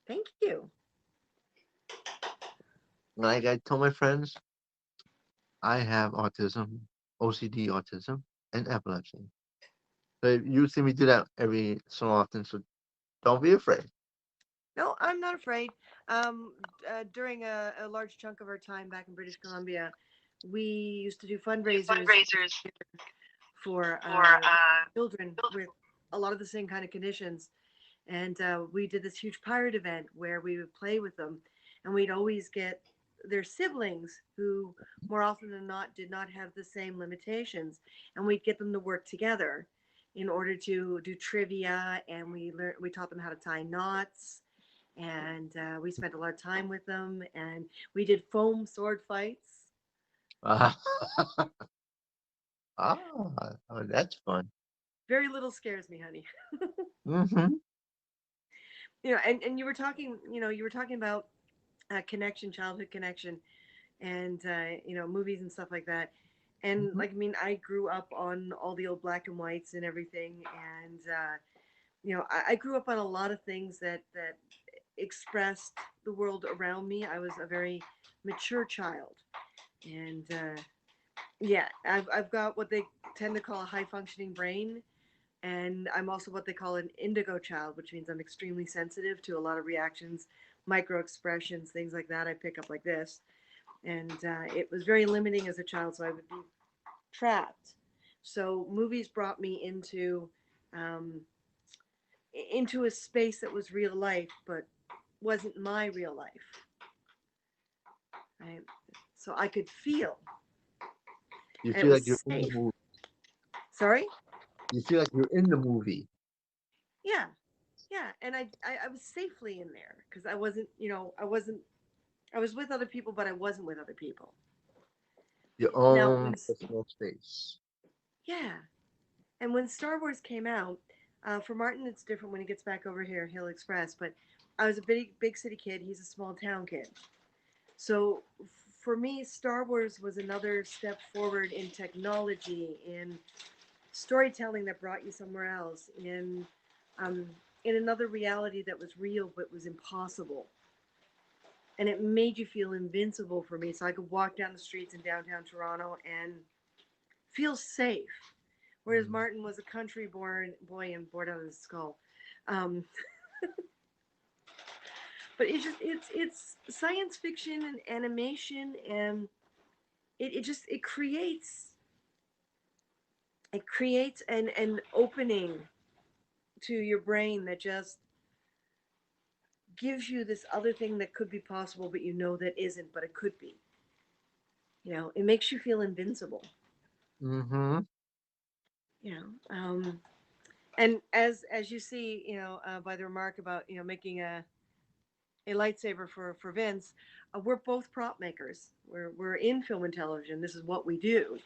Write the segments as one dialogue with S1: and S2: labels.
S1: Thank you.
S2: Like I told my friends, I have autism, OCD autism, and epilepsy. So you see me do that every so often, so don't be afraid.
S1: No, I'm not afraid. During a large chunk of our time back in British Columbia, we used to do fundraisers for children with a lot of the same kind of conditions. And we did this huge pirate event where we would play with them, and we'd always get their siblings who, more often than not, did not have the same limitations, and we'd get them to work together in order to do trivia, and we taught them how to tie knots, and we spent a lot of time with them, and we did foam sword fights.
S2: Ah, ah, oh, that's fun.
S1: Very little scares me, honey.
S2: Mm-hmm.
S1: And you were talking about connection, childhood connection, and movies and stuff like that. And
S2: Mm-hmm.
S1: like, I mean, I grew up on all the old black and whites and everything, and I grew up on a lot of things that expressed the world around me. I was a very mature child, and yeah, I've got what they tend to call a high functioning brain, and I'm also what they call an indigo child, which means I'm extremely sensitive to a lot of reactions, micro expressions, things like that. I pick up like this, and it was very limiting as a child, so I would be trapped. So movies brought me um, into a space that was real life, but wasn't my real life. Right? So I could feel,
S2: You
S1: and it
S2: feel like
S1: was
S2: you're in the
S1: safe.
S2: movie.
S1: Sorry.
S2: You feel like you're in the movie.
S1: Yeah, yeah, and I was safely in there because I wasn't, I was with other people, but I wasn't with other people.
S2: Your
S1: Now,
S2: own personal space.
S1: yeah, and when Star Wars came out, for Martin, it's different when he gets back over here, he'll express. But I was a big city kid. He's a small town kid. So for me, Star Wars was another step forward in technology, in storytelling that brought you somewhere else, um, in another reality that was real but was impossible. And it made you feel invincible for me. So I could walk down the streets in downtown Toronto and feel safe. Whereas
S2: Mm.
S1: Martin was a country born boy and bored out of his skull. Um, but it's science fiction and animation, and it creates an opening to your brain that just gives you this other thing that could be possible, but you know that isn't, but it could be. It makes you feel invincible.
S2: Mm-hmm.
S1: You know, and as you see, by the remark about making a lightsaber for Vince, we're both prop makers. We're in film and television. This is what we do.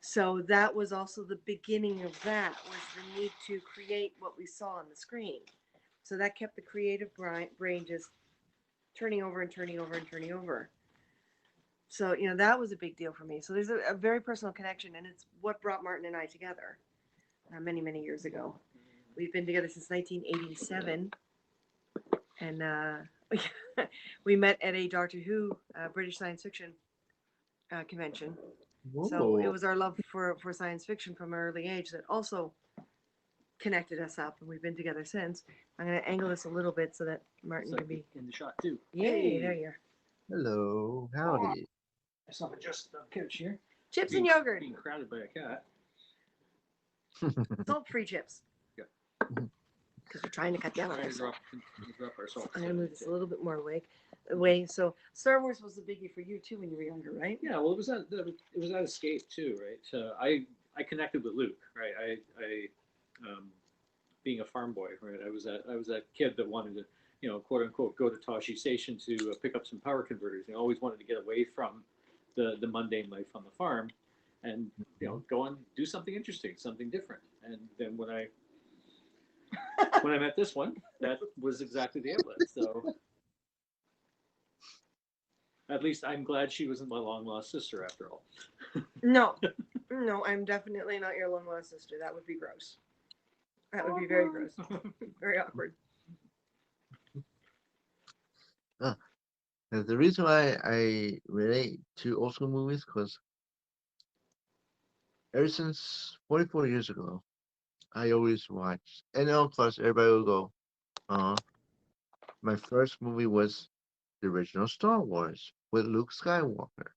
S1: So that was also the beginning of that, was the need to create what we saw on the screen. So that kept the creative brain just turning over and turning over and turning over. So that was a big deal for me. So there's a very personal connection, and it's what brought Martin and I together many years ago. We've been together since 1987, and we met at a Doctor Who British science fiction convention. So it
S2: Whoa.
S1: was our love for science fiction from an early age that also connected us up, and we've been together since. I'm going to angle this a little bit so that Martin can be
S3: in the shot too.
S1: Yay! There you are.
S2: Hello. Howdy.
S3: Myself adjust the couch here.
S1: Chips and yogurt,
S3: Being crowded by a cat.
S1: salt-free chips.
S3: Yeah.
S1: Because we're trying to cut down on our salt.
S3: Drop our salt.
S1: I'm going to move this a little bit more away. So Star Wars was a biggie for you too when you were younger, right?
S3: Yeah, well, it was that escape too, right? I connected with Luke, right? Being a farm boy, right? I was that kid that wanted to, quote unquote, go to Toshi Station to pick up some power converters. Always wanted to get away from the mundane life on the farm, and go and do something interesting, something different. And then when I met this one, that was exactly the outlet. So at least I'm glad she wasn't my long lost sister after all.
S1: No, no, I'm definitely not your long lost sister. That would be gross. That would be very gross, very awkward.
S2: Uh, the reason why I relate to old school movies, because ever since 44 years ago, I always watched, and of course, everybody will go, uh, my first movie was the original Star Wars with Luke Skywalker.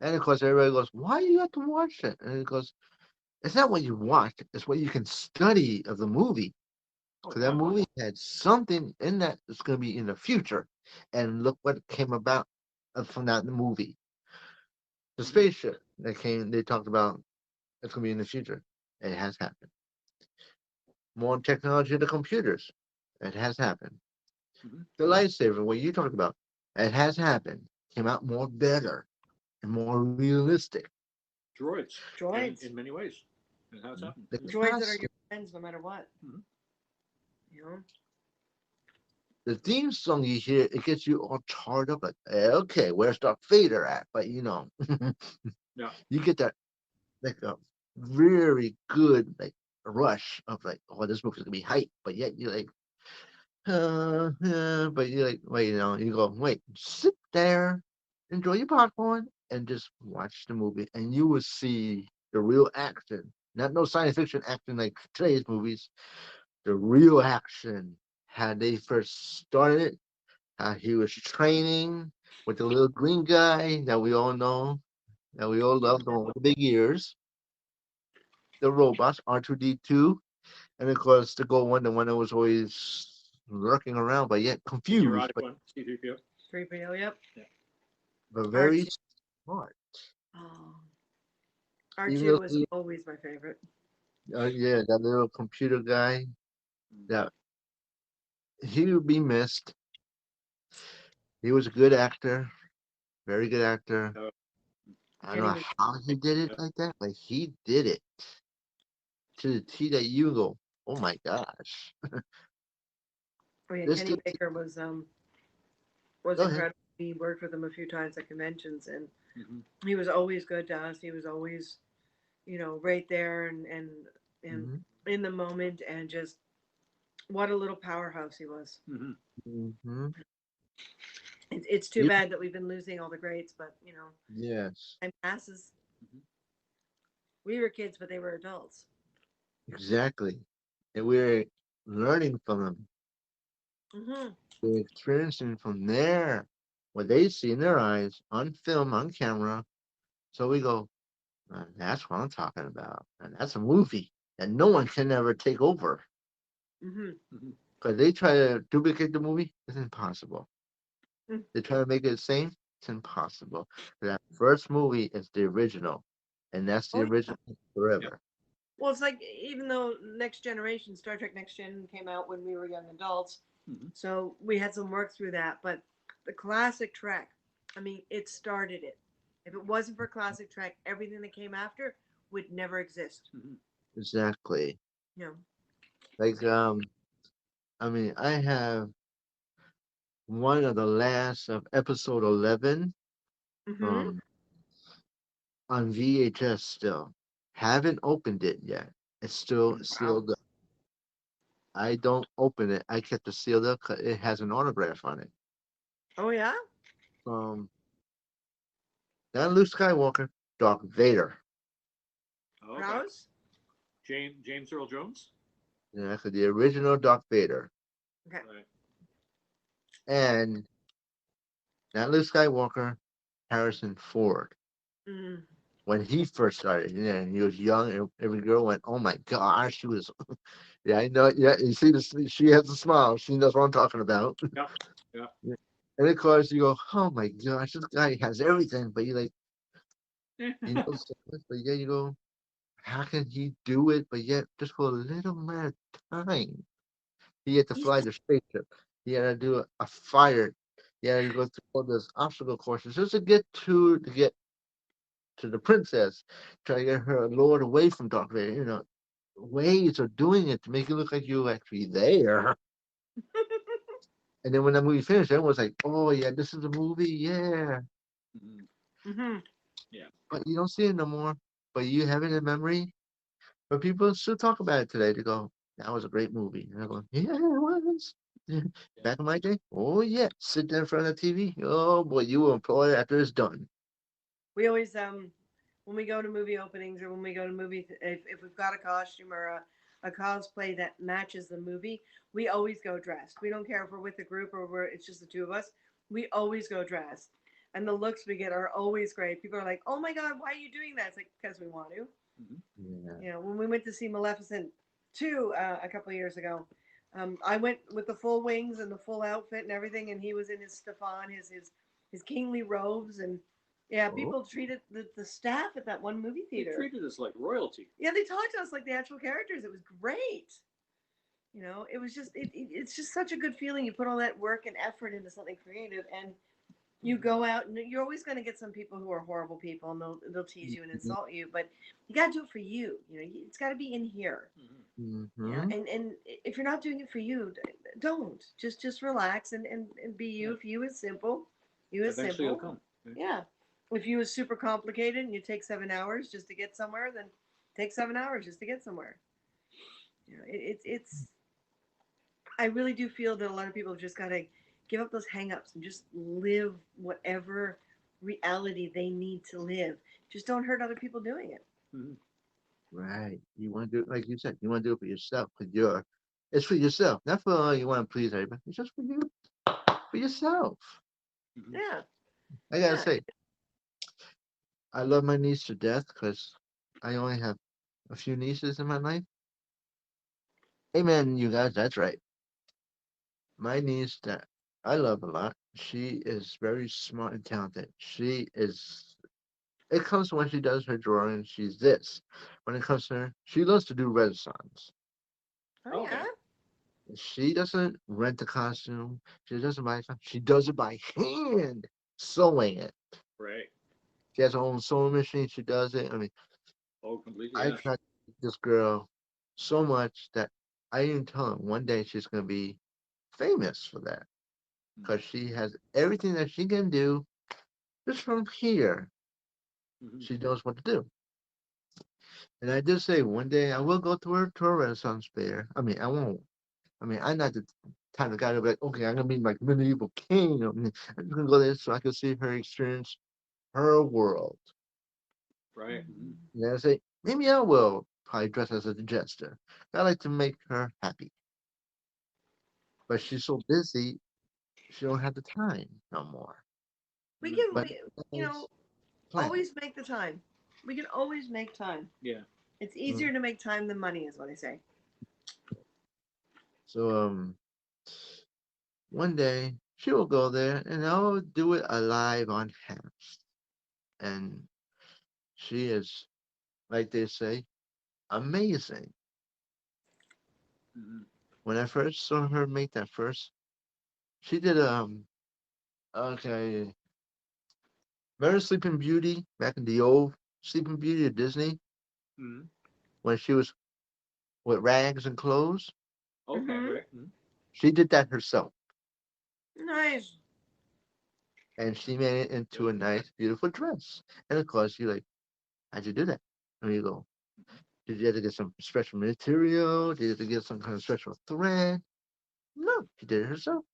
S2: And of course, everybody goes, why you have to watch it? And it goes, it's not what you watch, it's what you can study of the movie.
S3: Oh
S2: Because that
S3: yeah.
S2: movie had something in that that's going to be in the future. And look what came about from that movie. The
S3: Hmm.
S2: spaceship that came, they talked about it's going to be in the future. It has happened. More technology in the computers. It has happened.
S3: Hmm.
S2: The lightsaber, what you talked about, it has happened. Came out more better and more realistic.
S3: Droids,
S1: Droids.
S3: in many ways, and how it's happened.
S2: The
S3: Yeah.
S1: Droids that are
S2: cast,
S1: your friends no matter what.
S3: Hmm.
S1: You know.
S2: the theme song you hear, it gets you all charred up. Like, okay, where's Darth Vader at? But
S3: Yeah.
S2: you get that like a very good like rush of like, oh, this movie's gonna be hype. But yet you're like, but you're like, wait, you go, wait, sit there, enjoy your popcorn, and just watch the movie, and you will see the real action. Not no science fiction action like today's movies. The real action. How they first started it, how he was training with the little green guy that we all know, that we all love, the one with the big ears, the robots, R2D2, and of course the gold one, the one that was always lurking around, but yet
S3: The
S2: confused,
S3: neurotic one, C-3PO.
S1: 3PO, yep.
S3: Yeah.
S2: but very
S1: R2.
S2: smart.
S1: Oh,
S2: Even
S1: R2
S2: though,
S1: was always my favorite.
S2: yeah, that little computer guy, that he would be missed. He was a good actor, very good actor.
S3: Uh,
S2: I don't
S1: Can't
S2: know
S1: even.
S2: how he did it like that, but he did it to the T that you go, oh my gosh.
S1: Oh yeah,
S2: This
S1: Kenny
S2: dude,
S1: Baker was
S2: go ahead.
S1: incredible. We worked with him a few times at conventions, and
S3: hmm
S1: he was always good to us. He was always, right there and
S2: Hmm.
S1: in the moment, and just what a little powerhouse he was.
S3: hmm
S2: Hmm.
S1: It's too bad that we've been losing all the greats, but
S2: Yes,
S1: time passes.
S3: hmm
S1: We were kids, but they were adults.
S2: exactly. And we're learning from them.
S1: Hmm.
S2: We're experiencing from there what they see in their eyes on film, on camera. So we go, that's what I'm talking about. And that's a movie that no one can ever take over.
S1: Hmm.
S3: hmm
S2: Because they try to duplicate the movie, it's impossible. They try to make it the same, it's impossible. That first movie is the original, and that's the
S1: Oh
S2: original
S3: Yep.
S2: forever.
S1: well, it's like even though Next Generation, Star Trek Next Gen came out when we were young adults,
S3: hmm
S1: so we had some work through that. But the classic Trek, I mean, it started it. If it wasn't for classic Trek, everything that came after would never exist.
S3: hmm
S2: Exactly.
S1: You know.
S2: Like, I mean, I have one of the last of episode 11
S1: Mm-hmm.
S2: from on VHS still. Haven't opened it yet. It's still
S1: Wow.
S2: sealed up. I don't open it. I kept it sealed up 'cause it has an autograph on it.
S1: Oh yeah.
S2: From not Luke Skywalker, Darth Vader.
S3: Oh, okay.
S1: Prowse.
S3: James Earl Jones.
S2: Yeah, 'cause the original Darth Vader.
S1: Okay.
S3: Right.
S2: And not Luke Skywalker, Harrison Ford.
S1: Mm.
S2: When he first started, and he was young, and every girl went, "Oh my gosh, she was." Yeah, I know. Yeah, you see, she has a smile. She knows what I'm talking about.
S3: Yeah. Yeah.
S2: Yeah. And of course, you go, "Oh my gosh, this guy has everything," but you like, he knows so much, but yeah, you go, "How can he do it?" But yet, just for a little amount of time, he had to
S1: Yeah.
S2: fly the spaceship. He had to do a fire. He had to go through all those obstacle courses just to the princess, try to get her lured away from Darth Vader. Ways of doing it to make it look like you were actually there. And then when that movie finished, everyone was like, "Oh yeah, this is a movie, yeah."
S3: hmm
S1: Mm-hmm.
S3: Yeah.
S2: But you don't see it no more. But you have it in memory. But people still talk about it today. They go, "That was a great movie." And I go, "Yeah, it was."
S3: Yeah.
S2: Back in my day, oh yeah, sit there in front of the TV. Oh boy, you will applaud after it's done.
S1: We always when we go to movie openings or when we go to if we've got a costume or a cosplay that matches the movie, we always go dressed. We don't care if we're with a group or it's just the two of us. We always go dressed, and the looks we get are always great. People are like, "Oh my god, why are you doing that?" It's like because we want to.
S3: Mhm.
S2: Yeah.
S1: You know, when we went to see Maleficent 2 a couple of years ago, I went with the full wings and the full outfit and everything, and he was in his Stefan, his kingly robes, and yeah,
S2: Oh,
S1: people treated the staff at that one movie
S3: They
S1: theater.
S3: treated us like royalty.
S1: Yeah, they talked to us like the actual characters. It was great. You know, it was just it's just such a good feeling. You put all that work and effort into something creative, and you
S3: Mhm.
S1: go out and you're always going to get some people who are horrible people and they'll tease you and
S2: mm-hmm.
S1: insult you, but you got to do it for you. You know, it's got to be in here.
S3: Mhm.
S1: Yeah,
S2: Mm-hmm.
S1: and if you're not doing it for you, don't just relax and be you.
S3: Yeah.
S1: If you is simple, you is
S3: Eventually it'll
S1: simple.
S3: come. Yeah.
S1: Yeah. If you is super complicated and you take 7 hours just to get somewhere, then take 7 hours just to get somewhere. You know, it's. I really do feel that a lot of people have just got to give up those hangups and just live whatever reality they need to live. Just don't hurt other people doing it.
S3: Mhm.
S2: Right. You want to do it like you said. You want to do it for yourself because it's for yourself, not for you want to please everybody. It's just for you, for yourself.
S3: Mhm.
S1: Yeah,
S2: I gotta
S1: yeah.
S2: say, I love my niece to death because I only have a few nieces in my life. Amen, you guys. That's right. My niece that I love a lot. She is very smart and talented. She is. It comes to when she does her drawing. She's this. When it comes to her, she loves to do Renaissance.
S1: Oh yeah.
S3: Okay.
S2: She doesn't rent a costume. She doesn't buy a costume. She does it by hand, sewing it.
S3: Right.
S2: She has her own sewing machine. She does it. I mean,
S3: Oh, completely.
S2: I
S3: Yeah.
S2: try to teach this girl so much that I even tell her one day she's gonna be famous for that because she has everything that she can do just from here.
S3: Mm-hmm.
S2: She knows what to do. And I did say one day I will go to a Renaissance fair. I mean, I won't. I mean, I'm not the type of guy to be like, okay, I'm gonna be like medieval king. I mean, I'm just gonna go there so I can see her experience her world.
S3: Right. Mm-hmm.
S2: And I say, maybe I will probably dress as a jester. I like to make her happy. But she's so busy, she don't have the time no more.
S1: We
S3: Mm-hmm.
S1: can
S2: But
S1: we you
S2: always
S1: know
S2: plan it.
S1: always make the time. We can always make time.
S3: Yeah.
S1: It's
S2: Mm.
S1: easier to make time than money, is what I say.
S2: So one day she will go there and I'll do it alive on Hams. And she is, like they say, amazing.
S3: Mm-hmm.
S2: When I first saw her make that first, she did okay, remember Sleeping Beauty back in the old Sleeping Beauty of Disney
S3: Mm-hmm.
S2: when she was with rags and clothes?
S3: Okay.
S1: Mm-hmm.
S3: Right. Mm-hmm.
S2: She did that herself,
S1: Nice.
S2: and she made it into a nice, beautiful dress. And of course, you like, how'd you do that? And you go, did you have to get some special material? Did you have to get some kind of special thread? No, she did it herself.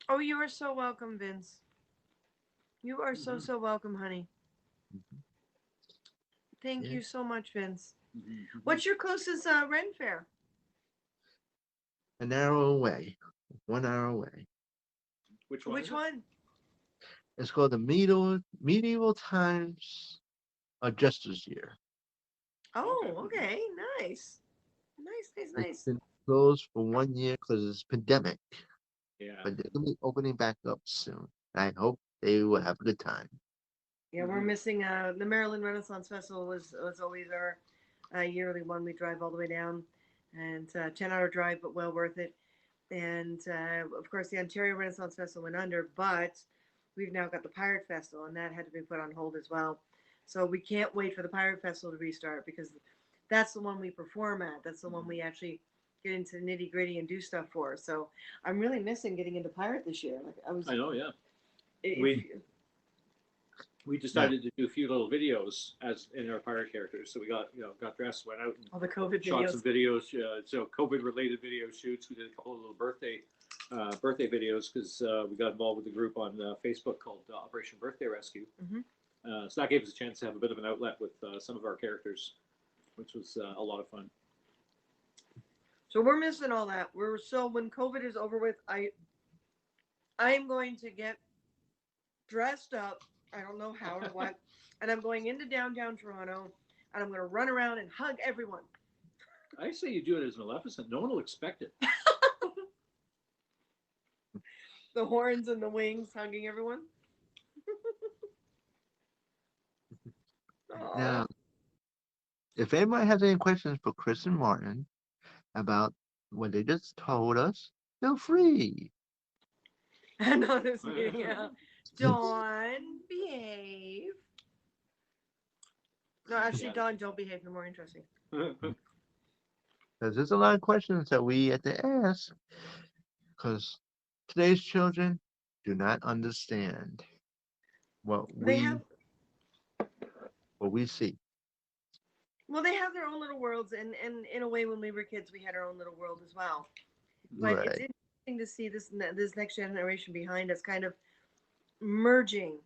S1: Oh, you are so welcome, Vince. You are so
S3: Mm-hmm.
S1: so welcome, honey.
S2: Mhm.
S1: Thank
S2: Yeah,
S1: you so much, Vince.
S3: Mm-hmm. Mm-hmm.
S1: What's your closest Ren fair?
S2: an hour away, 1 hour away.
S3: Which one is
S1: Which
S3: it?
S1: one?
S2: It's called the Medieval Times Adjusters Year.
S3: Okay.
S1: Oh,
S3: Mm-hmm.
S1: okay. Nice. Nice, nice,
S2: It's
S1: nice.
S2: been closed for 1 year because it's pandemic,
S3: Yeah.
S2: but they're gonna be opening back up soon. I hope they will have a good time.
S1: Yeah, we're
S3: Mm-hmm.
S1: missing the Maryland Renaissance Festival was always our yearly one. We drive all the way down, and 10-hour drive, but well worth it. And of course, the Ontario Renaissance Festival went under, but we've now got the Pirate Festival, and that had to be put on hold as well. So we can't wait for the Pirate Festival to restart because that's the one we perform at. That's the one
S3: Mm-hmm.
S1: we actually get into the nitty gritty and do stuff for. So I'm really missing getting into Pirate this year. Like I was,
S3: I know. Yeah.
S1: if
S3: We we
S2: Yeah.
S3: decided to do a few little videos as in our pirate characters. So we got got dressed, went out and
S1: All the COVID
S3: shot
S1: videos.
S3: some videos. So COVID related video shoots. We did a couple of little birthday videos because we got involved with a group on Facebook called Operation Birthday Rescue.
S1: Hmm.
S3: So that gave us a chance to have a bit of an outlet with some of our characters, which was a lot of fun.
S1: So we're missing all that. We're so when COVID is over with, I'm going to get dressed up. I don't know how or what, and I'm going into downtown Toronto, and I'm going to run around and hug everyone.
S3: I say you do it as Maleficent. No one will expect it.
S1: The horns and the wings hugging everyone. Aw.
S2: Now, if anybody has any questions for Chris and Martin about what they just told us, feel free.
S1: And honestly, yeah. Dawn, behave. No, actually, Dawn, don't behave. You're more interesting.
S2: Because there's a lot of questions that we have to ask. Because today's children do not understand what
S1: They have,
S2: we see.
S1: well, they have their own little worlds, and in a way, when we were kids, we had our own little world as well. But it's
S2: Right.
S1: interesting to see this next generation behind us kind of merging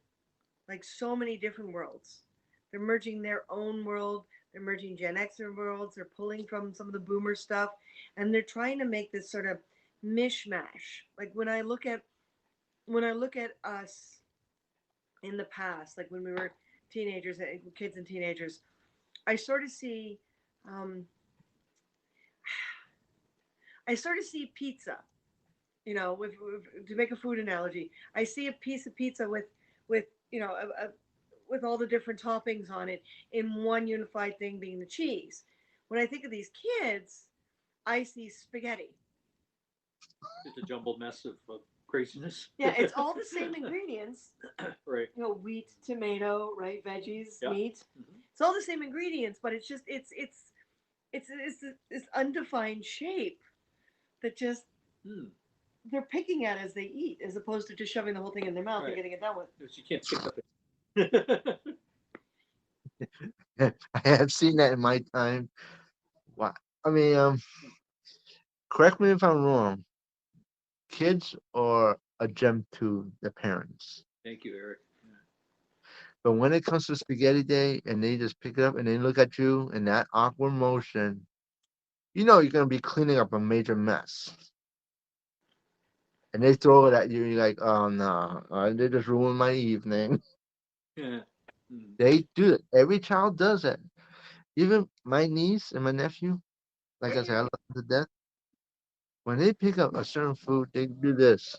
S1: like so many different worlds. They're merging their own world. They're merging Gen Xer worlds. They're pulling from some of the boomer stuff, and they're trying to make this sort of mishmash. Like when I look at us in the past, like when we were teenagers, kids and teenagers, I sort of see, um, I sort of see pizza. You know, with to make a food analogy, I see a piece of pizza with you know with all the different toppings on it in one unified thing being the cheese. When I think of these kids, I see spaghetti.
S3: Just a jumbled mess of craziness.
S1: Yeah, it's all the same ingredients.
S3: Right.
S1: You know, wheat, tomato, right, veggies,
S3: Yeah.
S1: meat.
S3: Mm-hmm.
S1: It's all the same ingredients, but it's just it's this undefined shape that just
S3: Mm.
S1: they're picking at as they eat, as opposed to just shoving the whole thing in their mouth and
S3: Right.
S1: getting it done with.
S3: You can't skip the thing.
S2: I have seen that in my time. Wow. I mean, correct me if I'm wrong. Kids are a gem to the parents.
S3: Thank you, Eric.
S2: But when it comes to spaghetti day and they just pick it up and they look at you in that awkward motion, you know you're gonna be cleaning up a major mess. And they throw it at you, you're like, oh no, they just ruined my evening.
S3: Yeah. Mm.
S2: They do it. Every child does it. Even my niece and my nephew, like I said, I love them to death. When they pick up a certain food, they do this.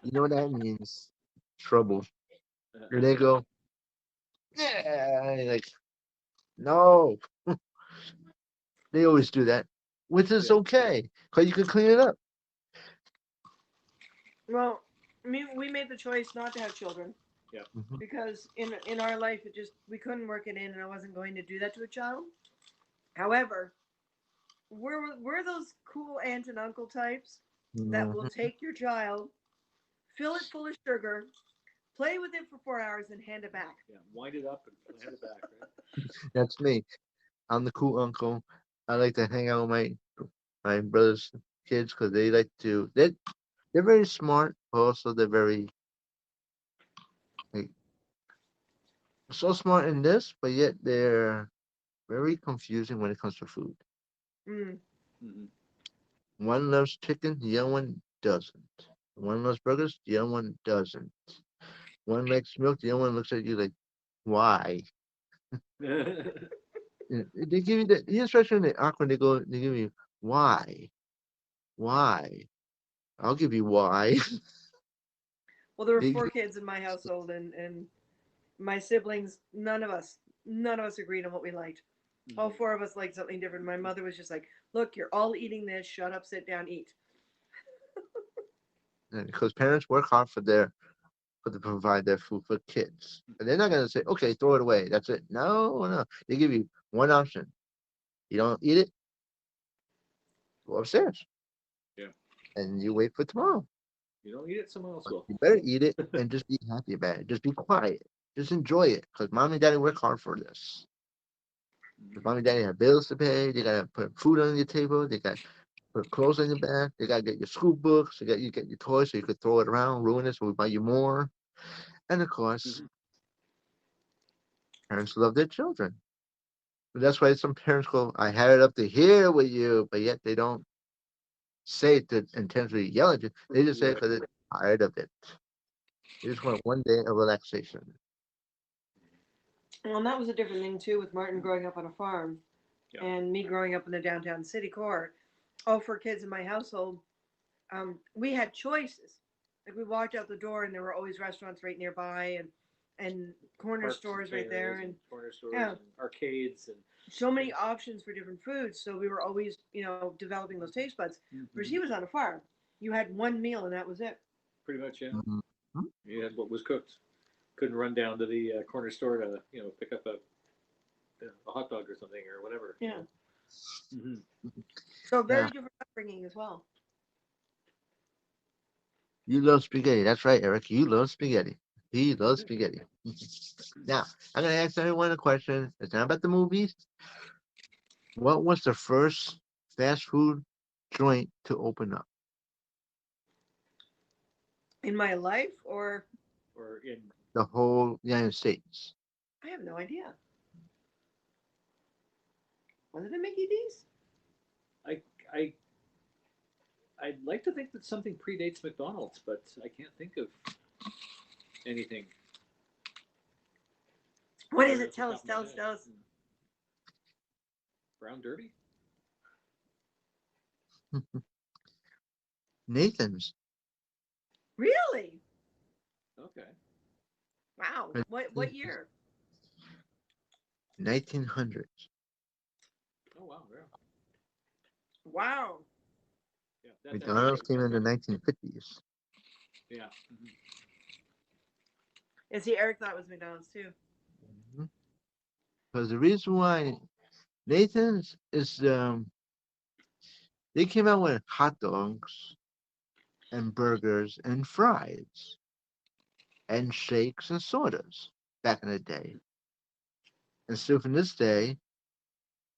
S2: You know what that means? Trouble. And they go, yeah, and you're like, no. They always do that, which is
S3: Yeah.
S2: okay, because you can clean it up.
S1: Well, I mean, we made the choice not to have children
S3: Yeah.
S2: Mhm.
S1: because in our life it just we couldn't work it in, and I wasn't going to do that to a child. However, we're those cool aunt and uncle types that will
S2: Mhm.
S1: take your child, fill it full of sugar, play with it for 4 hours, and hand it back.
S3: Yeah. Wind it up and hand it back. Right.
S2: That's me. I'm the cool uncle. I like to hang out with my brother's kids because they like to. They're very smart, but also they're very like so smart in this, but yet they're very confusing when it comes to food.
S1: Mm.
S3: Mm-hmm.
S2: One loves chicken, the other one doesn't. One loves burgers, the other one doesn't. One likes milk, the other one looks at you like, why? They give you the instruction in the awkward. They give you why, why. I'll give you why.
S1: Well, there were
S2: They
S1: four kids in my household, and my siblings, none of us agreed on what we liked. All four of us liked something different. My mother was just like, "Look, you're all eating this. Shut up, sit down, eat."
S2: because parents work hard for to provide their food for kids, and they're not gonna say, okay, throw it away. That's it. No, no. They give you one option. You don't eat it, go upstairs,
S3: Yeah.
S2: and you wait for tomorrow.
S3: You don't eat it, someone else
S2: But
S3: will.
S2: you better eat it and just be happy about it. Just be quiet. Just enjoy it. Because mom and daddy work hard for this. If mom and daddy have bills to pay, they gotta put food on your table, they got put clothes on your back, they gotta get your school books, they got you get your toys so you could throw it around, ruin it, so we buy you more. And of course,
S3: Mhm.
S2: parents love their children. And that's why some parents go, I had it up to here with you, but yet they don't say it to intentionally yell at you. They just say it
S3: Right.
S2: because they're tired of it. They just want one day of relaxation.
S1: Well, and that was a different thing too with Martin growing up on a farm
S3: Yeah.
S1: and me growing up in the downtown city core. All four kids in my household, we had choices. Like we walked out the door and there were always restaurants right nearby and corner
S3: Parks and
S1: stores right there
S3: fairs and
S1: and
S3: corner stores
S1: yeah,
S3: and arcades and
S1: so many options for different foods. So we were always, developing those taste buds. Whereas he
S3: Mhm.
S1: was on a farm, you had one meal and that was it.
S3: Pretty much, yeah.
S2: Mhm.
S3: You had what was cooked. Couldn't run down to the corner store to pick up a hot dog or something or whatever.
S1: Yeah.
S3: Hmm.
S1: So
S2: Yeah,
S1: very different upbringing as well.
S2: you love spaghetti. That's right, Eric. You love spaghetti. He loves spaghetti. Now, I'm gonna ask everyone a question. It's not about the movies. What was the first fast food joint to open up?
S1: In my life, or
S3: Or in
S2: The whole United States.
S1: I have no idea. Was it a Mickey D's?
S3: I I I'd like to think that something predates McDonald's, but I can't think of anything
S1: What is
S3: right
S1: it?
S3: off the
S1: Tell
S3: top
S1: us,
S3: of my
S1: tell us,
S3: head.
S1: tell us.
S3: Brown Derby.
S2: Nathan's.
S1: Really?
S3: Okay.
S1: Wow. What year?
S2: 1900s.
S3: Oh wow, yeah,
S1: Wow.
S3: yeah. That's
S2: McDonald's
S3: right.
S2: came
S3: That's
S2: in the
S3: right.
S2: 1950s.
S3: Yeah. Hmm.
S1: And see, Eric thought it was McDonald's too.
S2: Because the reason why Nathan's is they came out with hot dogs and burgers and fries and shakes and sodas back in the day. And still from this day,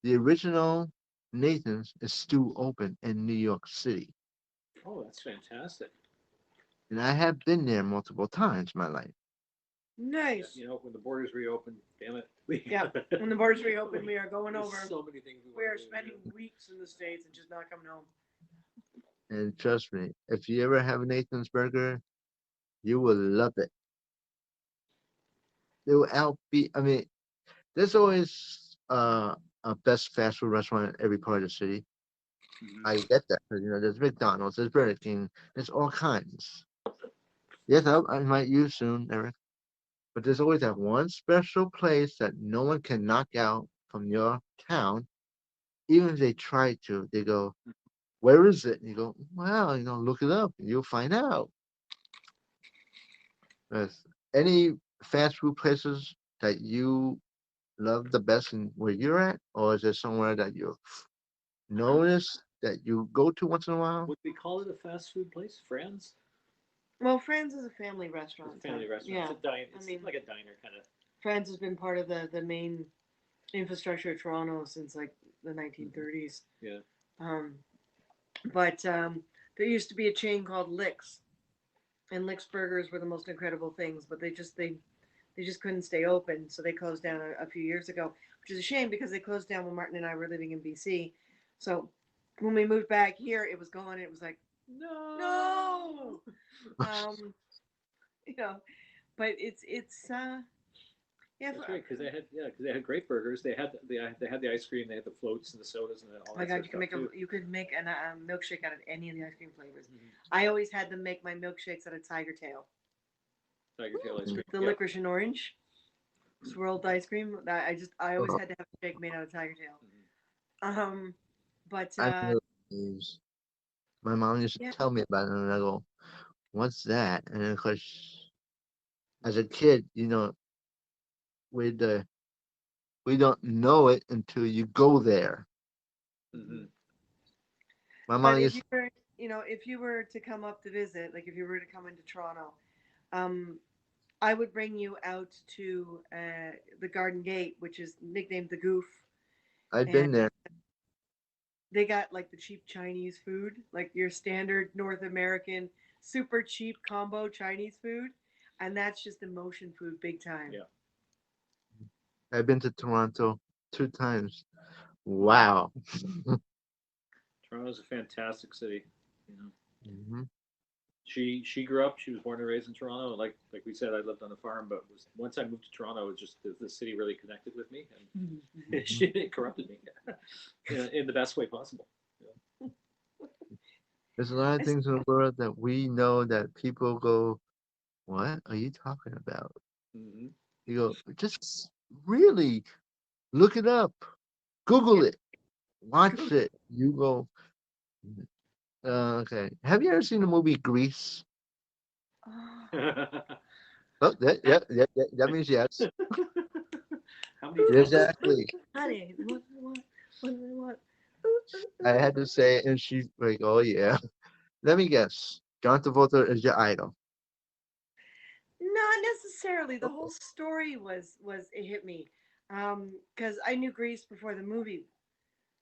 S2: the original Nathan's is still open in New York City.
S3: Oh, that's fantastic.
S2: And I have been there multiple times in my life.
S3: Yeah,
S1: Nice.
S3: when the borders reopen, damn it, we
S1: Yeah. When the borders reopen, we are going
S3: there's
S1: over.
S3: so many things we
S1: We
S3: want
S1: are
S3: to do.
S1: spending weeks in the States and just not coming home.
S2: And trust me, if you ever have a Nathan's burger, you will love it. They will outbeat. I mean, there's always a best fast food restaurant in every part of the city.
S3: Hmm.
S2: I get that. 'Cause, there's McDonald's, there's Burger King, there's all kinds. Yes, I invite you soon, Eric. But there's always that one special place that no one can knock out from your town. Even if they try to, they go, "Where is it?" And you go, "Well, look it up, and you'll find out." Yes. Any fast food places that you love the best in where you're at, or is there somewhere that you notice that you go to once in a while?
S3: Would we call it a fast food place? Fran's?
S1: Well, Friends is a family
S3: It's a
S1: restaurant
S3: family
S1: type.
S3: restaurant.
S1: Yeah. I
S3: It's
S1: mean,
S3: like a diner kind of.
S1: Friends has been part of the main infrastructure of Toronto since like the
S3: Hmm.
S1: 1930s.
S3: Yeah.
S1: Um, but there used to be a chain called Licks, and Licks burgers were the most incredible things. But they just couldn't stay open, so they closed down a few years ago, which is a shame because they closed down when Martin and I were living in BC. So when we moved back here, it was gone. It was like
S3: No.
S1: no, um, you know. But it's yeah.
S3: That's right, because they had great burgers. They had the ice cream. They had the floats and the sodas and all
S1: Oh my
S3: that
S1: god,
S3: sort of stuff too.
S1: you could make a milkshake out of any of the ice cream flavors.
S3: Hmm.
S1: I always had them make my milkshakes out of Tiger Tail,
S3: Tiger tail ice cream.
S1: the
S3: Yeah.
S1: licorice and orange swirled ice cream. I always had to have a shake made out of Tiger Tail.
S3: Hmm.
S1: Um, but
S2: I know these. My mom used
S1: yeah,
S2: to tell me about it, and I go, "What's that?" And then, of course, as a kid, we the we don't know it until you go there.
S3: Hmm.
S2: My
S1: but
S2: mom
S1: if
S2: used
S1: you
S2: to
S1: were if you were to come up to visit, like if you were to come into Toronto, um, I would bring you out to the Garden Gate, which is nicknamed the Goof,
S2: I've
S1: and
S2: been there.
S1: they got like the cheap Chinese food, like your standard North American super cheap combo Chinese food, and that's just emotion food big time.
S3: Yeah.
S2: I've been to Toronto 2 times. Wow.
S3: Toronto's a fantastic city. You know,
S2: Mhm.
S3: she grew up. She was born and raised in Toronto. Like we said, I lived on a farm, but once I moved to Toronto, it was just the city really connected with me, and
S2: Mhm.
S3: it corrupted me in the best way possible.
S2: There's a lot of things in the world that we know that people go, "What are you talking about?"
S3: Mm-hmm.
S2: You go, "Just really look it up,
S1: Yeah.
S2: Google it, watch it." You go, okay. Have you ever seen the movie Grease?
S1: Oh,
S2: Oh, that means yes.
S3: How many times?
S2: Exactly.
S1: honey, what do I want?
S2: I had to say it, and she's like, "Oh yeah." Let me guess. John Travolta is your idol.
S1: Not necessarily. The whole story was it hit me, because I knew Grease before the movie,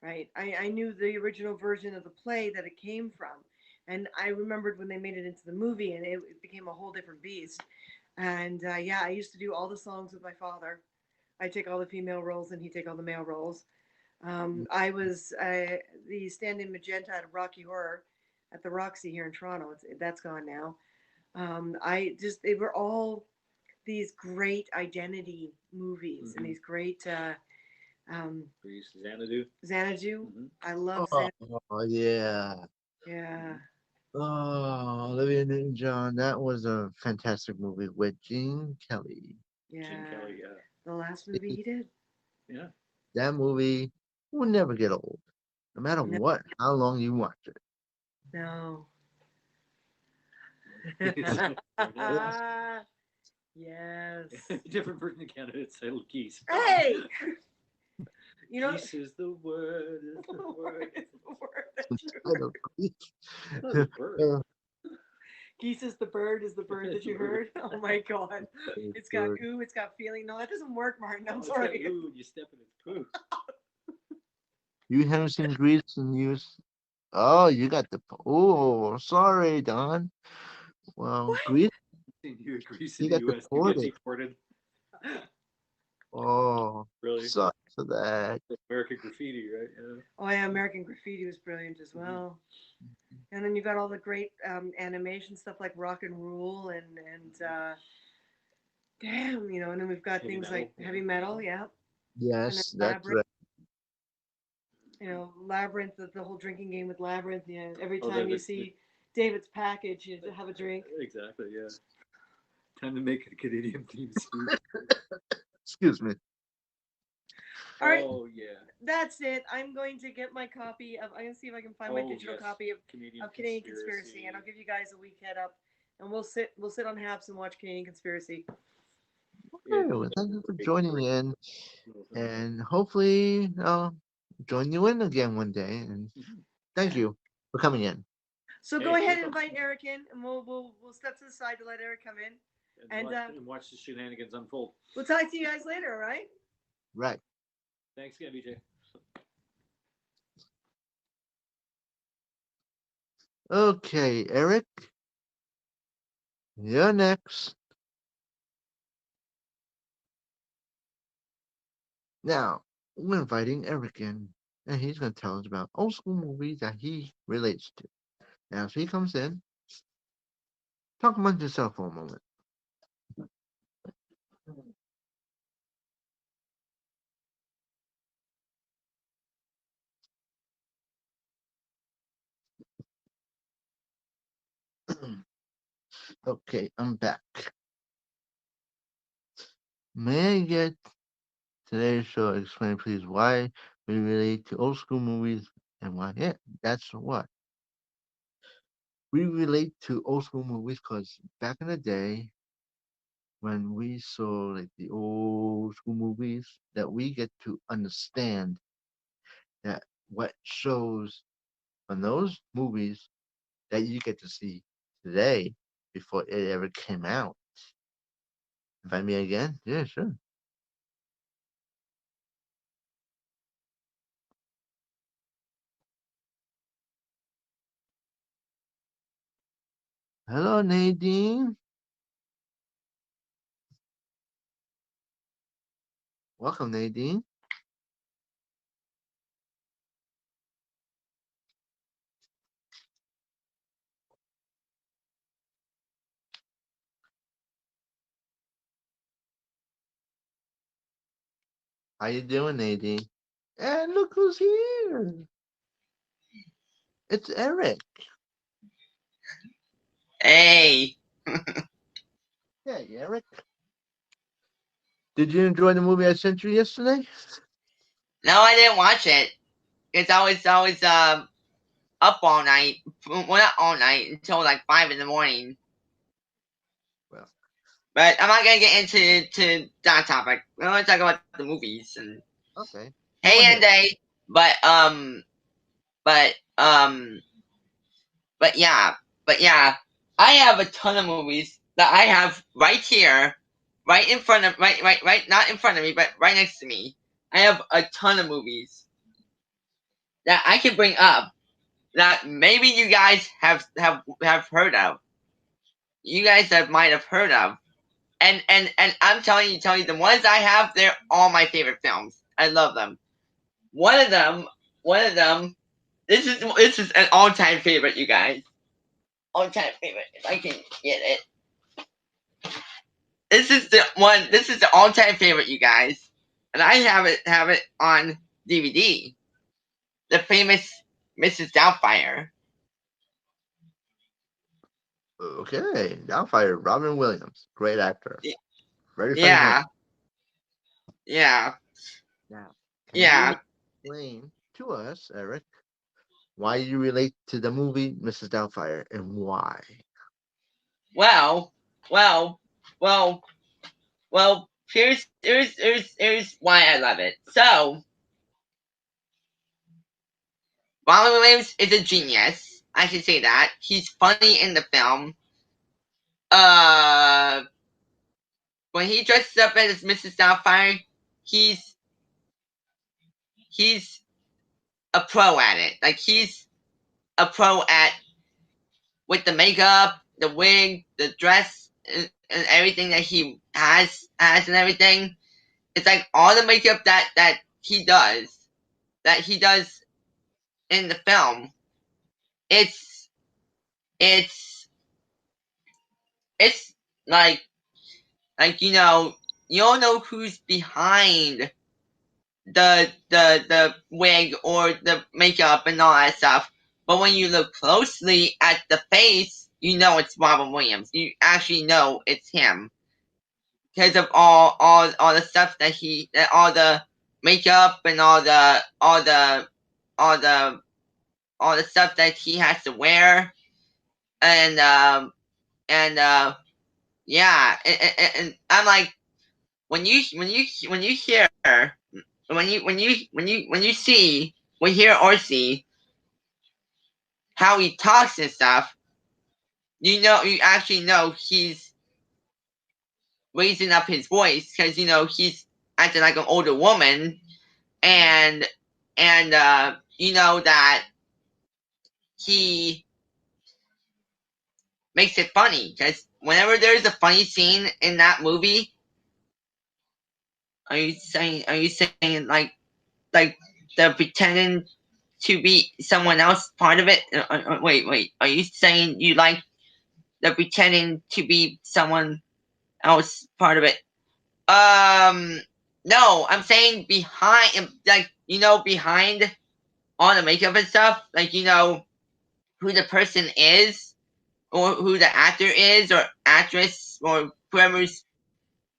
S1: right? I knew the original version of the play that it came from, and I remembered when they made it into the movie, and it became a whole different beast. And yeah, I used to do all the songs with my father. I take all the female roles, and he take all the male roles. I was the stand-in magenta at Rocky Horror at the Roxy here in Toronto. That's gone now. I just they were all these great identity movies and
S3: Mm-hmm.
S1: these great um,
S3: Grease, Xanadu.
S1: Xanadu.
S3: Mm-hmm.
S1: I love
S2: Oh,
S1: Xanadu.
S2: yeah.
S1: Yeah,
S2: Oh, Olivia Newton-John. That was a fantastic movie with Gene Kelly.
S3: Gene
S1: yeah.
S3: Kelly. Yeah.
S1: The last movie he did.
S3: Yeah.
S2: That movie will never get old, no matter
S1: No,
S2: what, how long you watch it.
S1: no.
S2: Yes.
S1: Yes.
S3: Different version of candidates say geese.
S1: Hey, you know,
S3: Geese is the word. Is the
S1: what
S3: word.
S1: is the word that you
S2: I don't
S3: That's a bird.
S2: uh,
S1: Geese is the bird that
S3: It's a
S1: you
S3: bird.
S1: heard. Oh my god. It's got goo, it's got feeling. No, that doesn't work, Martin. I'm
S3: Oh, it's got
S1: sorry.
S3: ooh when you step in its poo.
S2: you haven't seen Grease and you. Oh, you got the. Oh, sorry, Don. Well,
S1: What?
S2: Grease,
S3: Seen you grease in
S2: you
S3: the
S2: got
S3: U.S. You get
S2: deported.
S3: deported.
S2: Oh,
S3: Really?
S2: sorry for that.
S3: American graffiti, right? Yeah.
S1: Oh yeah, American Graffiti was brilliant as
S3: Mm-hmm.
S1: well. And then you got all the great animation stuff like Rock and Rule and damn, and then we've got
S3: Heavy
S1: things like
S3: metal.
S1: Heavy Metal, yeah, and then
S2: Yes, that's
S1: Labyrinth.
S2: right.
S1: Labyrinth, the whole drinking game with Labyrinth. Yeah, every
S3: Oh,
S1: time you see David's package, you have a drink.
S3: exactly. Yeah. Time to make a Canadian theme soup.
S2: Excuse me.
S1: All right,
S3: Oh yeah.
S1: that's it. I'm going to get my copy of. I'm gonna see if I can find my
S3: Oh
S1: digital
S3: yes.
S1: copy
S3: Canadian
S1: of Canadian Conspiracy, and I'll give you guys a week head up, and we'll sit on Haps and watch Canadian Conspiracy.
S2: Okay,
S3: It's
S2: well,
S3: a
S2: thank you for
S3: great,
S2: joining
S3: great
S2: in,
S3: little thing.
S2: and hopefully I'll join you in again one day. And
S3: Mhm.
S2: thank you for coming in.
S1: So go
S3: Hey,
S1: ahead
S3: no
S1: and
S3: problem.
S1: invite Eric in, and we'll step to the side to let Eric come in, and
S3: And watch the shenanigans unfold.
S1: we'll talk to you guys later. All right?
S2: Right.
S3: Thanks again, BJ.
S2: Okay, Eric, you're next. Now, we're inviting Eric in, and he's going to tell us about old school movies that he relates to. Now, as he comes in, talk amongst yourself for a moment. Okay, I'm back. May I get today's show explain, please, why we relate to old school movies and why? Yeah, that's what. We relate to old school movies because back in the day, when we saw like the old school movies, that we get to understand that what shows on those movies that you get to see today before it ever came out. Invite me again? Yeah, sure. Hello, Nadine. Welcome, Nadine. How you doing, Nadine? And look who's here. It's Eric.
S4: Hey,
S2: Hey, Eric. Did you enjoy the movie I sent you yesterday?
S4: no, I didn't watch it. It's always up all night. Well, not all night until like 5 in the morning.
S2: Well,
S4: But I'm not gonna get into that topic. We're gonna talk about the movies and
S2: okay. Go
S4: hey and
S2: ahead.
S4: day. But but um, but yeah, but yeah. I have a ton of movies that I have right here, right in front of right not in front of me, but right next to me. I have a ton of movies that I can bring up that maybe you guys have heard of. You guys have might have heard of. And I'm telling you, the ones I have, they're all my favorite films. I love them. One of them, one of them. This is an all time favorite, you guys. All time favorite. If I can get it. This is the one. This is the all time favorite, you guys. And I have it on DVD. The famous Mrs. Doubtfire.
S2: Okay. Downfire, Robin Williams. Great actor. Very funny man.
S4: Yeah, yeah,
S2: Now, can you
S4: yeah.
S2: explain to us, Eric, why you relate to the movie Mrs. Doubtfire and why?
S4: Well, well, well, well. Here's why I love it. So, Robin Williams is a genius. I can say that he's funny in the film. Uh, when he dresses up as Mrs. Doubtfire, he's he's a pro at it. Like he's a pro at with the makeup, the wig, the dress, and everything that he has and everything. It's like all the makeup that he does in the film. It's it's it's like you don't know who's behind the wig or the makeup and all that stuff. But when you look closely at the face, you know it's Robin Williams. You actually know it's him because of all the stuff all the makeup and all the all the stuff that he has to wear and and yeah and I'm like when you hear when you see when hear or see how he talks and stuff, you actually know he's raising up his voice because he's acting like an older woman and you know that he makes it funny because whenever there's a funny scene in that movie, are you saying like the pretending to be someone else part of it? Wait. Are you saying you like the pretending to be someone else part of it? No, I'm saying behind, like behind all the makeup and stuff, like who the person is, or who the actor is, or actress, or whoever's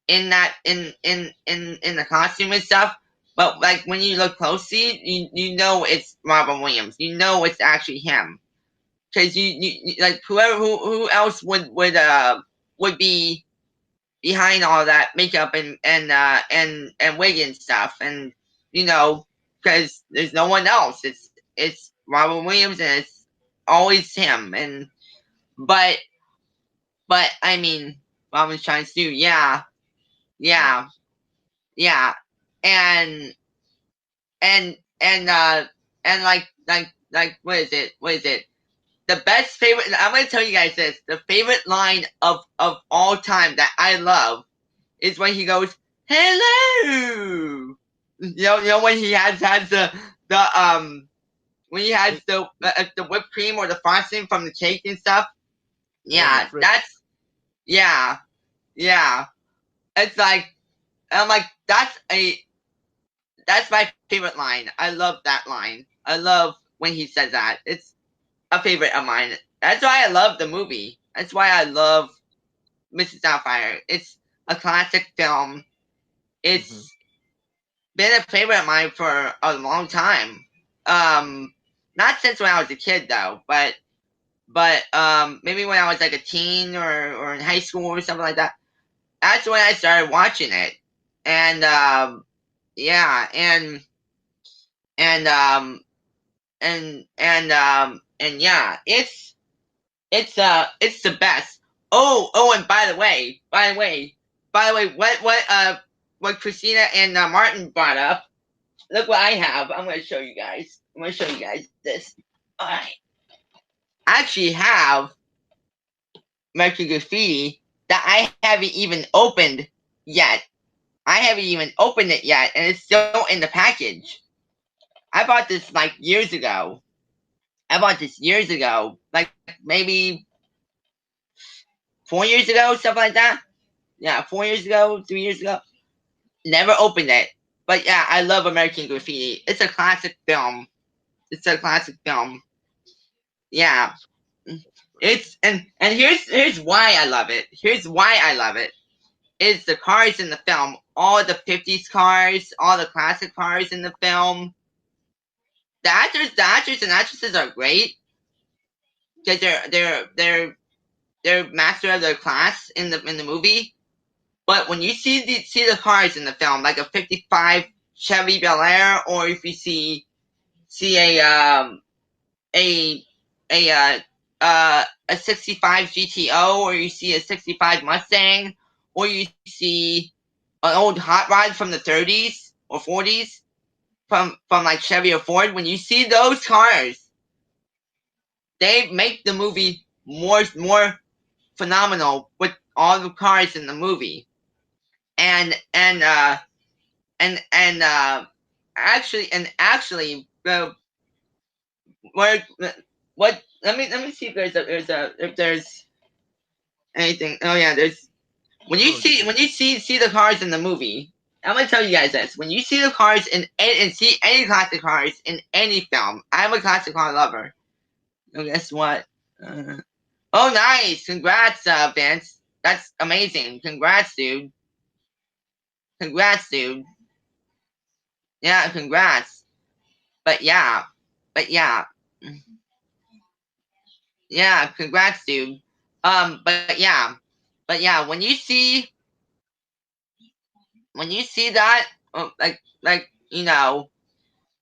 S4: in that in the costume and stuff. But like when you look closely, you know it's Robin Williams. You know it's actually him because like who else would be behind all that makeup and wig and stuff and because there's no one else. It's Robin Williams and always him. And but I mean, Robin's trying to do, yeah, yeah,
S2: Yes.
S4: yeah, and and and like what is it? What is it? The best favorite. I'm gonna tell you guys this. The favorite line of all time that I love is when he goes, "Hello." You know when he has the when he has the whipped cream or the frosting from the cake and stuff.
S2: Oh, the
S4: Yeah,
S2: frick.
S4: that's yeah, yeah. It's like I'm like that's my favorite line. I love that line. I love when he says that. It's a favorite of mine. That's why I love the movie. That's why I love Mrs. Doubtfire. It's a classic film.
S2: Mm-hmm.
S4: It's been a favorite of mine for a long time. Not since when I was a kid though, but maybe when I was like a teen or in high school or something like that. That's when I started watching it, and yeah, and and yeah, it's the best. Oh, and by the way, what Christina and Martin brought up. Look what I have. I'm gonna show you guys. I'm gonna show you guys this. I actually have American Graffiti that I haven't even opened yet. I haven't even opened it yet, and it's still in the package. I bought this like years ago. I bought this years ago, like maybe 4 years ago, something like that. Yeah, 4 years ago, 3 years ago. Never opened it. But yeah, I love American Graffiti. It's a classic film. It's a classic film. Yeah.
S2: Yes.
S4: It's and here's why I love it. Here's why I love it. Is the cars in the film. All the 50s cars, all the classic cars in the film. The actors and actresses are great because they're master of their class in the movie. But when you see the cars in the film, like a '55 Chevy Bel Air, or if you see a a a '65 GTO, or you see a '65 Mustang, or you see an old hot rod from the '30s or '40s from like Chevy or Ford. When you see those cars, they make the movie more phenomenal with all the cars in the movie. And and actually where what let me see if if there's anything. Oh yeah, there's
S2: Oh,
S4: when you see the cars in the movie. I'm gonna tell you guys this: when you see the cars and see any classic cars in any film, I'm a classic car lover. Oh, guess what? Uh, oh, nice! Congrats, Vince. That's amazing. Congrats, dude. Congrats, dude. Yeah, congrats. But yeah, but yeah, yeah, congrats, dude. But yeah, when you see that, like you know,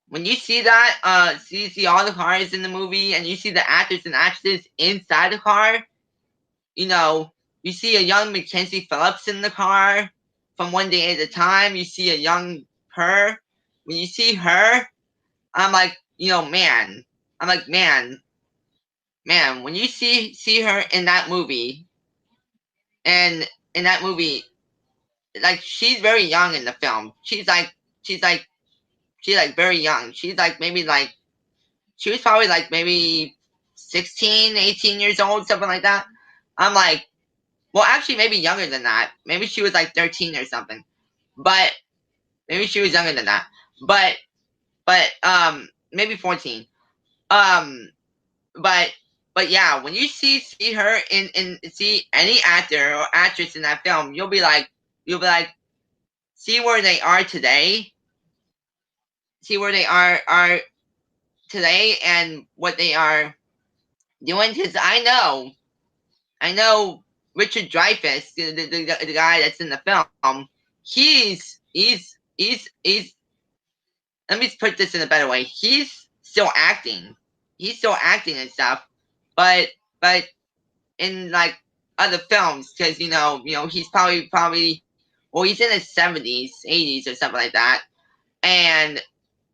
S4: when you see that, see all the cars in the movie, and you see the actors and actresses inside the car, you know, you see a young Mackenzie Phillips in the car from One Day at a Time. You see a young her. When you see her, I'm like, man. I'm like, man. When you see her in that movie, and in that movie, like she's very young in the film. She's like she's like very young. She's like maybe like she was probably like maybe 16, 18 years old, something like that. I'm like, well, actually, maybe younger than that. Maybe she was like 13 or something. But maybe she was younger than that. But maybe 14. Um, but yeah, when you see her in see any actor or actress in that film, you'll be like, see where they are today. See where they are today and what they are doing. Because I know Richard Dreyfuss, the guy that's in the film. He's. Let me put this in a better way. He's still acting. He's still acting and stuff. but in like other films, because he's probably well, he's in his 70s, 80s, or something like that, and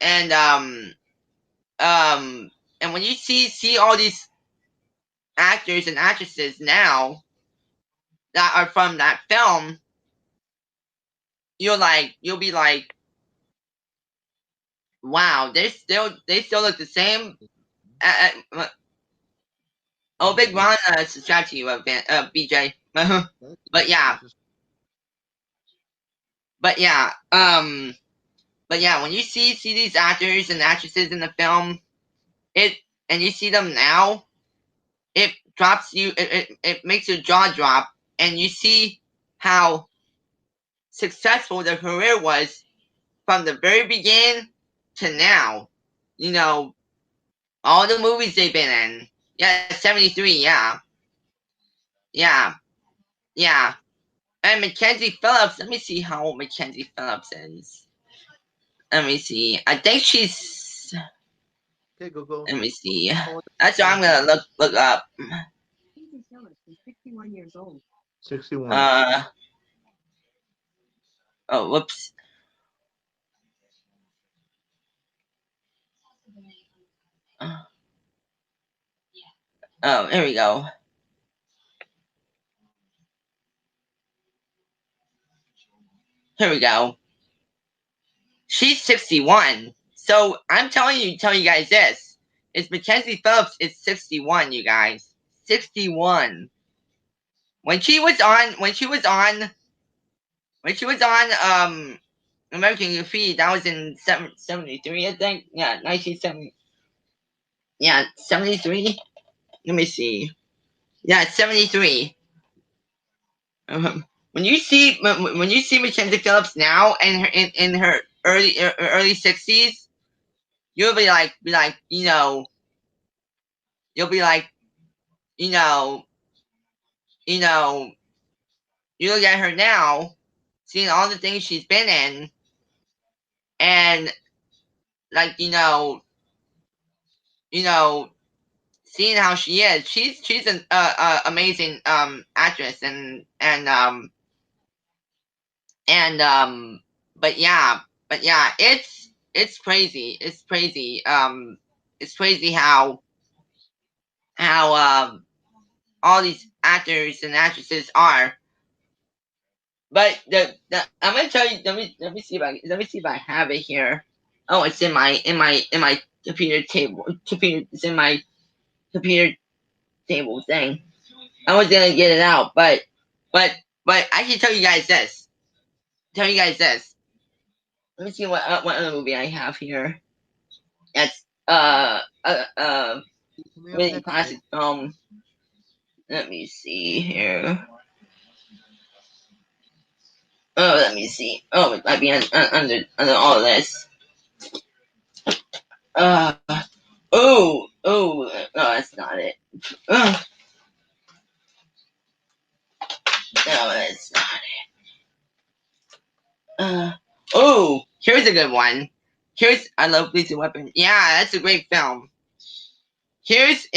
S4: and um and when you see all these actors and actresses now that are from that film, you'll be like, wow, they still look the same. Oh, Big Ron, subscribe to you, BJ. But yeah, but yeah, but yeah, when you see these actors and actresses in the film, it and you see them now, it drops you. It makes your jaw drop, and you see how successful their career was from the very beginning to now. You know, all the movies they've been in. Yeah, 73. Yeah, yeah, yeah. And Mackenzie Phillips. Let me see how old Mackenzie Phillips is. Let me see. I think she's.
S2: Okay, Google.
S4: Let me see.
S2: How old
S4: That's
S2: is
S4: what I'm gonna look up.
S2: 61.
S4: Uh oh, whoops. Oh, here we go. Here we go. She's 61. So I'm tell you guys this. It's Mackenzie Phillips is 61, you guys. 61. When she was on American Graffiti, that was in 73, I think. Yeah, 1970. Yeah, 73. Let me see. Yeah, 73. When you see Mackenzie Phillips now and in her early 60s, you'll be like, you'll be like, you know, you know, you look at her now, seeing all the things she's been in, and like, you know, seeing how she is. She's an amazing actress, and but yeah, it's crazy. It's crazy. It's crazy how all these actors and actresses are. But the I'm gonna tell you. Let me see if I have it here. Oh, it's in my computer table. Computer. It's in my computer table thing. I was gonna get it out, but but I can tell you guys this. Tell you guys this. Let me see what other movie I have here. That's
S2: Coming up
S4: really
S2: next,
S4: classic film. Let me see here. Oh, let me see. Oh, it might be under all this. Uh, no, that's not it. No, that's not it. Here's a good one. I love Lethal Weapon. Yeah, that's a great film. Here's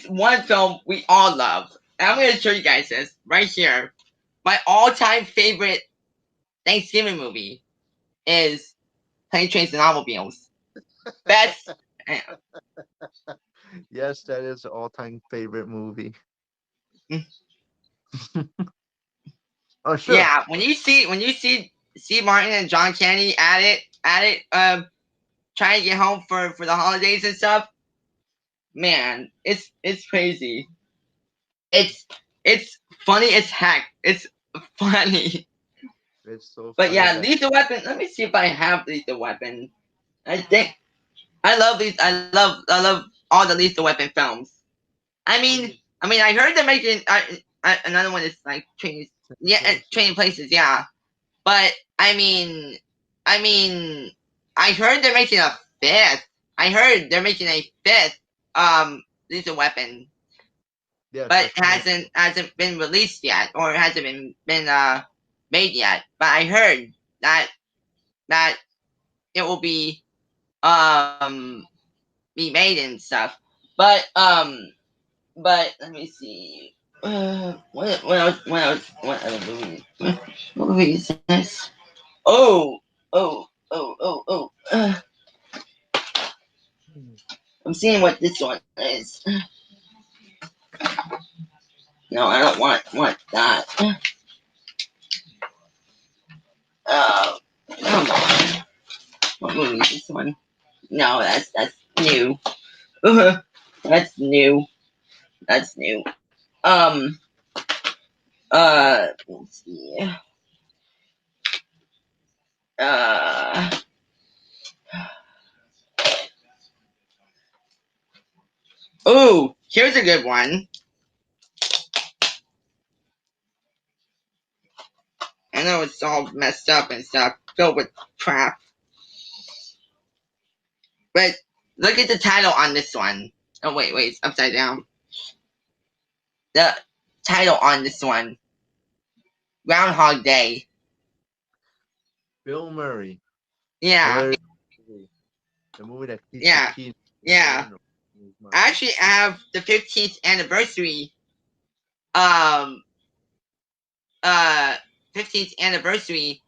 S4: one film we all love. And I'm gonna show you guys this right here. My all-time favorite Thanksgiving movie is Plane, Trains, and Automobiles. Best.
S2: yes, that is an all-time favorite movie. Oh, sure.
S4: Yeah, when you see Martin and John Candy at it, trying to get home for the holidays and stuff, man, it's crazy. It's it's funny as heck. It's funny.
S2: It's so
S4: But
S2: funny
S4: yeah,
S2: that
S4: Lethal Weapon. Let me see if I have Lethal Weapon. I think I love these. I love all the Lethal Weapon films. I
S2: when
S4: mean,
S2: you
S4: I heard they're making another one is like Training. Yeah,
S2: places.
S4: Training Places. Yeah, but I mean, I heard they're making a fifth. I heard they're making a fifth Lethal Weapon,
S2: Yes,
S4: but
S2: that's coming.
S4: hasn't been released yet or hasn't been made yet. But I heard that that it will be um be made and stuff. But let me see. What else? What other movie? What movie is this? Oh, oh, oh, oh, oh. I'm seeing what this one is. No, I don't want that. Oh, come on. What movie is this one? No, that's new. That's new. That's new. Let's see. Uh, oh, here's a good one. I know it's all messed up and stuff, filled with crap. But look at the title on this one. Oh wait, it's upside down. The title on this one: Groundhog Day.
S2: Bill Murray.
S4: Yeah,
S2: Hilarious movie. The movie that keeps the
S4: yeah,
S2: key
S4: yeah.
S2: in his mind.
S4: I actually have the 15th anniversary. Um, uh, 15th anniversary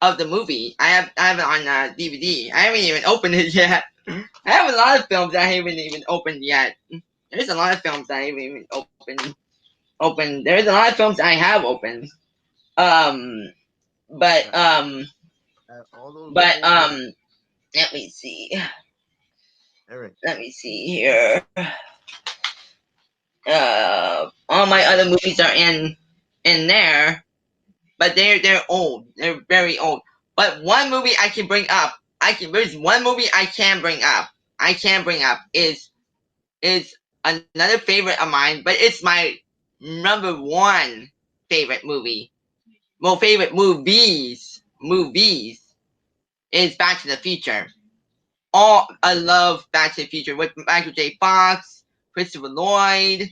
S4: of the movie. I have it on DVD. I haven't even opened it yet. I have a lot of films I haven't even opened yet. There's a lot of films I haven't even opened. There's a lot of films I have opened. Um, but
S2: All those
S4: but
S2: old movies,
S4: let me see.
S2: Eric.
S4: Let me see here. All my other movies are in there, but they're old. They're very old. But one movie I can bring up. There's one movie I can bring up. I can bring up is another favorite of mine, but it's my number one favorite movie. Well, favorite movies is Back to the Future. I love Back to the Future with Michael J. Fox, Christopher Lloyd,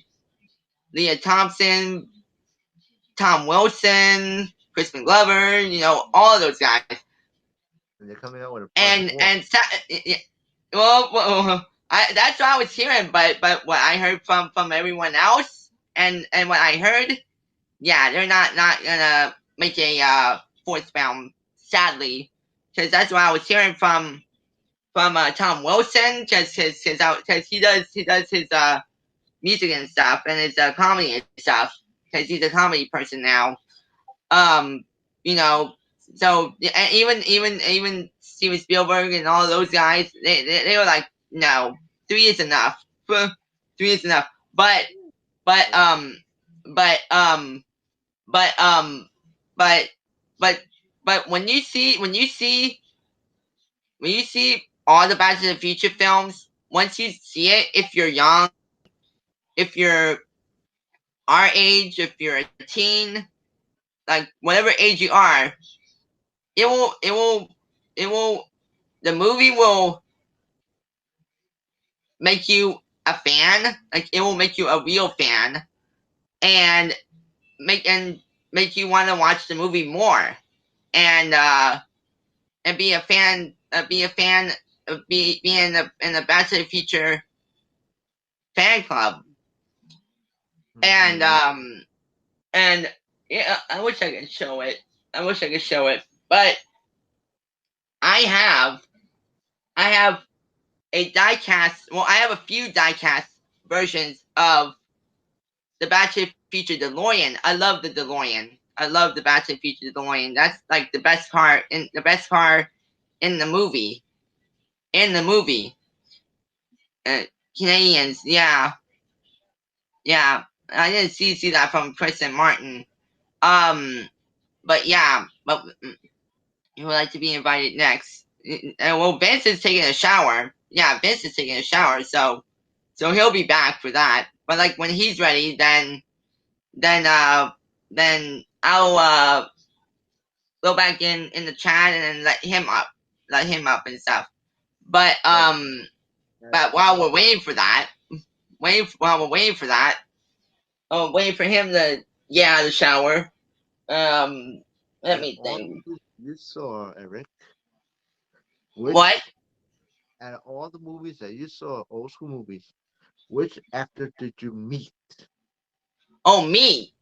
S4: Leah Thompson, Tom Wilson, Crispin Glover. All of those guys.
S2: And they're coming out with a part
S4: And
S2: four.
S4: and that's what I was hearing, but what I heard from everyone else, and what I heard, yeah, they're not gonna make a fourth film, sadly, because that's what I was hearing from Tom Wilson, because he does his music and stuff, and his comedy and stuff, because he's a comedy person now. Um, you know, so even Steven Spielberg and all those guys, they were like, no, three is enough. Three is enough. But but but but but but when you see all the Back to the Future films, once you see it, if you're young, if you're our age, if you're a teen, like whatever age you are, it will the movie will make you a fan. Like it will make you a real fan, and make you want to watch the movie more, and be a fan. Be in the Back to the Future fan club. And
S2: Mhm.
S4: and yeah, I wish I could show it. But I have I have a diecast. Well, I have a few diecast versions of the Back to the Future DeLorean. I love the DeLorean. I love the Back to the Future DeLorean. That's like the best car in the movie. In the movie, uh, Canadians, yeah, yeah. I didn't see that from Chris and Martin. But yeah, but you would like to be invited next. Well, Vince is taking a shower. Yeah, Vince is taking a shower, so he'll be back for that. But like when he's ready, then uh then I'll go back in the chat and then let him up and stuff. But
S2: That,
S4: um
S2: that,
S4: but while we're waiting for that, waiting for him to get out of the shower. Let
S2: out of
S4: me
S2: all the
S4: think.
S2: movies you saw, Eric, which
S4: What?
S2: out of all the movies that you saw, old school movies, which actor did you meet?
S4: Oh, me.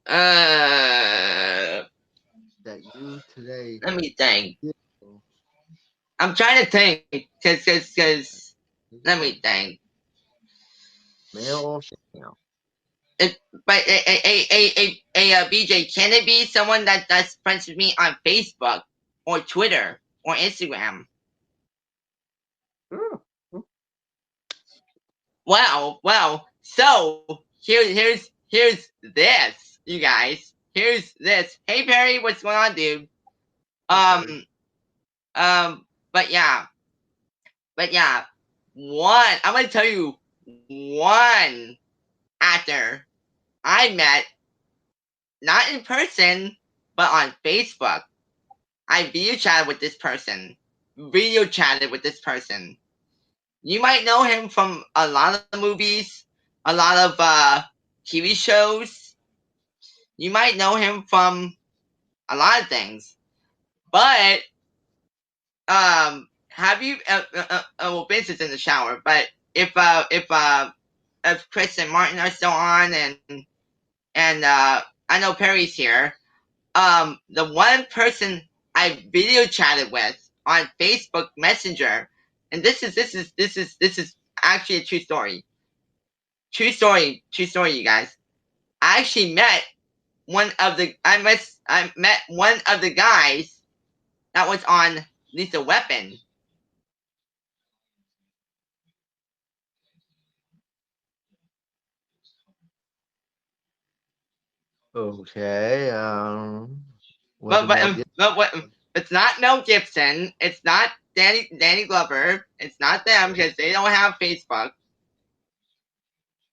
S4: Uh,
S2: That you today
S4: let me think.
S2: did
S4: I'm trying to think, cause.
S2: take your
S4: Let me
S2: time,
S4: think.
S2: male or female?
S4: It, but BJ, can it be someone that's friends with me on Facebook or Twitter or Instagram?
S2: Sure.
S4: Well. So here's this, you guys. Here's this. Hey Perry, what's going on, dude?
S2: Up, Harry.
S4: Um, but yeah, one. I'm gonna tell you one actor I met, not in person, but on Facebook. I video chatted with this person. Video chatted with this person. You might know him from a lot of movies, a lot of TV shows. You might know him from a lot of things. But have you? Well, Vince is in the shower. But if Chris and Martin are still on, and I know Perry's here. The one person I video chatted with on Facebook Messenger, and this is actually a true story. True story, you guys. I actually met I met one of the guys that was on Lethal Weapon.
S2: Okay. Was
S4: But
S2: it Mel
S4: but
S2: Gibson?
S4: but what? It's not Mel Gibson. It's not Danny Glover. It's not them because they don't have Facebook.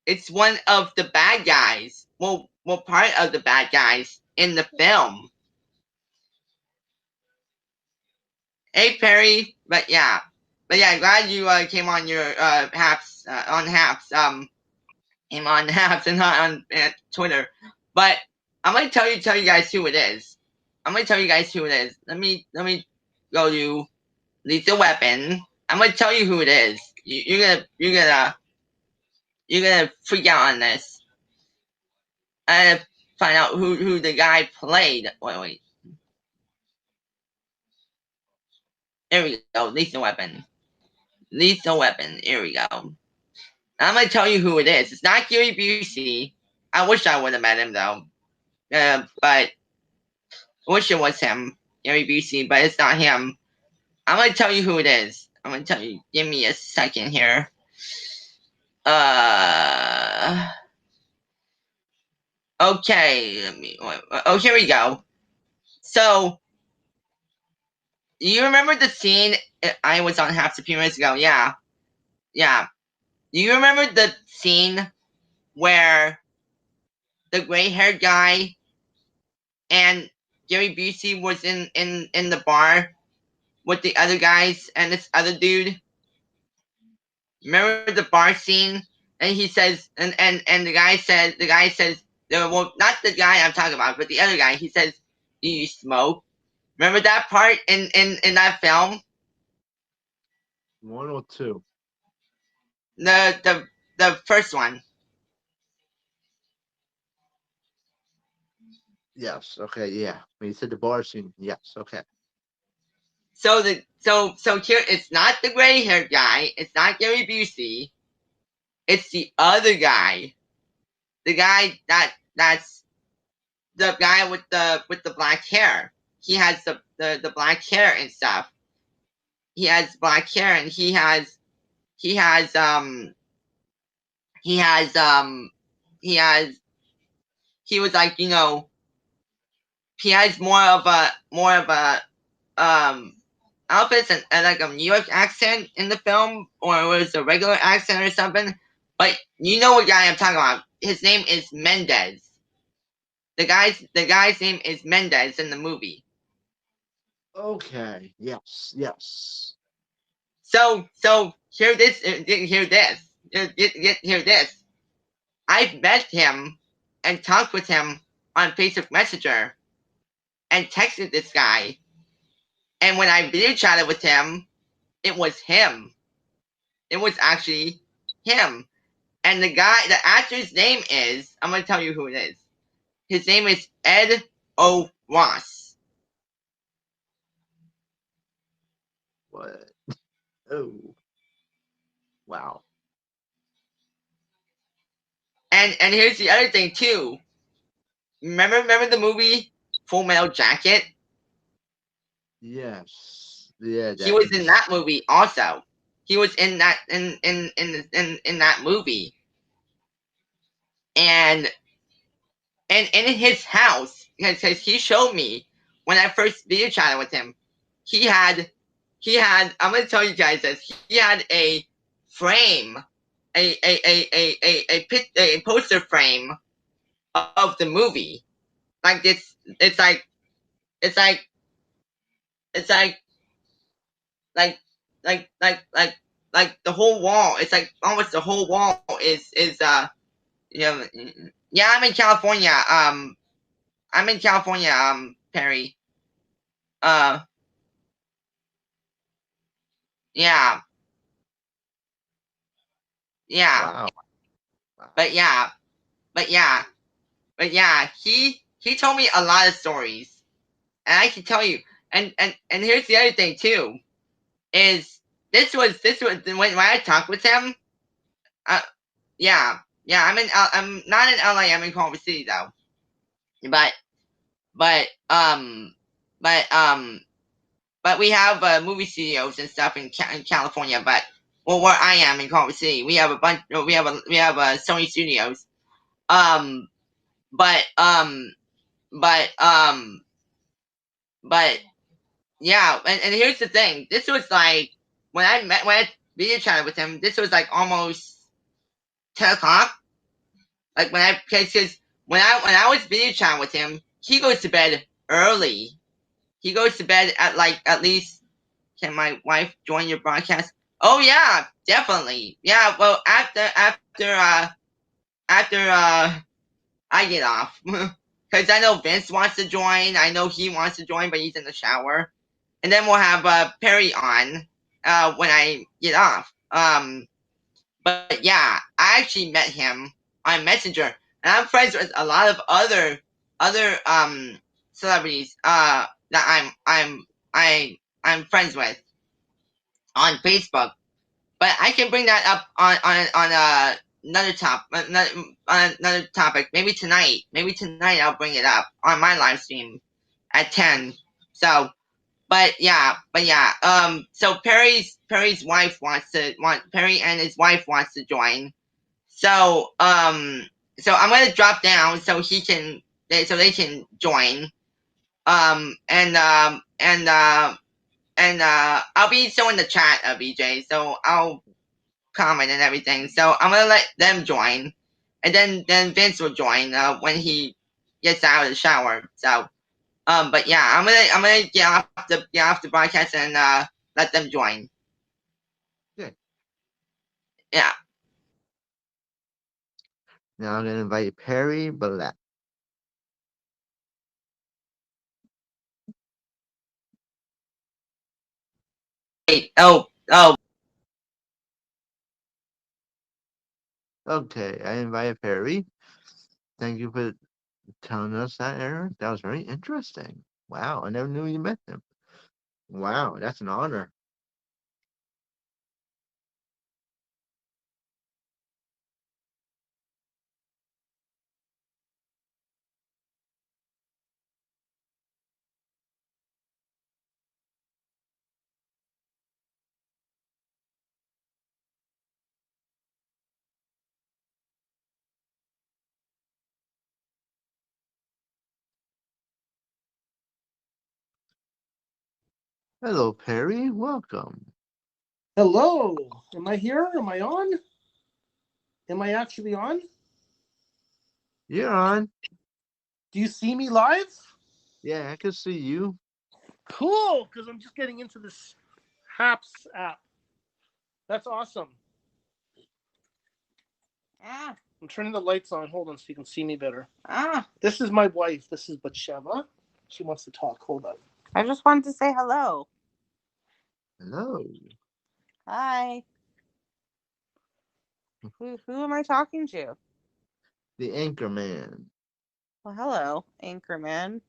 S4: It's one of the bad guys. Well, part of the bad guys in the film. Hey Perry, but yeah. Glad you came on your Haps on Haps came on Haps and not on Twitter. But I'm gonna tell you guys who it is. I'm gonna tell you guys who it is. Let me go to Lethal Weapon. I'm gonna tell you who it is. You're gonna freak out on this. And find out who the guy played. Wait. There we go. Lethal Weapon. Lethal Weapon. Here we go. I'm gonna tell you who it is. It's not Gary Busey. I wish I would have met him though. But I wish it was him, Gary Busey, but it's not him. I'm gonna tell you who it is. I'm gonna tell you. Give me a second here. Uh. Okay. Oh, here we go. So, you remember the scene? I was on Half a few minutes ago. Yeah. Do you remember the scene where the gray-haired guy and Gary Busey was in the bar with the other guys and this other dude? Remember the bar scene? And he says, and the guy says, well, not the guy I'm talking about, but the other guy. He says, "Do you smoke?" Remember that part in that film?
S2: One or two?
S4: The first one.
S2: Yes. Okay. Yeah. When you said the bar scene, yes. Okay.
S4: So here it's not the gray haired guy. It's not Gary Busey. It's the other guy. The guy that's the guy with the black hair. He has the black hair and stuff. He has black hair and he has he has he has he was like, he has more of a outfits and like a New York accent in the film, or it was a regular accent or something. But you know what guy I'm talking about. His name is Mendez. The guy's name is Mendez in the movie.
S2: Okay. Yes. Yes.
S4: So hear this. Hear this. I've met him and talked with him on Facebook Messenger and texted this guy. And when I video chatted with him, it was him. It was actually him. And the actor's name is, I'm going to tell you who it is. His name is Ed O. Ross.
S2: What? Oh, wow.
S4: And here's the other thing too. Remember the movie Full Metal Jacket?
S2: Yes. Yeah,
S4: He
S2: that
S4: was in
S2: is.
S4: that movie also. He was in that in that movie. And in his house, because he showed me when I first video chatted with him, he had I'm gonna tell you guys this. He had a frame, a poster frame of the movie. Like it's like it's like like like like like the whole wall. It's like almost the whole wall is you know yeah, I'm in California. I'm in California, Perry. Uh yeah, yeah.
S2: Wow. Wow.
S4: But yeah, but yeah, but yeah, he told me a lot of stories. And I can tell you, and here's the other thing too, is this was when I talked with him, uh yeah, yeah, I'm not in LA, I'm in Culver City though. But but but but we have movie studios and stuff in California. But well, where I am in Culver City, we have a bunch. We have Sony Studios. Um, but but but yeah. And here's the thing. This was like when I video chatted with him. This was like almost 10 o'clock. Like because when I was video chatting with him, he goes to bed early. He goes to bed at like at least. Can my wife join your broadcast? Oh yeah, definitely. Yeah, well after I get off. Cause I know Vince wants to join. I know he wants to join, but he's in the shower. And then we'll have Perry on when I get off. But yeah, I actually met him on Messenger, and I'm friends with a lot of other celebrities that I'm friends with on Facebook. But I can bring that up on another topic. Maybe tonight. Maybe tonight I'll bring it up on my live stream at 10. So, but yeah. So Perry's wife Perry and his wife wants to join. So so I'm gonna drop down so so they can join. And I'll be so in the chat, BJ. So I'll comment and everything. So I'm gonna let them join, and then Vince will join when he gets out of the shower. So but yeah, I'm gonna get off the broadcast and let them join.
S2: Yeah.
S4: Yeah.
S2: Now I'm gonna invite Perry Black.
S4: Wait. Oh.
S2: Okay, I invited Perry. Thank you for telling us that, Eric. That was very interesting. Wow, I never knew you met him. Wow, that's an honor. Hello, Perry. Welcome.
S5: Hello. Am I here? Am I on? Am I actually on?
S2: You're on.
S5: Do you see me live?
S2: Yeah, I can see you.
S5: Cool, because I'm just getting into this Haps app. That's awesome.
S4: Ah.
S5: I'm turning the lights on. Hold on so you can see me better.
S4: Ah.
S5: This is my wife. This is Batsheva. She wants to talk. Hold on.
S6: I just wanted to say hello.
S2: Hello.
S6: Hi. Who am I talking to?
S2: The Anchor Man.
S6: Well, hello, Anchorman.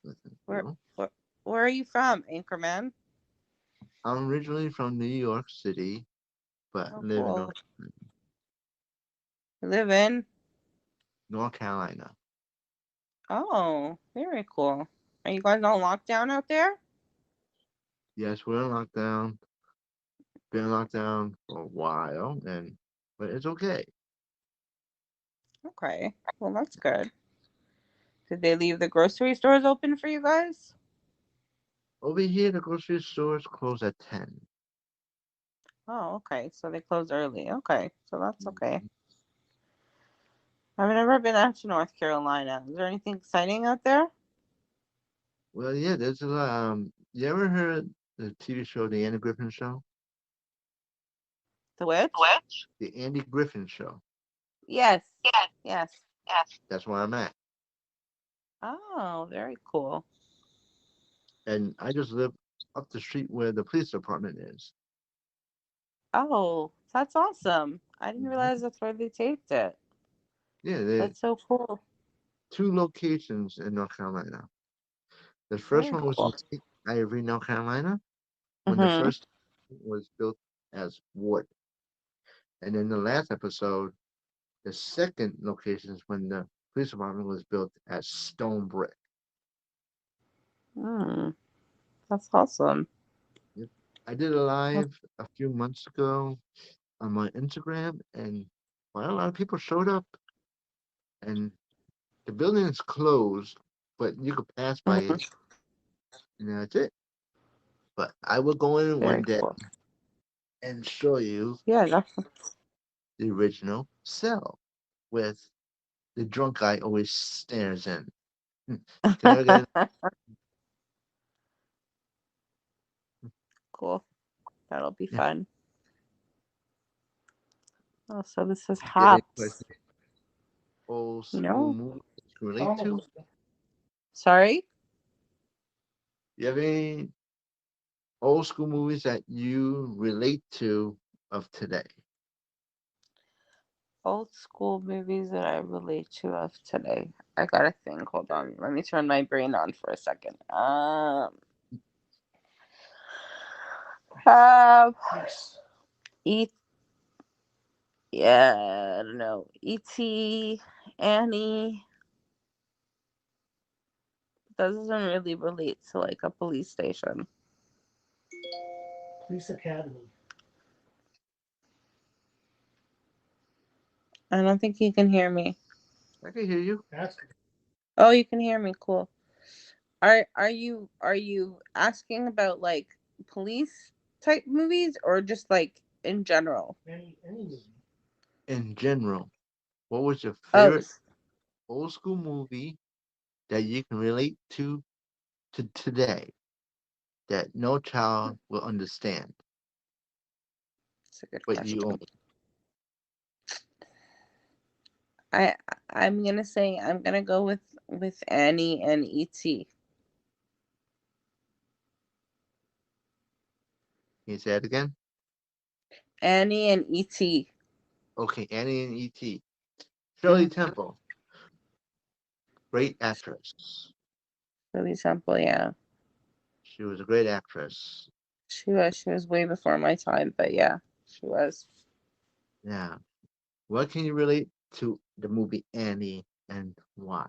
S2: Listen,
S6: Where where are you from, Anchorman?
S2: I'm originally from New York City, but
S6: Oh,
S2: live in
S6: cool. You live in?
S2: North Carolina.
S6: Oh, very cool. Are you guys on lockdown out there?
S2: Yes, we're in lockdown. Been locked down for a while, but it's okay.
S6: Okay. Well, that's good. Did they leave the grocery stores open for you guys?
S2: Over here, the grocery stores close at 10.
S6: Oh, okay. So they close early. Okay. So that's okay.
S2: Mhm.
S6: I've never been out to North Carolina. Is there anything exciting out there?
S2: Well, yeah, there's a lot. You ever heard the TV show, The Andy Griffin Show?
S6: The witch?
S2: The Andy Griffin Show.
S6: Yes. Yes.
S2: That's where I'm at.
S6: Oh, very cool.
S2: And I just live up the street where the police department is.
S6: Oh, that's awesome. I didn't
S2: Mhm.
S6: realize that's where they taped it.
S2: Yeah, there are
S6: That's so cool.
S2: two locations in North Carolina. The first
S6: Very
S2: one was in
S6: cool.
S2: St. Ivory, North Carolina, when the
S6: Mm-hmm.
S2: first was built as wood. And in the last episode, the second location is when the police department was built as stone brick.
S6: Mm, that's awesome.
S2: Yep. I did a live a few months ago on my Instagram, and quite a lot of people showed up. And the building is closed, but you could pass by
S6: Mhm.
S2: it, and that's it. But I will go in
S6: Very
S2: one day
S6: cool.
S2: and show you
S6: Yeah, that's
S2: the original cell with the drunk guy always stares in. Can never get
S6: cool. That'll be
S2: yeah.
S6: fun. Oh, so this is
S2: You have any
S6: Haps.
S2: questions? Old school
S6: No,
S2: movies that you can relate
S5: Almost.
S2: to?
S6: sorry.
S2: You have any old school movies that you relate to of today?
S6: Old school movies that I relate to of today. I gotta think. Hold on. Let me turn my brain on for a second. Have E. Yeah, I don't know. E.T. Annie. That doesn't really relate to like a police station.
S5: Police Academy.
S6: I don't think you can hear me.
S2: I can hear you.
S5: That's good.
S6: Oh, you can hear me. Cool. Are you asking about like police type movies or just like in general?
S5: Any movie.
S2: In general, what was your
S6: Oh,
S2: favorite old school movie that you can relate to today that no child will understand,
S6: that's a good
S2: but you
S6: question.
S2: own?
S6: I I'm gonna say I'm gonna go with Annie and E.T.
S2: Can you say it again?
S6: Annie and E.T.
S2: Okay, Annie and E.T. Shirley
S6: Mm,
S2: Temple, great actress.
S6: really simple, yeah.
S2: She was a great actress.
S6: She was way before my time, but yeah, she was.
S2: Yeah. What can you relate to the movie Annie and why?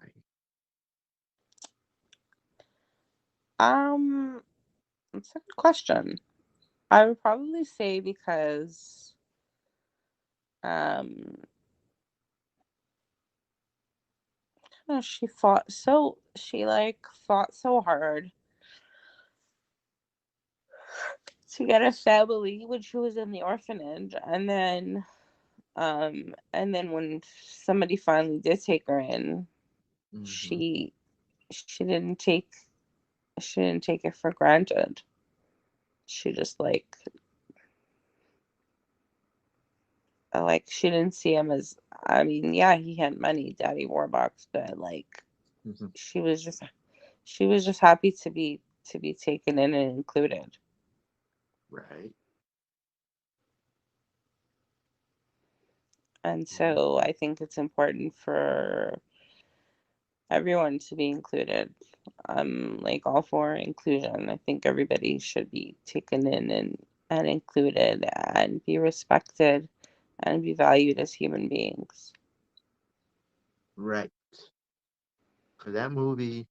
S6: Um, it's a good question. I would probably say because um she fought so hard to get a family when she was in the orphanage, and then when somebody finally did take her in,
S2: Hmm.
S6: she she didn't take she didn't take it for granted. She just like she didn't see him as, I mean, yeah, he had money, Daddy Warbucks, but like
S2: Hmm.
S6: she was just she was just happy to be taken in and included.
S2: Right.
S6: And
S2: Mhm.
S6: so I think it's important for everyone to be included. I'm like all for inclusion. I think everybody should be taken in and included and be respected and be valued as human beings.
S2: Right. Because that movie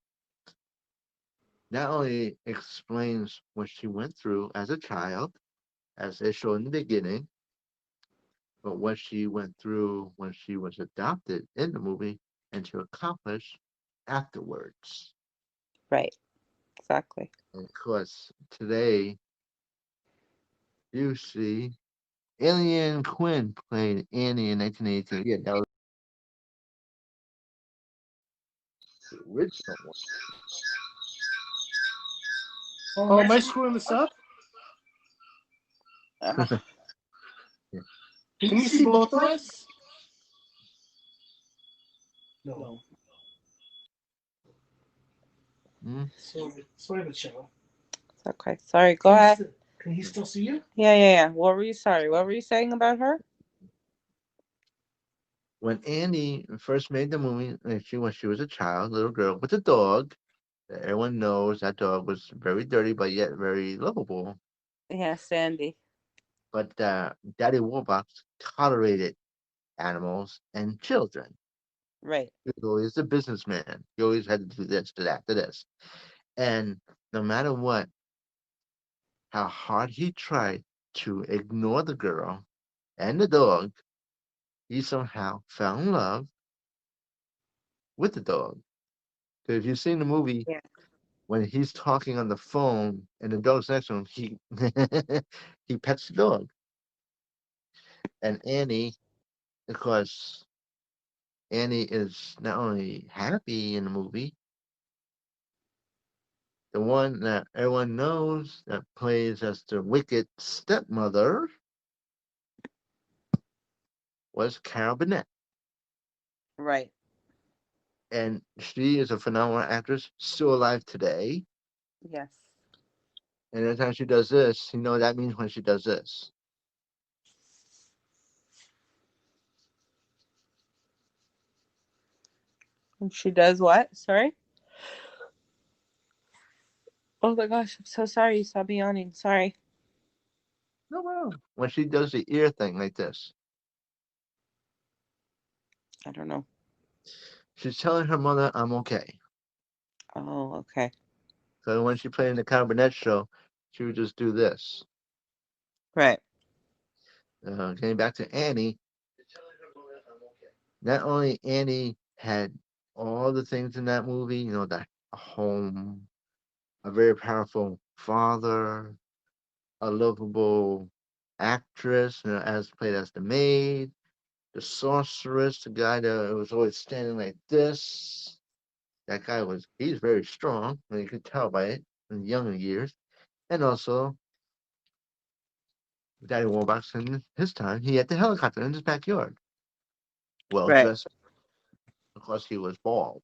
S2: not only explains what she went through as a child, as they show in the beginning, but what she went through when she was adopted in the movie and to accomplish afterwards.
S6: Right. Exactly.
S2: And of course, today you see Alien Quinn played Annie in 1982. Yeah, that was the original one.
S5: Oh, am I screwing this up?
S6: Uh,
S2: Yeah.
S5: Can you see both of us? No.
S2: Mm,
S5: Sorry, Michelle.
S6: it's okay. Sorry. Go ahead.
S5: Can he still see you?
S6: Yeah. What were you? Sorry. What were you saying about her?
S2: when Annie first made the movie, when she was a child, little girl with a dog, that everyone knows that dog was very dirty but yet very lovable.
S6: Yeah, Sandy.
S2: But Daddy Warbucks tolerated animals and children.
S6: Right.
S2: He was always a businessman. He always had to do this, to that, to this. And no matter what, how hard he tried to ignore the girl and the dog, he somehow fell in love with the dog. So if you've seen the movie,
S6: Yeah.
S2: when he's talking on the phone and the dog's next to him, he he pets the dog. And Annie, of course, Annie is not only happy in the movie, the one that everyone knows that plays as the wicked stepmother was Carol Burnett.
S6: Right.
S2: And she is a phenomenal actress, still alive today.
S6: Yes.
S2: And every time she does this, you know that means when she does this.
S6: And she does what? Sorry. Oh my gosh, I'm so sorry. You saw me yawning. Sorry.
S2: No, well, when she does the ear thing like this,
S6: I don't know.
S2: she's telling her mother, "I'm okay."
S6: Oh, okay.
S2: So when she played in the Carol Burnett show, she would just do this.
S6: Right.
S2: Getting back to Annie, not only Annie had all the things in that movie, the home, a very powerful father, a lovable actress, as played as the maid, the sorceress, the guy that was always standing like this. That guy he's very strong, and you could tell by it in the younger years. And also, Daddy Warbucks in his time, he had the helicopter in his backyard. Well
S6: Right.
S2: dressed, because he was bald.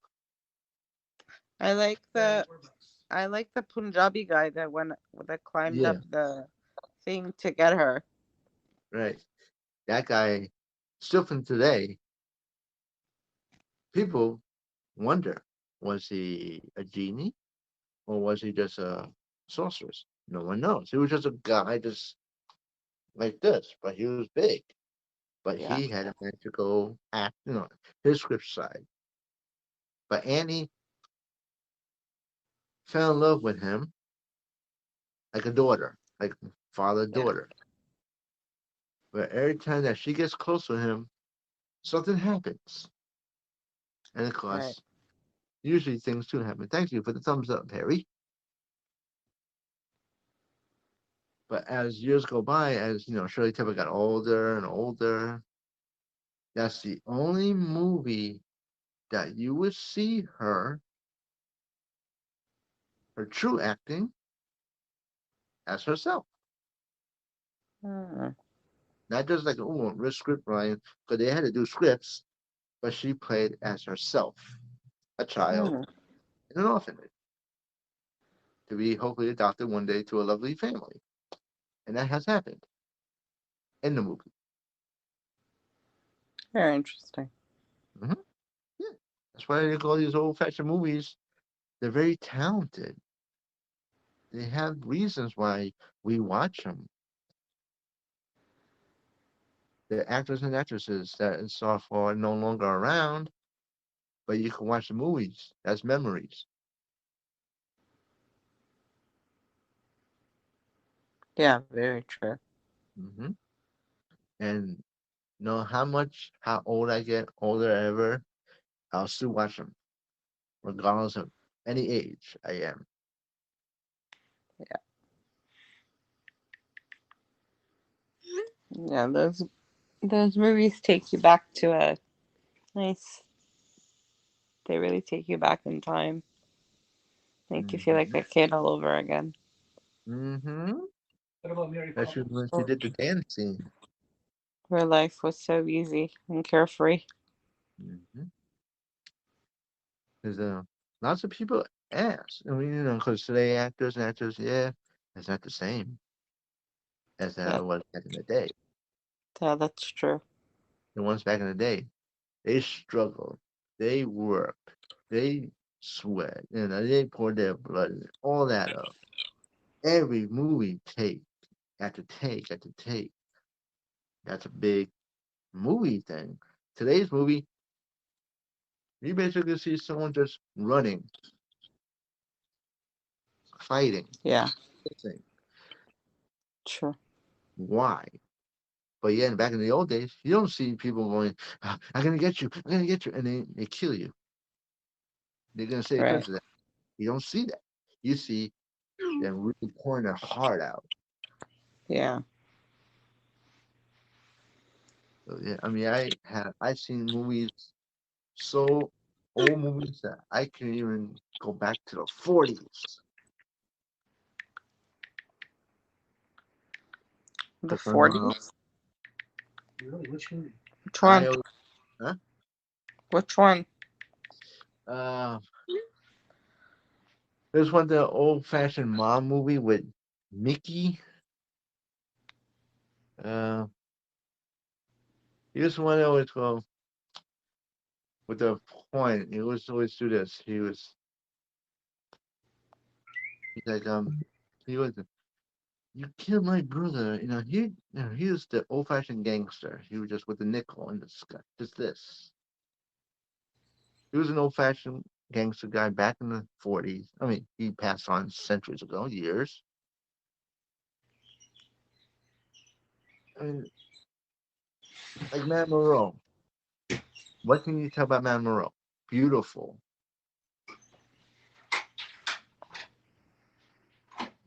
S6: I like the I like the Punjabi guy that climbed
S2: Yeah,
S6: up the thing to get her.
S2: right. That guy, still from today, people wonder, was he a genie or was he just a sorceress? No one knows. He was just a guy just like this, but he was big. But
S6: Yeah.
S2: he had a magical act, his script side. But Annie fell in love with him like a daughter, like father
S6: Yeah.
S2: daughter. But every time that she gets close to him, something happens. And of
S6: Right.
S2: course, usually things do happen. Thank you for the thumbs up, Harry. But as years go by, as Shirley Temple got older and older, that's the only movie that you would see her true acting as herself.
S6: Hmm.
S2: Not just like, oh, risk script writing, because they had to do scripts, but she played as herself, a child
S6: Hmm.
S2: in an orphanage, to be hopefully adopted one day to a lovely family. And that has happened in the movie.
S6: Very interesting.
S2: Hmm. Yeah. That's why they call these old-fashioned movies. They're very talented. They have reasons why we watch them. The actors and actresses that saw for no longer around, but you can watch the movies. That's memories.
S6: Yeah, very true.
S2: Hmm. And no, how old I get, older ever, I'll still watch them, regardless of any age I am.
S6: Yeah. Yeah, those movies take you back to a nice. They really take you back in time. Make you feel like
S2: Hmm.
S6: a kid all over again.
S2: Hmm.
S5: What about Mary
S2: Especially
S5: Poppins?
S2: when she did the dance scene.
S6: Where life was so easy and carefree.
S2: Hmm. Because lots of people ask. I mean, because today actors and actors, yeah, it's not the same as
S6: Yeah,
S2: it was back in the day.
S6: that's true.
S2: The ones back in the day, they struggled, they worked, they sweat, they poured their blood, and all that up. Every movie take after take after take. That's a big movie thing. Today's movie, you basically see someone just running, fighting,
S6: Yeah,
S2: kissing.
S6: true.
S2: Why? But yeah, back in the old days, you don't see people going, "Ah, I'm gonna get you, I'm gonna get you," and they kill you. They're gonna say
S6: Right.
S2: because of that. You don't see that. You see them really pouring their heart out.
S6: Yeah.
S2: So yeah, I mean, I've seen movies, so old movies that I can even go back to the 40s.
S6: The
S2: Because my
S6: 40s?
S5: Really? Which movie?
S6: Which
S2: I
S6: one?
S2: always, huh?
S6: Which one?
S2: Uh, there's one the old fashioned mom movie with Mickey. Uh, he was one that always go with the point. He was always do this. He's like he was you killed my brother. He was the old fashioned gangster. He was just with the nickel in the sky. Just this. He was an old fashioned gangster guy back in the 40s. I mean, he passed on centuries ago, years. I mean, like Matt Moreau. What can you tell about Matt Moreau? Beautiful.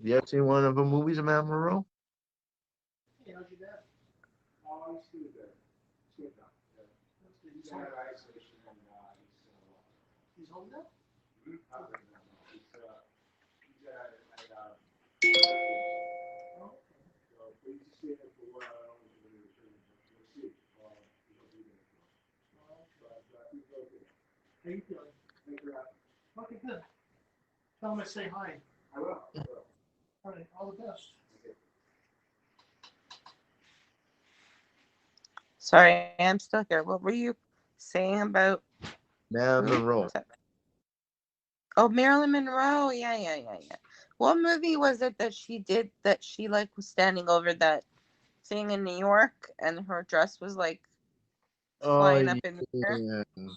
S2: You ever seen one of the movies of Matt Moreau?
S5: Hey, how's your dad? Oh, he's doing good. He's good now. Yeah. That's good. He's home. Isolation and he's home now? Not right now, no. He's oh, okay. So, but he's just staying there for a while. I don't know when he returns, but we'll see. He'll be there for a while. But he's okay. How you feeling? Thanks for asking. Okay, good. Tell him I say hi. I will. I will. All right. All the best. Okay.
S6: Sorry, I'm still here. What were you saying about
S2: Matt
S6: who?
S2: Monroe.
S6: Oh, Marilyn Monroe. Yeah, yeah, yeah, yeah. What movie was it that she did that she like was standing over that thing in New York and her dress was like
S2: Oh
S6: flying up in the air?
S2: yeah.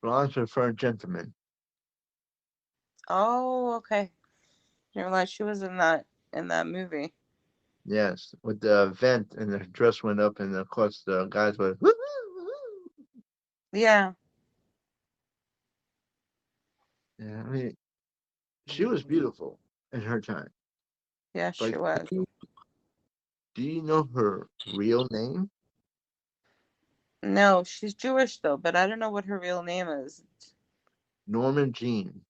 S2: Bronze for a gentleman.
S6: Oh, okay. Didn't realize she was in that movie.
S2: Yes, with the vent and the dress went up, and of course the guys were. "Woo, woo, woo."
S6: Yeah,
S2: Yeah, I mean, she was beautiful in her time.
S6: yeah, she
S2: But
S6: was.
S2: do you know her real name?
S6: No, she's Jewish though, but I don't know what her real name is.
S2: Norman Jean.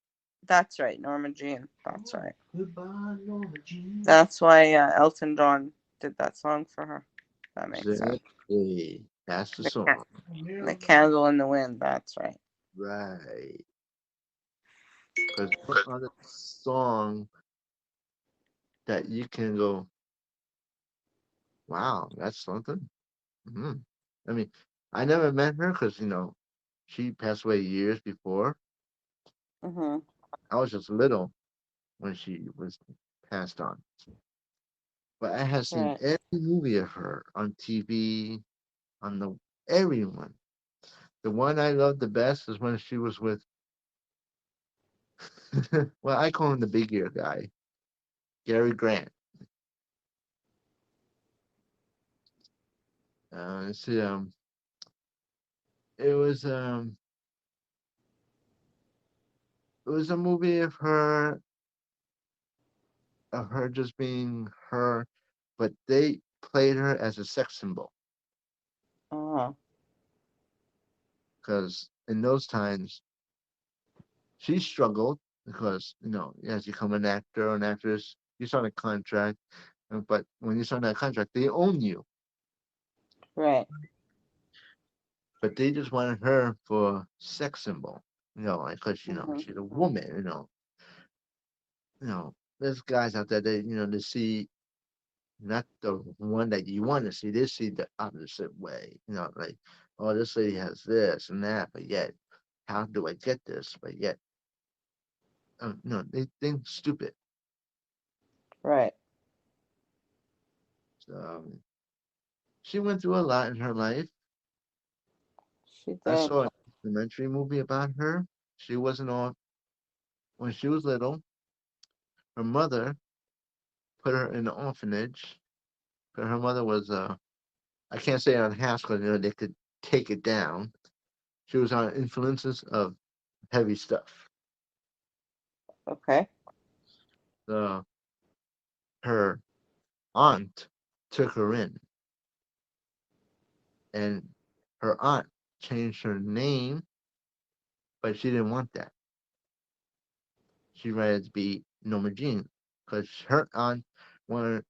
S6: That's right, Norma Jean. That's right.
S5: Goodbye, Norma Jean.
S6: That's why Elton John did that song for her. That makes sense.
S2: Exactly. That's the
S6: The,
S2: song.
S6: the Candle in the Wind. That's right.
S2: Right. Because what other song that you can go, wow, that's something? Hmm. I mean, I never met her because she passed away years before.
S6: Mhm.
S2: I was just little when she was passed on. But I had seen
S6: Right.
S2: every movie of her on TV, on the everyone. The one I loved the best is when she was with, well, I call him the big ear guy, Gary Grant. Let's see, it was um, it was a movie of her just being her, but they played her as a sex symbol
S6: Uh-huh.
S2: because in those times she struggled because as you become an actor or an actress, you sign a contract, but when you sign that contract, they own you.
S6: Right.
S2: But they just wanted her for sex symbol, like because
S6: Mhm.
S2: she's a woman. There's guys out there that they see not the one that you want to see. They see the opposite way. Like, oh, this lady has this and that, but yet, how do I get this? But yet, no, they think stupid.
S6: Right.
S2: So she went through a lot in her life.
S6: She
S2: I
S6: did.
S2: saw a documentary movie about her. She wasn't off when she was little. Her mother put her in an orphanage. Her mother was I can't say on house because they could take it down. She was on influences of heavy stuff.
S6: Okay.
S2: So her aunt took her in, and her aunt changed her name, but she didn't want that. She wanted it to be Norma Jean because her aunt wanted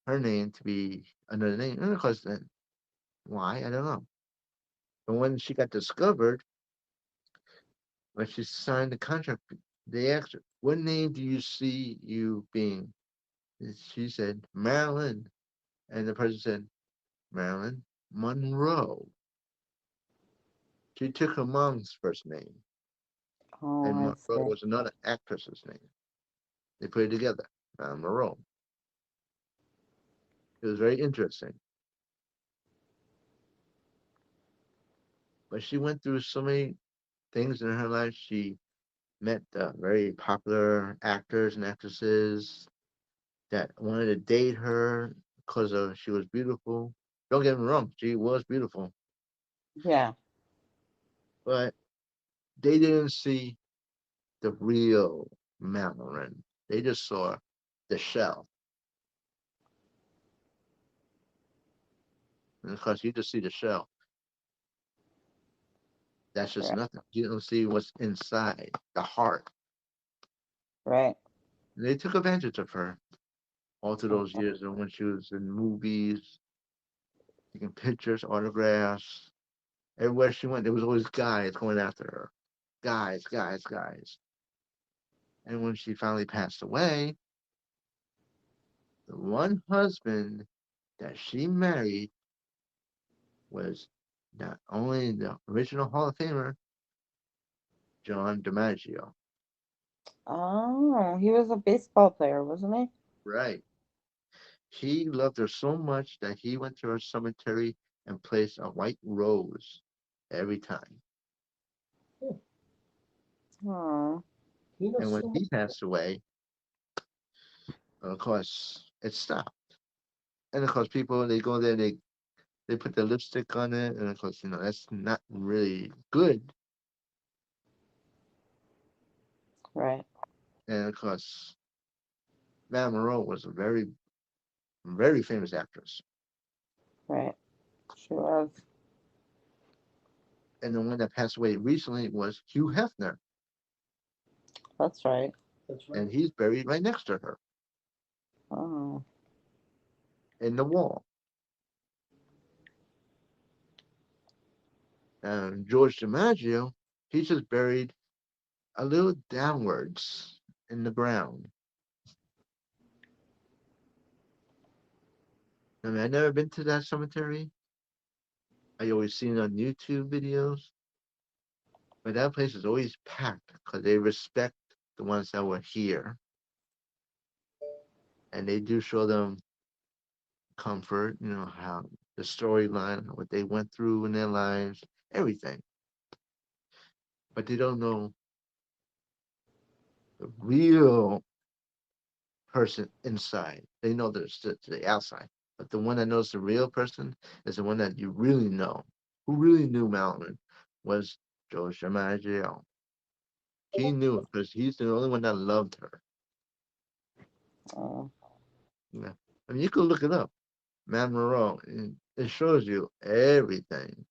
S2: her name to be another name. And of course, then why? I don't know. But when she got discovered, when she signed the contract, they asked her, "What name do you see you being?" And she said, "Marilyn." And the person said, "Marilyn Monroe." She took her mom's first name,
S6: Oh,
S2: and
S6: I
S2: Monroe
S6: see.
S2: was another actress's name. They put it together, Monroe. It was very interesting. But she went through so many things in her life. She met very popular actors and actresses that wanted to date her because she was beautiful. Don't get me wrong, she was beautiful,
S6: Yeah.
S2: but they didn't see the real Madeline. They just saw the shell. And of course, you just see the shell. That's just
S6: Right.
S2: nothing. You don't see what's inside, the heart.
S6: Right.
S2: And they took advantage of her all through those
S6: Mhm.
S2: years. And when she was in movies, taking pictures, autographs, everywhere she went, there was always guys going after her. Guys, guys, guys. And when she finally passed away, the one husband that she married was not only the original Hall of Famer, John DiMaggio.
S6: Oh, he was a baseball player, wasn't he?
S2: Right. He loved her so much that he went to her cemetery and placed a white rose every time.
S6: Oh.
S5: He knows
S2: And when
S5: so much.
S2: he passed away, of course, it stopped. And of course, people they go there, they put their lipstick on it, and of course, that's not really good.
S6: Right.
S2: And of course, Marilyn Monroe was a very, very famous actress.
S6: Right. She was.
S2: And the one that passed away recently was Hugh Hefner,
S6: That's right.
S5: That's right.
S2: and he's buried right next to her
S6: Oh.
S2: in the wall. And George DiMaggio, he's just buried a little downwards in the ground. I mean, I've never been to that cemetery, I always seen it on YouTube videos, but that place is always packed because they respect the ones that were here, and they do show them comfort. You know how the storyline, what they went through in their lives, everything. But they don't know the real person inside. They know the outside, but the one that knows the real person is the one that you really know. Who really knew Mountain was Joe DiMaggio. He knew it because he's the only one that loved her.
S6: Oh,
S2: Yeah. I mean, you can look it up, Matt Monroe. And it shows you everything,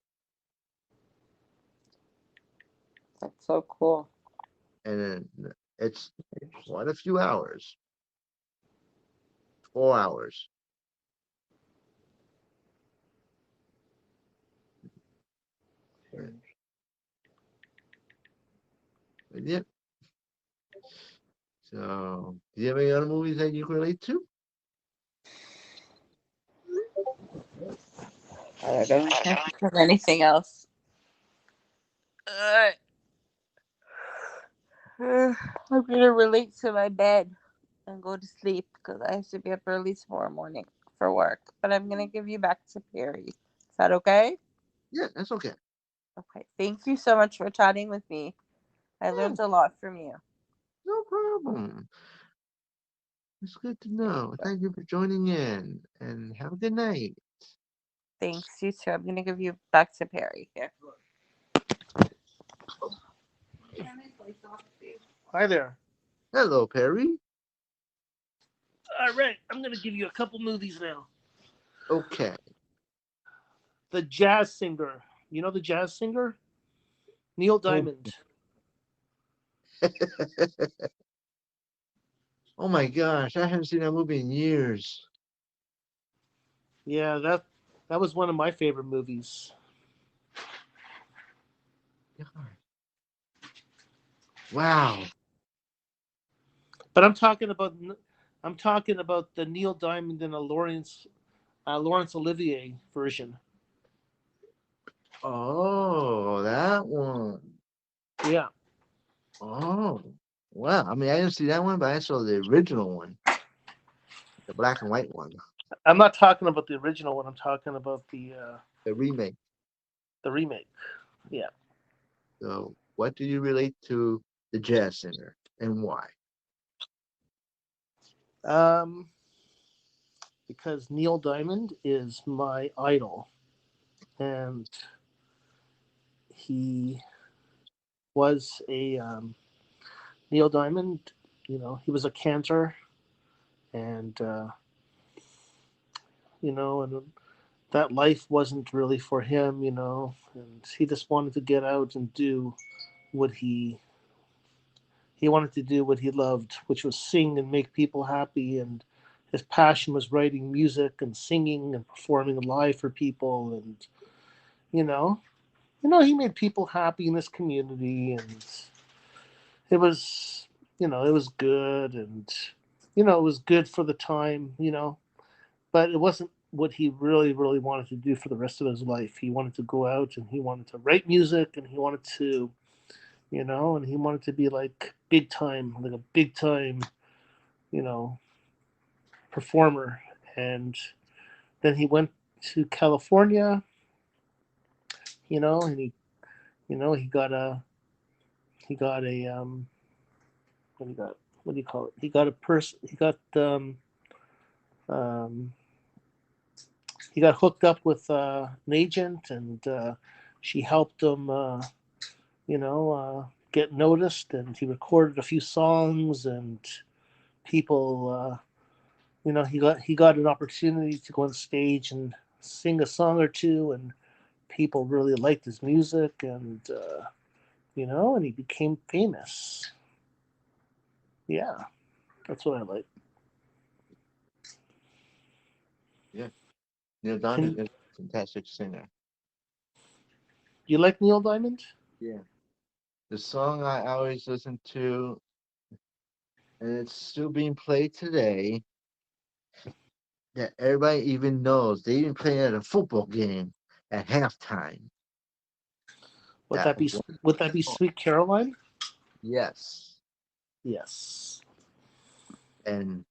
S6: that's so cool.
S2: and then it's quite a few hours, 4 hours. Yeah. But yeah. So, do you have any other movies that you can relate to?
S6: I don't can't think of anything else. Uh, I'm gonna relate to my bed and go to sleep because I have to be up early tomorrow morning for work. But I'm gonna give you back to Perry. Is that okay?
S2: Yeah, that's okay.
S6: Okay. Thank you so much for chatting with me. I
S2: Yeah,
S6: learned a lot from you.
S2: no problem. It's good to know. Thank you for joining in, and have a good night.
S6: Thanks, you too. I'm gonna give you back to Perry here.
S5: Hi there.
S2: Hello, Perry.
S5: All right, I'm gonna give you a couple movies now.
S2: Okay.
S5: The Jazz Singer. You know the Jazz Singer? Neil
S2: Oh,
S5: Diamond.
S2: oh my gosh, I haven't seen that movie in years.
S5: Yeah, that was one of my favorite movies.
S2: God. Wow.
S5: But I'm talking about the Neil Diamond and a Laurence Olivier version.
S2: Oh, that one.
S5: Yeah,
S2: Oh, wow. I mean, I didn't see that one, but I saw the original one, the black and white one,
S5: I'm not talking about the original one. I'm talking about
S2: the remake.
S5: the remake. Yeah,
S2: So, what do you relate to the jazz singer and why?
S5: um, because Neil Diamond is my idol, and he was a Neil Diamond. You know, he was a cantor, and and that life wasn't really for him. And he just wanted to get out and do what he wanted to do what he loved, which was sing and make people happy. And his passion was writing music and singing and performing live for people. And you know, he made people happy in this community, and it was, it was good, and it was good for the time. But it wasn't what he really, really wanted to do for the rest of his life. He wanted to go out and he wanted to write music and he wanted to, and he wanted to be like big time, like a big time, you know, performer. And then he went to California, and he got a, what do you got? What do you call it? He got a person, um, he got hooked up with an agent, and she helped him, get noticed, and he recorded a few songs, and people, he got an opportunity to go on stage and sing a song or two, and people really liked his music, and and he became famous. Yeah, that's what I like.
S2: Yeah, Neil
S5: Can
S2: Diamond is a fantastic singer.
S5: you like Neil Diamond?
S2: Yeah. The song I always listen to, and it's still being played today, that everybody even knows. They even play it at a football game. at halftime.
S7: Would
S2: That
S7: that be
S2: one
S7: would that be
S2: song.
S7: Sweet Caroline?
S2: Yes.
S7: Yes.
S2: And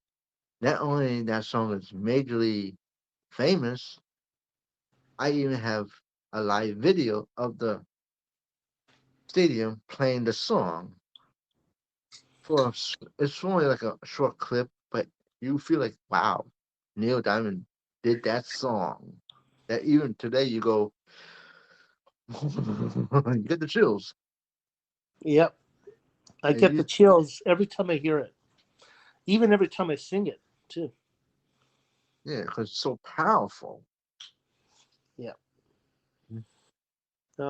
S2: not only that song is majorly famous, I even have a live video of the stadium playing the song. It's only like a short clip, but you feel like, wow, Neil Diamond did that song. That even today you go, you get the chills.
S7: Yep. I
S2: And
S7: get
S2: you,
S7: the chills every time I hear it. Even every time I sing it too.
S2: yeah, because it's so powerful.
S7: Yeah.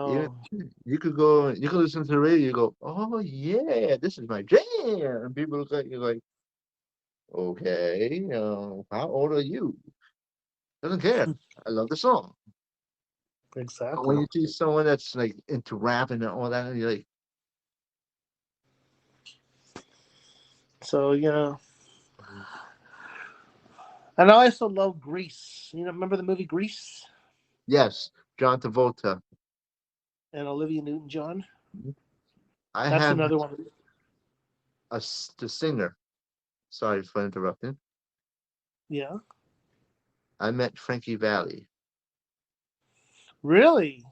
S2: Even
S7: Oh,
S2: you could listen to the radio, you go, oh yeah, this is my jam. And people look at you like, okay, how old are you? Doesn't care. I love the song. But when
S7: exactly.
S2: you see someone that's like into rapping and all that, you're like,
S7: So and I also love Grease. Remember the movie Grease
S2: yes, John Travolta.
S7: and Olivia Newton-John?
S2: I
S7: That's
S2: have
S7: another one.
S2: the singer. Sorry for interrupting.
S7: Yeah.
S2: I met Frankie Valli.
S7: Really?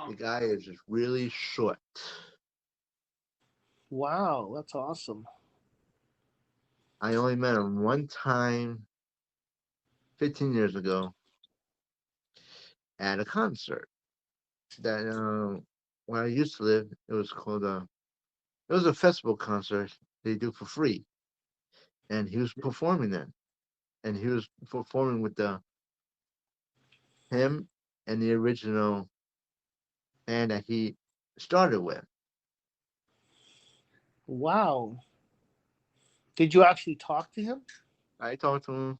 S2: The
S4: Wow.
S2: guy is just really short.
S7: Wow, that's awesome.
S2: I only met him one time 15 years ago at a concert that where I used to live. It was called it was a festival concert they do for free, and he was performing then, and he was performing with the him and the original band that he started with.
S7: Wow. Did you actually talk to him?
S2: I talked to him.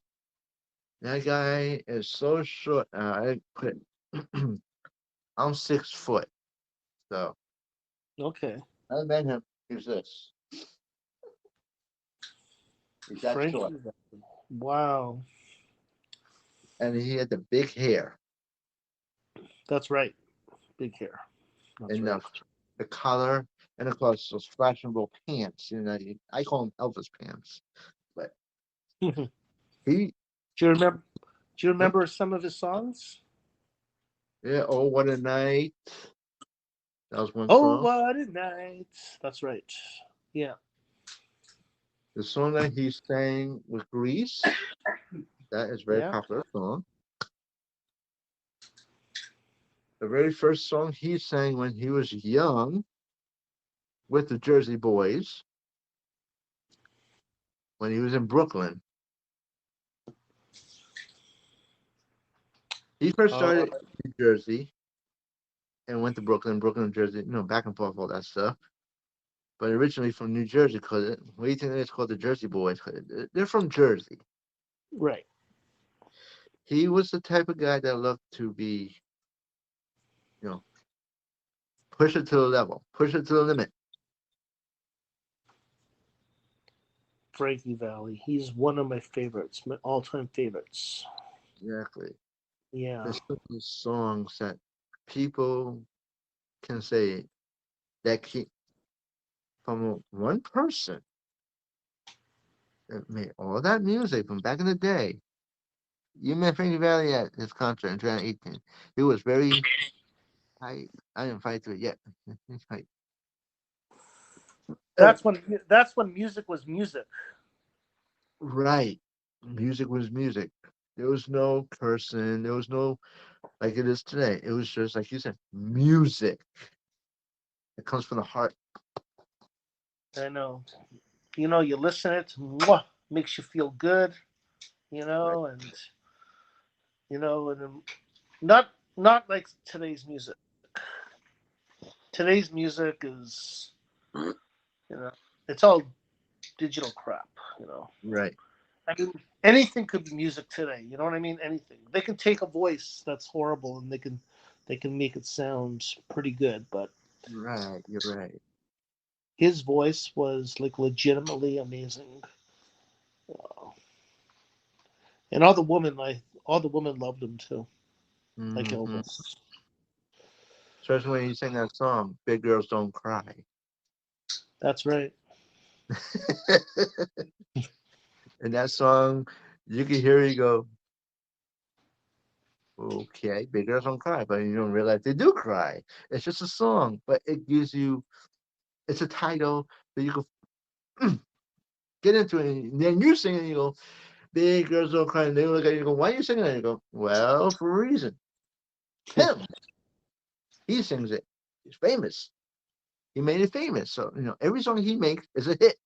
S2: That guy is so short. I put I'm 6 foot, so
S7: Okay.
S2: I met him. He's this. He's that short,
S7: Frankie. Wow.
S2: and he had the big hair
S7: That's right. Big hair. That's
S2: and
S7: right.
S2: the collar, and of course those fashionable pants. I call them Elvis pants, but
S7: do
S2: he,
S7: you remember do you
S2: huh?
S7: remember some of his songs?
S2: Yeah. Oh, what a night! That was one
S7: Oh,
S2: song.
S7: what a night. That's right. Yeah.
S2: The song that he sang with Grease, that is a very
S7: Yeah.
S2: popular song. The very first song he sang when he was young with the Jersey Boys, when he was in Brooklyn. He first
S7: All
S2: started
S7: right.
S2: in New Jersey and went to Brooklyn, Brooklyn, Jersey, back and forth, all that stuff. But originally from New Jersey, because what do you think it's called the Jersey Boys? 'Cause they're from Jersey.
S7: Right.
S2: He was the type of guy that loved to be, you know, push it to the level, push it to the limit.
S7: Frankie Valley. He's one of my favorites, my all-time favorites.
S2: Exactly.
S7: Yeah.
S2: There's so many songs that people can say that came from one person that made all that music from back in the day. You met Frankie Valli at his concert in 2018. He was very I I didn't fight to it yet. Like, uh,
S7: That's when music was music.
S2: right. Music was music. There was no cursing. There was no like it is today. It was just like you said, music. It comes from the heart.
S7: I know. You listen it, mwah, makes you feel good,
S2: Right.
S7: and not like today's music. Today's music is, you know, it's all digital crap, you know.
S2: Right.
S7: I mean, anything could be music today. You know what I mean? Anything. They can take a voice that's horrible and they can make it sound pretty good, but
S2: Right. You're right.
S7: his voice was like legitimately amazing. Uh, and all the women loved him too. like
S2: Hmm.
S7: Elvis.
S2: Especially when you sing that song, "Big Girls Don't Cry."
S7: That's right.
S2: In that song, you can hear you go, "Okay, big girls don't cry," but you don't realize they do cry. It's just a song, but it gives you. It's a title that you can get into it, and then you sing it, and you go, "Big girls don't cry." And they look at you and go, "Why are you singing that?" And you go, "Well, for a reason. Him, he sings it. He's famous. He made it famous. So every song he makes is a hit."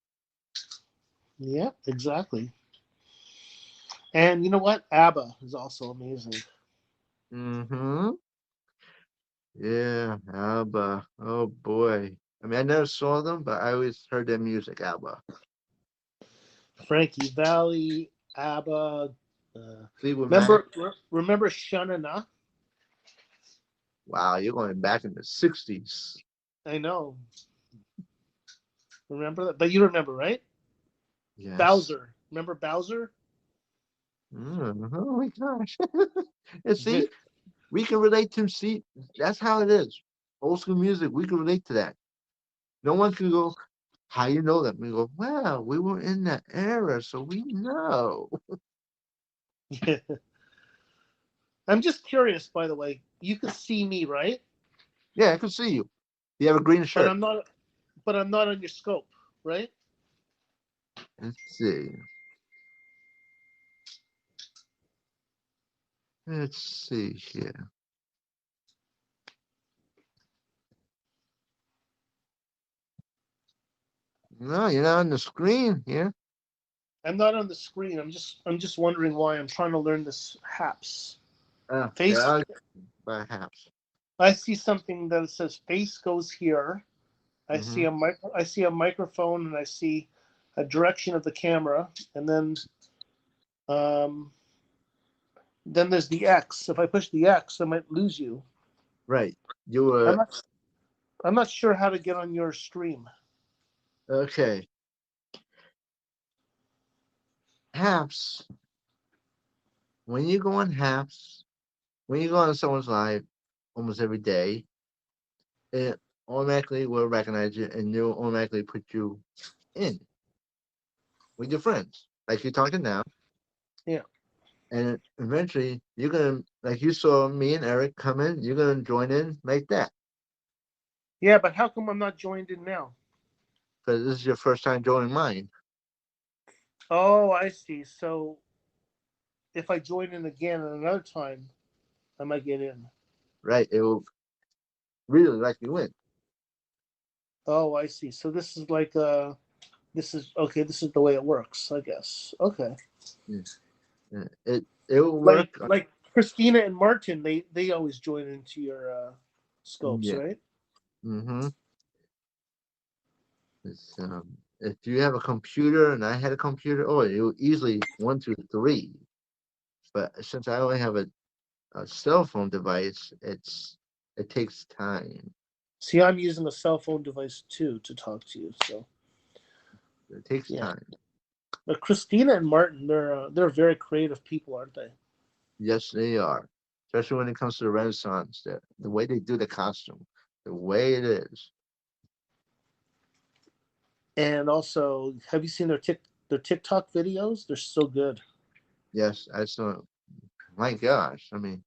S7: Yeah, exactly. And you know what? ABBA is also amazing.
S2: Mm-hmm. Yeah, ABBA. Oh boy. I mean, I never saw them, but I always heard their music, ABBA.
S7: Frankie Valli, ABBA.
S2: Fleetwood Mac.
S7: Remember Shanana?
S2: Wow, you're going back in the '60s.
S7: I know. Remember that? But you remember, right?
S2: Yes.
S7: Bowser. Remember Bowser?
S2: Oh my gosh. And see, we can relate to, see, that's how it is. Old school music, we can relate to that. No one can go, "How you know that?" We go, "Well, we were in that era, so we know."
S7: I'm just curious, by the way. You can see me, right?
S2: Yeah, I can see you. You have a green
S7: But
S2: shirt.
S7: I'm not. But I'm not on your scope, right?
S2: Let's see. Let's see here. No, you're not on the screen here.
S7: I'm not on the screen. I'm just wondering why. I'm trying to learn this HAPS. Face.
S2: Yeah, perhaps.
S7: I see something that says face goes here. I
S2: Mm-hmm.
S7: see a microphone, and I see a direction of the camera, and um, then there's the X. If I push the X, I might lose you.
S2: Right. You
S7: I'm
S2: were
S7: not. I'm not sure how to get on your stream.
S2: okay. Haps. When you go on Haps, when you go on someone's live almost every day, it automatically will recognize you and you'll automatically put you in with your friends. Like you're talking now.
S7: Yeah.
S2: And eventually you're gonna, like you saw me and Eric come in, you're gonna join in like that.
S7: Yeah, but how come I'm not joined in now?
S2: Because this is your first time joining mine.
S7: Oh, I see. So if I join in again at another time, I might get in.
S2: Right? It will really let you in.
S7: Oh, I see. So this is like this is okay. This is the way it works, I guess. Okay.
S2: Yeah. Yeah. It will
S7: Like
S2: work.
S7: like Christina and Martin, they always join into your scopes,
S2: Yeah.
S7: right?
S2: Mm-hmm. If you have a computer and I had a computer, oh, it would easily 1, 2, 3. But since I only have a cell phone device, it takes time.
S7: See, I'm using a cell phone device too to talk to you. So
S2: It takes
S7: yeah,
S2: time.
S7: but Christina and Martin, they're very creative people, aren't they?
S2: Yes, they are. Especially when it comes to the Renaissance, the way they do the costume, the way it is.
S7: And also, have you seen their TikTok videos? They're so good.
S2: Yes, I saw. My gosh, I mean,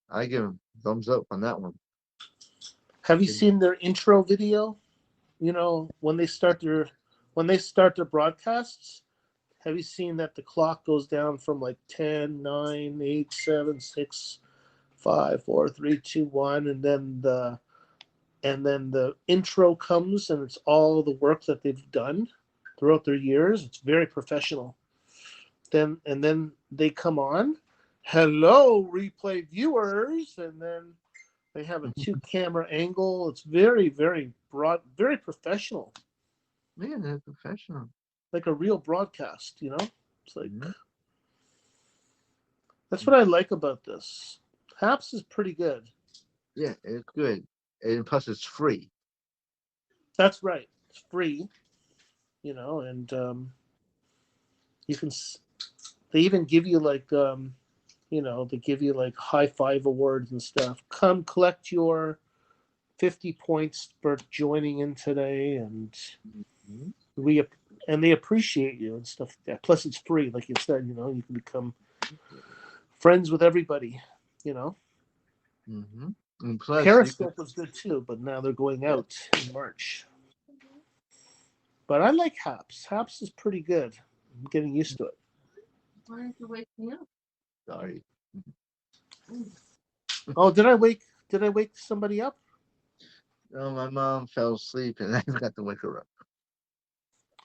S2: I give them thumbs up on that one.
S7: Have you
S2: It-
S7: seen their intro video? You know, when they start their broadcasts, have you seen that the clock goes down from like 10, 9, 8, 7, 6, 5, 4, 3, 2, 1, and then the intro comes and it's all the work that they've done throughout their years. It's very professional. Then they come on, hello replay viewers, and then they have a two camera angle. It's very, very broad, very professional,
S2: Man, they're professional.
S7: like a real broadcast. It's like
S2: Mhm.
S7: that's what I like about this. Haps is pretty good.
S2: Yeah, it's good. And plus, it's free.
S7: That's right. It's free, and you can. They even give you like They give you like high five awards and stuff. Come collect your 50 points for joining in today, and
S2: Mhm.
S7: we and they appreciate you and stuff like that. Plus, it's free, like you said. You can become friends with everybody. You know,
S2: And plus, you could.
S7: Periscope was good too, but now they're going out in March. But I like Haps. Haps is pretty good. I'm getting used to it.
S6: Why didn't you wake me up?
S2: Sorry.
S7: Oh, did I wake somebody up?
S2: No, my mom fell asleep and I forgot to wake her up.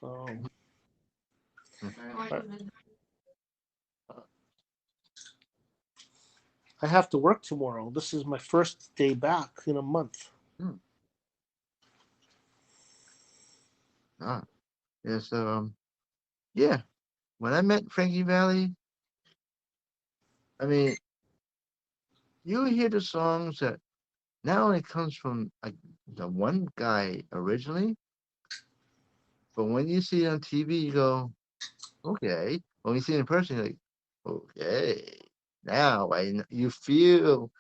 S7: Oh,
S6: Why
S7: I,
S6: didn't
S7: I have to work tomorrow. This is my first day back in a month.
S2: Hmm. Ah, yeah. So, yeah. When I met Frankie Valley, I mean, you hear the songs that not only comes from like the one guy originally, but when you see it on TV, you go, okay. When you see it in person, you're like, okay. Now you feel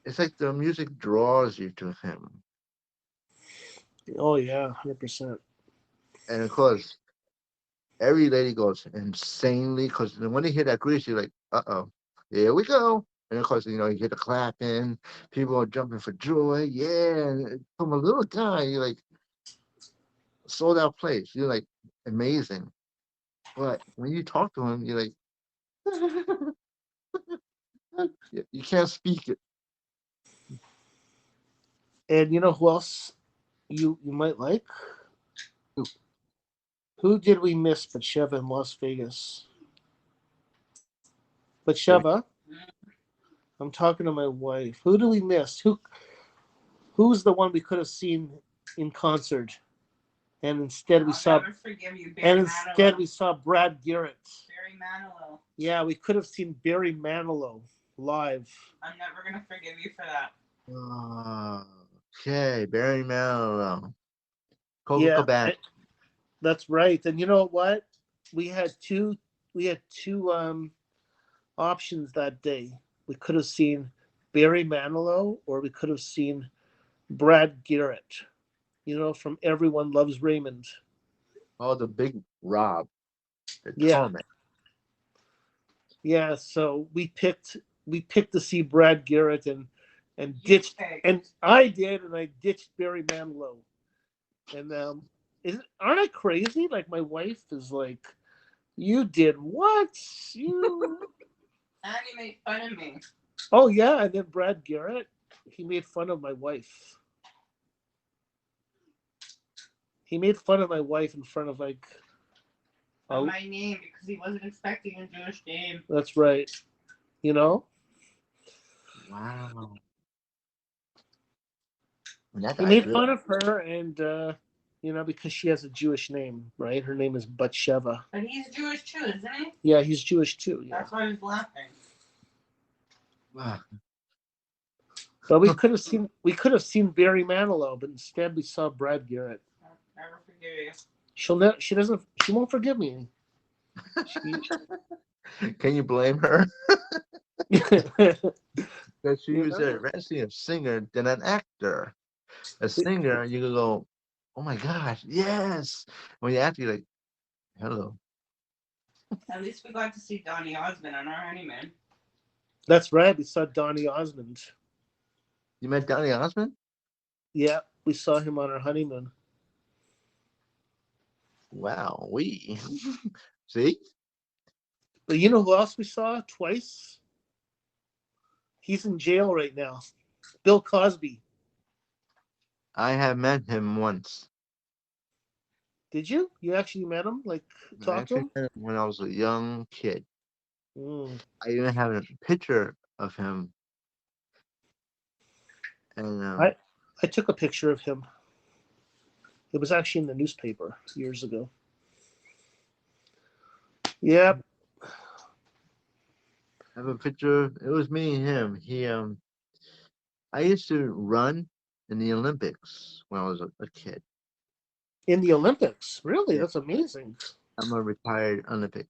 S2: it's like the music draws you to him,
S7: Oh yeah, 100%.
S2: and of course, every lady goes insanely because when they hear that grease, you're like, uh-oh, here we go. And of course, you hear the clapping, people are jumping for joy. Yeah. And from a little guy, you're like, sold out place. You're like, amazing. But when you talk to him, you're like, you can't speak it.
S7: And you know who else you might like? Who did we miss but Sheva in Las Vegas? But Sheva, I'm talking to my wife. Who do we miss? Who's the one we could have seen in concert? And instead we
S6: I'll
S7: saw
S6: never forgive you,
S7: and
S6: Barry
S7: instead
S6: Manilow.
S7: we saw Brad Garrett.
S6: Barry Manilow.
S7: Yeah, we could have seen Barry Manilow live.
S6: I'm never gonna forgive you for that.
S2: Okay, Barry Manilow, Coco
S7: Yeah,
S2: Cabana.
S7: that's right. And you know what? We had two options that day. We could have seen Barry Manilow or we could have seen Brad Garrett, from Everyone Loves Raymond.
S2: Oh, the big Rob, the
S7: Yeah.
S2: tall man.
S7: Yeah, so we picked to see Brad Garrett and
S6: You
S7: ditched
S6: picked.
S7: and I did and I ditched Barry Manilow. And aren't I crazy? Like my wife is like, you did what? You
S6: And he made fun of me.
S7: Oh yeah, and then Brad Garrett, he made fun of my wife. He made fun of my wife in front of like
S6: My name because he wasn't expecting a Jewish name.
S7: That's right. You know?
S2: Wow. And that
S7: He
S2: guy's
S7: made
S2: good.
S7: fun of her and because she has a Jewish name, right? Her name is Batsheva.
S6: But he's Jewish too, isn't he?
S7: Yeah, he's Jewish too, yeah.
S6: That's why I was laughing.
S2: Wow.
S7: But we could have seen Barry Manilow, but instead we saw Brad Garrett.
S6: I'll never forgive you.
S7: She won't forgive me. She,
S2: Can you blame her? Because she
S7: you
S2: was
S7: know?
S2: actually a singer than an actor. A singer, you could go, oh my gosh, yes. When you act, you're like, hello.
S6: At least we got to see Donny Osmond on our honeymoon.
S7: That's right. We saw Donny Osmond.
S2: You met Donny Osmond?
S7: Yeah, we saw him on our honeymoon.
S2: Wow, we. See?
S7: But you know who else we saw twice? He's in jail right now. Bill Cosby.
S2: I have met him once.
S7: Did you? You actually met him? Like,
S2: I
S7: talk to
S2: actually
S7: him?
S2: met him when I was a young kid.
S7: Mm.
S2: I even have a picture of him. And
S7: I took a picture of him. It was actually in the newspaper years ago. Yep.
S2: I have a picture. It was me and him. I used to run in the Olympics when I was a kid.
S7: In the Olympics. Really?
S2: Yeah,
S7: That's amazing.
S2: I'm a retired Olympic.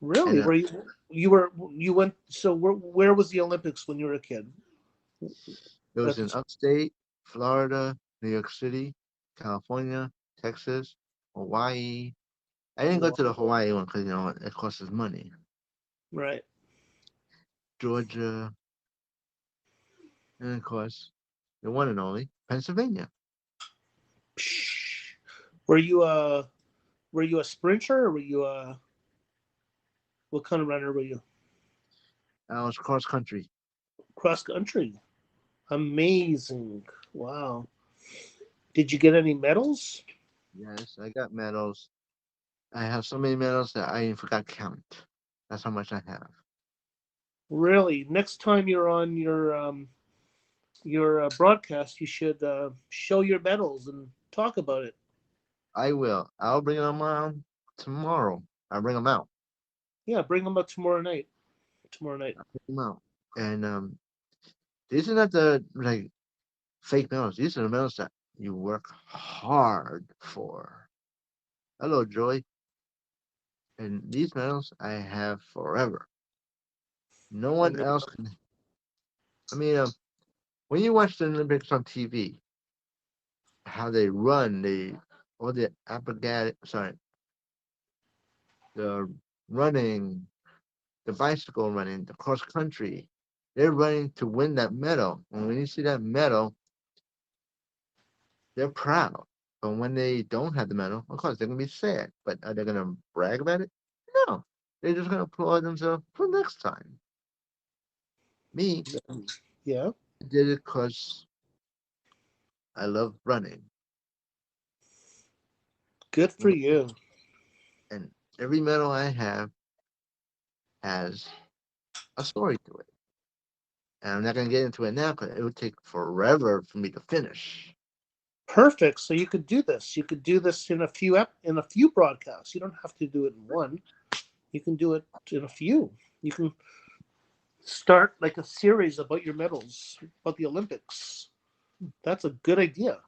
S7: Really?
S2: And
S7: You went? So where was the Olympics when you were a kid?
S2: it was
S7: At
S2: in
S7: the,
S2: upstate Florida, New York City, California, Texas, Hawaii. I didn't go to the Hawaii one because it costs us money.
S7: right.
S2: Georgia, and of course, the one and only Pennsylvania.
S7: Psh. Were you a sprinter or were you a what kind of runner were you?
S2: I was cross country.
S7: Cross country. Amazing. Wow. Did you get any medals?
S2: Yes, I got medals. I have so many medals that I even forgot count. That's how much I have.
S7: Really? Next time you're on your broadcast, you should show your medals and talk about it.
S2: I will. I'll bring them on tomorrow. I'll bring them out.
S7: Yeah, bring them up tomorrow night. Tomorrow night.
S2: Bring 'em out. And these are not the like fake medals. These are the medals that you work hard for. Hello, Joy. And these medals I have forever. No
S7: I
S2: one
S7: mean,
S2: else can. I mean, when you watch the Olympics on TV, how they run, all the the running, the bicycle running, the cross country, they're running to win that medal. And when you see that medal, they're proud. But when they don't have the medal, of course they're gonna be sad. But are they gonna brag about it? No. They're just gonna applaud themselves for next time. Me,
S7: yeah.
S2: I did it because I love running.
S7: Good for you.
S2: And every medal I have has a story to it. And I'm not gonna get into it now because it would take forever for me to finish.
S7: Perfect. So you could do this. You could do this in in a few broadcasts. You don't have to do it in one. You can do it in a few. You can start like a series about your medals, about the Olympics. That's a good idea.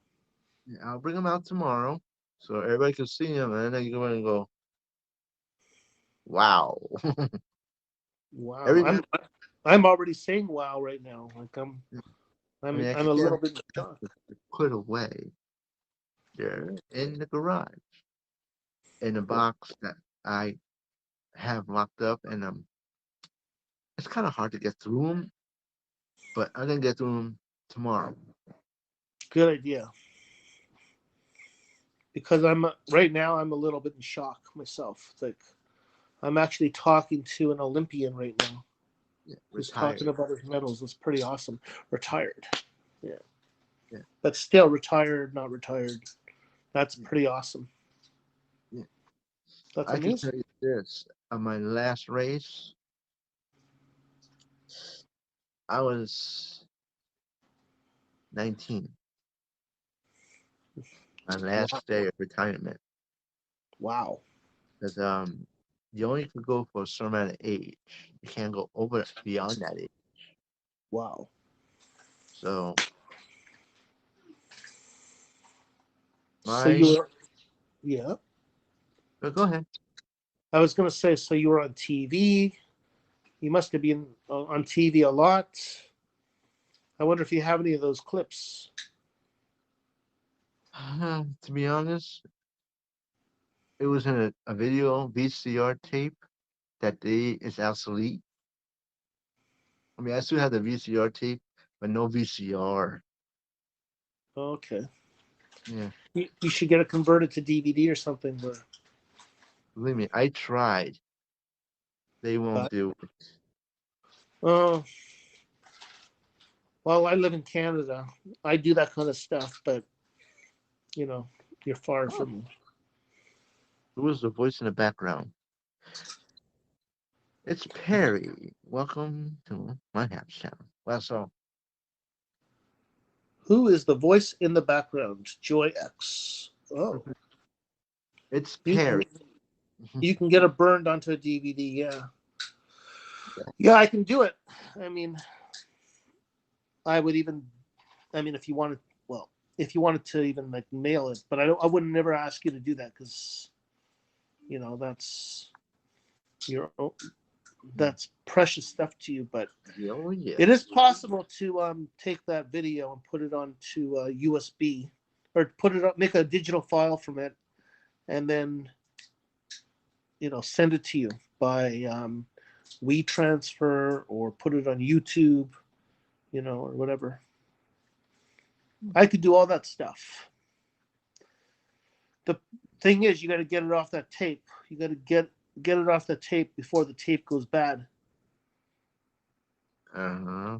S2: Yeah, I'll bring them out tomorrow so everybody can see them, and then you're going to go, wow.
S7: Wow.
S2: Every medal,
S7: I'm already saying wow right now. Like
S2: I mean, I
S7: I'm a little
S2: can't
S7: bit shocked.
S2: put away. They're in the garage in a box that I have locked up, and it's kind of hard to get through them, but I'm gonna get through them tomorrow.
S7: Good idea. Because right now I'm a little bit in shock myself. It's like I'm actually talking to an Olympian right now
S2: Yeah,
S7: who's talking
S2: retired.
S7: about his medals. It's pretty awesome. Retired. Yeah.
S2: Yeah,
S7: But still retired, not retired. That's
S2: yeah,
S7: pretty awesome.
S2: yeah.
S7: That's
S2: I can tell
S7: amazing.
S2: you this: on my last race, I was 19. My
S7: Wow.
S2: last day of retirement,
S7: Wow.
S2: because you only could go for a certain amount of age. You can't go over beyond that age.
S7: Wow.
S2: So
S7: So
S2: my,
S7: you were, yeah.
S2: but go ahead.
S7: I was going to say, so you were on TV. You must have been on TV a lot. I wonder if you have any of those clips.
S2: To be honest, it was in a video VCR tape that day is obsolete. I mean, I still have the VCR tape, but no VCR.
S7: Okay.
S2: Yeah,
S7: You should get it converted to DVD or something.
S2: believe me, I tried. They won't
S7: But,
S2: do it.
S7: oh, well, I live in Canada. I do that kind of stuff, but you know, you're far
S2: Oh,
S7: from.
S2: who was the voice in the background? It's Perry. Welcome to my house channel. Well, so
S7: Who is the voice in the background? Joy X. Oh,
S2: it's
S7: you can
S2: Perry.
S7: you can get it burned onto a DVD. Yeah, yeah, I can do it. I mean, I would even. I mean, if you wanted, well, if you wanted to even like mail it, but I wouldn't never ask you to do that because, that's your own, that's precious stuff to you. But
S2: Oh yeah.
S7: it is possible to take that video and put it onto USB, or put it up, make a digital file from it, and then send it to you by WeTransfer, or put it on YouTube, or whatever. I could do all that stuff. The thing is, you got to get it off that tape. You got to get it off the tape before the tape goes bad.
S2: Uh-huh.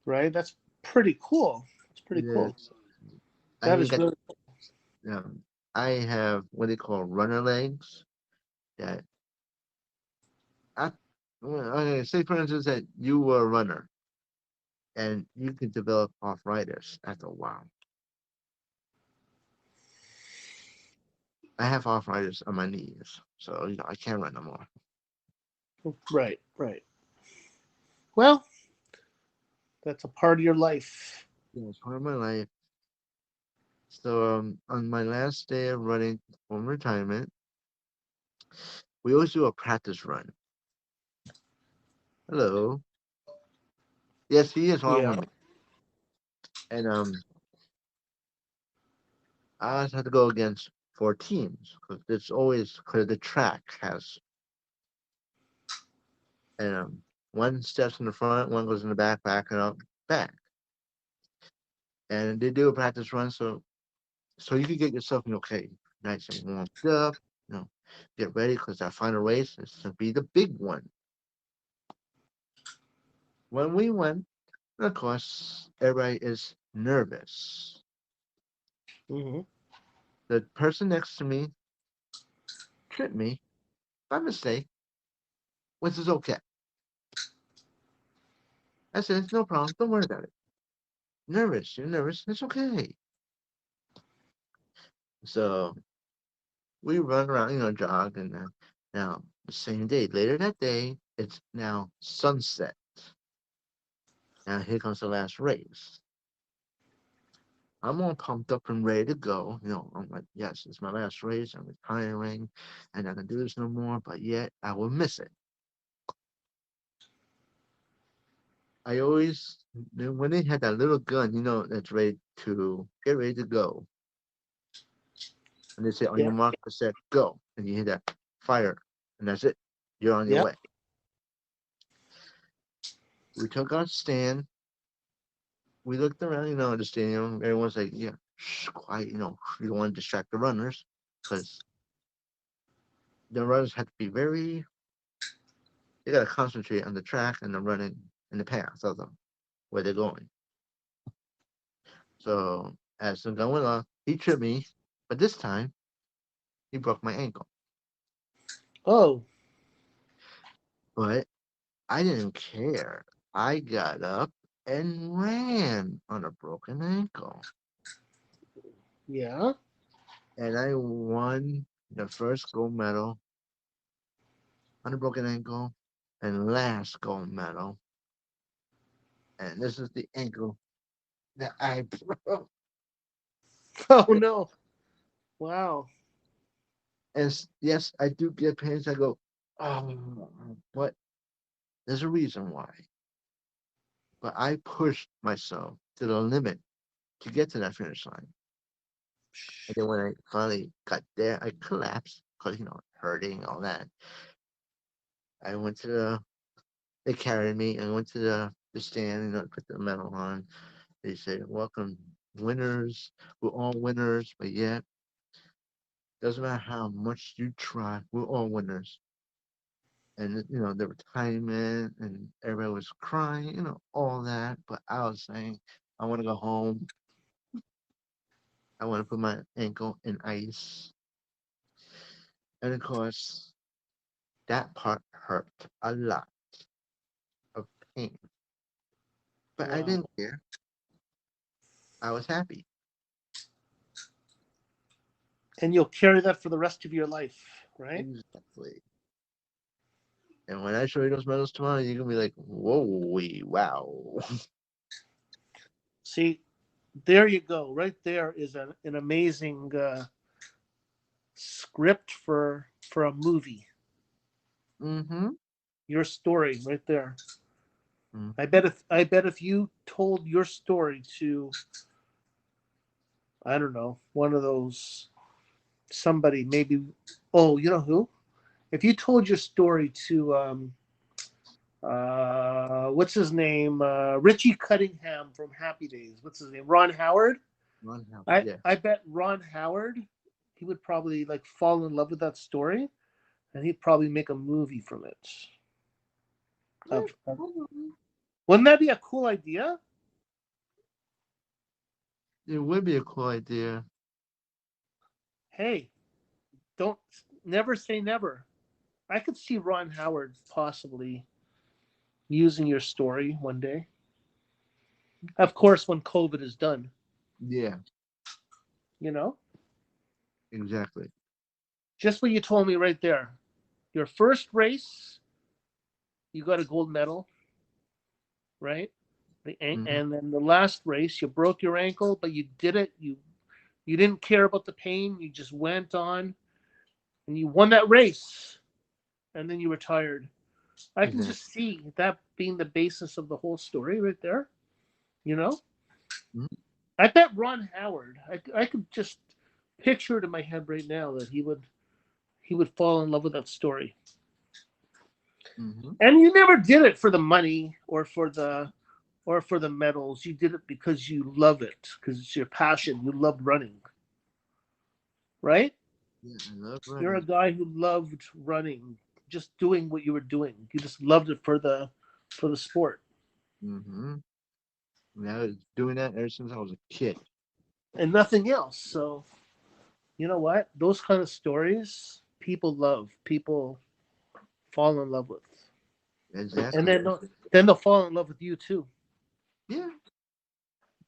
S7: Right? That's pretty cool. It's pretty cool.
S2: Yes. I
S7: That
S2: even
S7: is
S2: got,
S7: really
S2: I have what they call runner legs that I, well, okay, say for instance that you were a runner and you could develop arthritis after a while. I have arthritis on my knees, so I can't run no more.
S7: right, right. Well, that's a part of your life.
S2: Yeah, it's part of my life. So on my last day of running from retirement, we always do a practice run. Hello. Yes, he is on
S7: Yeah.
S2: with me. And I always have to go against four teams because it's always because the track has and one steps in the front, one goes in the back and up, back. And they do a practice run so you can get yourself okay, nice and warmed up, you know, get ready because our final race is to be the big one. When we went, of course, everybody is nervous.
S7: Hmm.
S2: The person next to me tripped me by mistake, which is okay. I said, it's no problem. Don't worry about it. Nervous, you're nervous. It's okay. So we run around, jog, and now the same day, later that day, it's now sunset. Now here comes the last race. I'm all pumped up and ready to go. I'm like, yes, it's my last race. I'm retiring, and I can do this no more. But yet, I will miss it. I always, when they had that little gun, that's ready to get ready to go, and they say, on
S7: Yeah.
S2: your mark, set, go, and you hear that fire, and that's it. You're on your
S7: Yep.
S2: way. We took our stand. We looked around, the stadium. Everyone's like, yeah, shh, quiet, you don't want to distract the runners because the runners have to be they got to concentrate on the track and the running and the path of them, where they're going. So as the gun went off, he tripped me, but this time he broke my ankle.
S7: Oh,
S2: But I didn't care. I got up and ran on a broken ankle.
S7: yeah.
S2: And I won the first gold medal on a broken ankle and last gold medal. And this is the ankle that I broke.
S7: Oh no. Wow.
S2: And yes, I do get pains. I go, oh, but there's a reason why. But I pushed myself to the limit to get to that finish line. And then when I finally got there, I collapsed because, hurting, all that. I went to they carried me and went to the stand, put the medal on. They said, welcome, winners. We're all winners, but yet, doesn't matter how much you try, we're all winners. And, the retirement and everybody was crying, all that. But I was saying, I want to go home. I want to put my ankle in ice. And of course, that part hurt a lot of pain. But I
S7: Wow.
S2: didn't care. I was happy.
S7: And you'll carry that for the rest of your life, right?
S2: Exactly. And when I show you those medals tomorrow, you're gonna be like, "Whoa, wow!"
S7: See, there you go. Right there is an amazing script for a movie.
S2: Mm-hmm.
S7: Your story right there.
S2: Mm.
S7: I bet if you told your story to, I don't know, one of those, somebody maybe, oh, you know who? If you told your story to what's his name? Richie Cunningham from Happy Days. What's his name? Ron Howard.
S2: Ron Howard.
S7: I
S2: Yeah.
S7: I bet Ron Howard, he would probably like fall in love with that story, and he'd probably make a movie from it. Wouldn't that be a cool idea?
S2: It would be a cool idea.
S7: Hey, don't never say never. I could see Ron Howard possibly using your story one day. Of course, when COVID is done,
S2: Yeah,
S7: you know,
S2: exactly.
S7: just what you told me right there. Your first race, you got a gold medal, right?
S2: Mm-hmm.
S7: And then the last race, you broke your ankle, but you did it. You didn't care about the pain. You just went on and you won that race, and then you retired. I can
S2: Exactly.
S7: just see that being the basis of the whole story right there. You know, I bet Ron Howard. I could just picture it in my head right now that he would fall in love with that story.
S2: Mm-hmm.
S7: And you never did it for the money or for the medals. You did it because you love it, because it's your passion. You loved running, right?
S2: Yeah, I love
S7: You're a
S2: running.
S7: guy who loved running, just doing what you were doing. You just loved it for the sport
S2: Mm-hmm. And I was doing that ever since I was a kid.
S7: and nothing else. So you know what? Those kind of stories people love. People fall in love with, and
S2: Exactly.
S7: then they'll fall in love with you too.
S2: Yeah.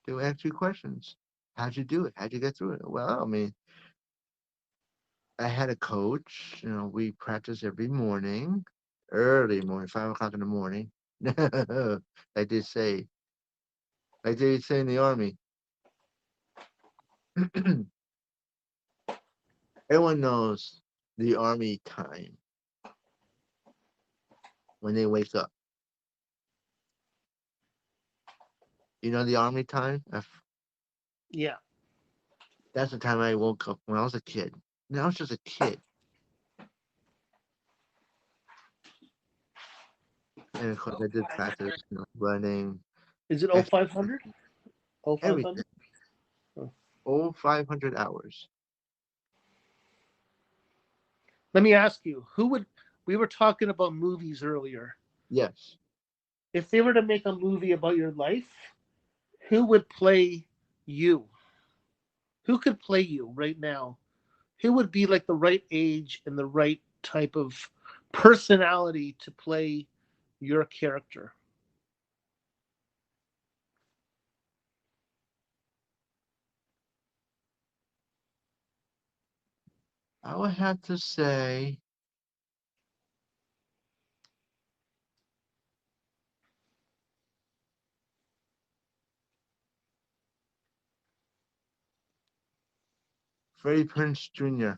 S2: They will ask you questions. How'd you do it? How'd you get through it? Well, I mean, I had a coach. We practice every morning, early morning, 5 o'clock in the morning. like they say, like they say in the army. Everyone knows the army time when they wake up. You know the army time?
S7: Yeah.
S2: That's the time I woke up when I was a kid. When I was just a kid. And of course, I did practice, running,
S7: Is it
S2: exercise,
S7: 0500? 0500?
S2: everything. All 500 hours.
S7: Let me ask you, who would we were talking about movies earlier.
S2: Yes.
S7: If they were to make a movie about your life, who would play you? Who could play you right now? Who would be like the right age and the right type of personality to play your character?
S2: I would have to say Freddie Prince Jr.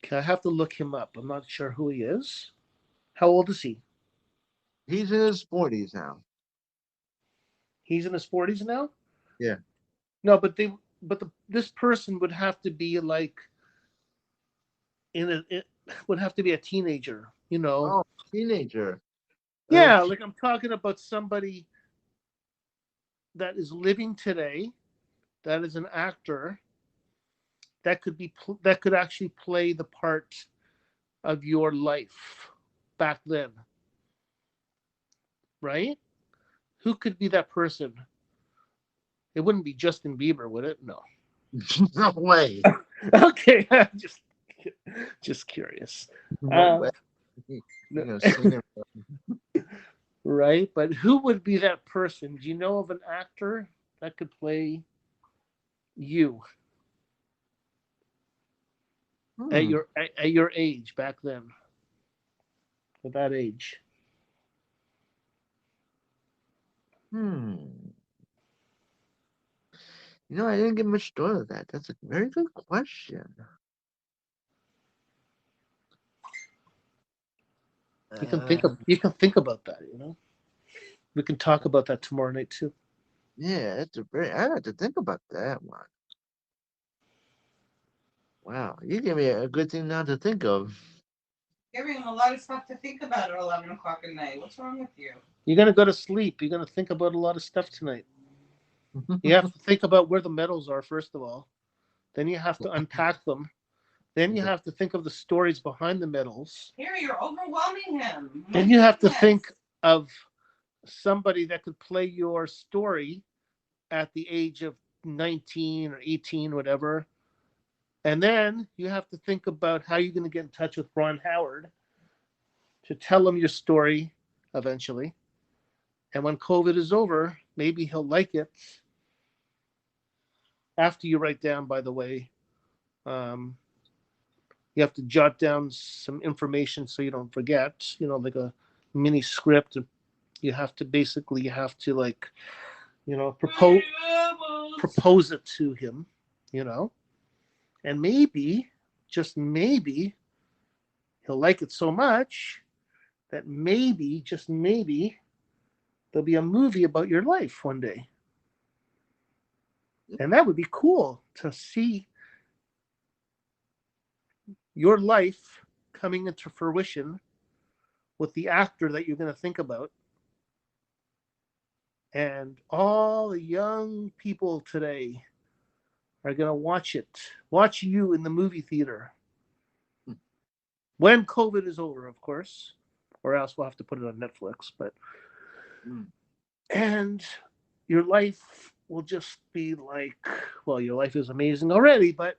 S7: Okay, I have to look him up. I'm not sure who he is. How old is he?
S2: He's in his 40s now.
S7: He's in his 40s now?
S2: Yeah.
S7: No, this person would have to be like it would have to be a teenager, you know.
S2: Oh, teenager. Uh,
S7: Yeah,
S2: t-
S7: like I'm talking about somebody that is living today, that is an actor that could actually play the part of your life back then, right? Who could be that person? It wouldn't be Justin Bieber, would it? No.
S2: no way.
S7: Okay, just curious.
S2: No
S7: Uh,
S2: way.
S7: no,
S2: Singer.
S7: right? But who would be that person? Do you know of an actor that could play you at
S2: Hmm.
S7: your age back then? At that age,
S2: Hmm. I didn't give much thought of that. That's a very good question.
S7: You can think of you can think about that. We can talk about that tomorrow night too.
S2: Yeah, that's a very. I have to think about that one. Wow, you give me a good thing now to think of.
S6: Giving him a lot of stuff to think about at 11 o'clock at night. What's wrong with you?
S7: You're gonna go to sleep. You're gonna think about a lot of stuff tonight. You have to think about where the medals are first of all. Then you have to unpack them. Then you have to think of the stories behind the medals.
S6: Here, you're overwhelming him.
S7: Then you have to think of somebody that could play your story at the age of 19 or 18, whatever. And then you have to think about how you're going to get in touch with Ron Howard to tell him your story eventually. And when COVID is over, maybe he'll like it. After you write down, by the way, you have to jot down some information so you don't forget, like a mini script. You have to like, propose it to him, and maybe, just maybe, he'll like it so much that maybe, just maybe, there'll be a movie about your life one day. And that would be cool to see your life coming into fruition with the actor that you're going to think about. And all the young people today are going to watch you in the movie theater. When COVID is over, of course, or else we'll have to put it on Netflix. And your life will just be like, well, your life is amazing already, but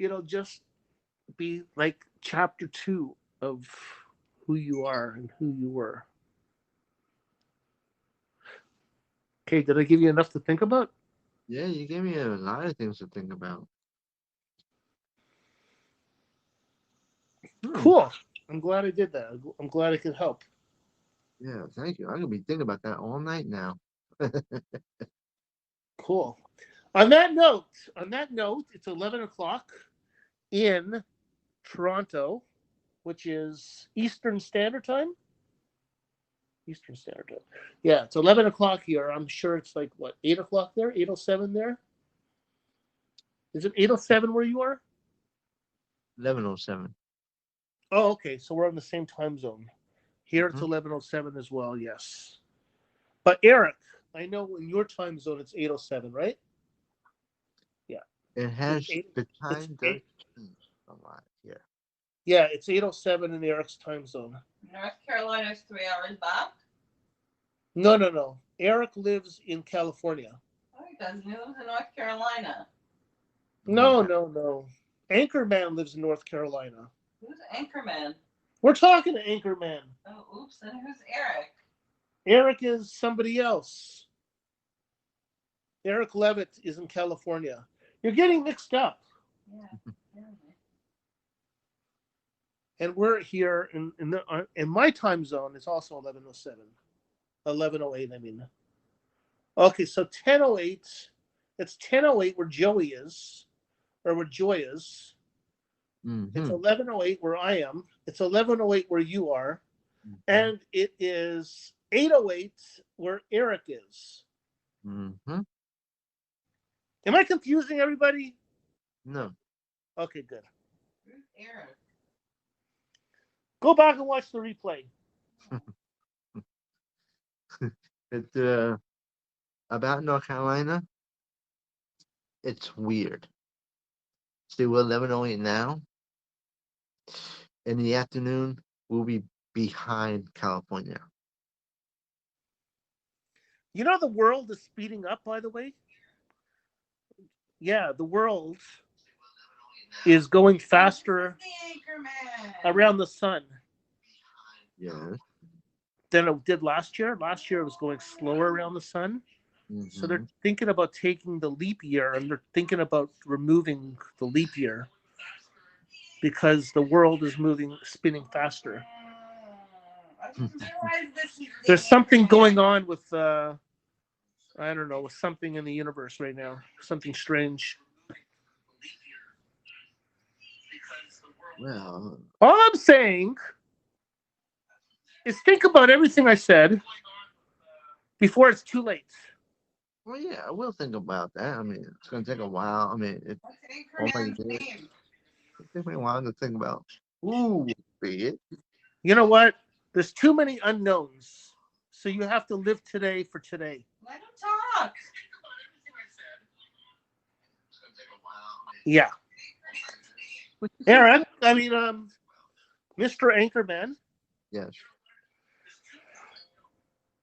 S7: it'll just be like chapter 2 of who you are and who you were. Okay, did I give you enough to think about?
S2: Yeah, you gave me a lot of things to think about.
S7: Cool. I'm glad I did that. I'm glad I could help.
S2: Yeah, thank you. I'm gonna be thinking about that all night now.
S7: Cool. On that note, it's 11 o'clock in Toronto, which is Eastern Standard Time. Eastern Standard Time. Yeah, it's 11 o'clock here. I'm sure it's like, what, 8 o'clock there? 8:07 there? Is it 8:07 where you are?
S2: 11:07.
S7: Oh, okay. So we're on the same time zone. Here it's
S2: Mhm.
S7: 11:07 as well, yes. But Eric, I know in your time zone it's 8:07, right? Yeah.
S2: It has the
S7: It's
S2: time does
S7: eight.
S2: change a lot here.
S7: Yeah, it's 8:07 in Eric's time zone.
S6: North Carolina's 3 hours back.
S7: No. Eric lives in California.
S6: Oh, he doesn't. He lives in North Carolina.
S7: No,
S2: Okay.
S7: no. Anchorman lives in North Carolina.
S6: Who's Anchorman?
S7: We're talking to Anchorman.
S6: Oh, oops. And who's Eric?
S7: Eric is somebody else. Eric Levitt is in California. You're getting mixed up.
S6: Yeah.
S7: And we're here in my time zone. It's also 11:07. 11:08, I mean. Okay, so 10:08. It's 10:08 where Joey is, or where Joy is. It's 11:08 where I am. It's 11:08 where you are. And it is 8:08 where Eric is.
S2: Mm-hmm.
S7: Am I confusing everybody?
S2: No.
S7: Okay, good.
S6: Who's Eric?
S7: Go back and watch the replay.
S2: It's about North Carolina. It's weird. See, we're 11:08 now. In the afternoon, we'll be behind California.
S7: You know the world is speeding up, by the way? Yeah, the world is going faster around the sun
S2: Yes.
S7: than it did last year. Last year it was going slower around the sun. So they're thinking about taking the leap year, and they're thinking about removing the leap year because the world is spinning faster. There's something going on with I don't know, something in the universe right now. Something strange.
S2: Well,
S7: All I'm saying is think about everything I said before it's too late.
S2: well, yeah, I will think about that. I mean, it's gonna take a while. I mean, it
S6: What's
S2: all my
S6: Anchorman's
S2: years.
S6: name?
S2: It took me a while to think about who would be it.
S7: You know what? There's too many unknowns. So you have to live today for today.
S6: Let him talk.
S7: Yeah. Aaron, I mean, Mr. Anchorman.
S2: Yes.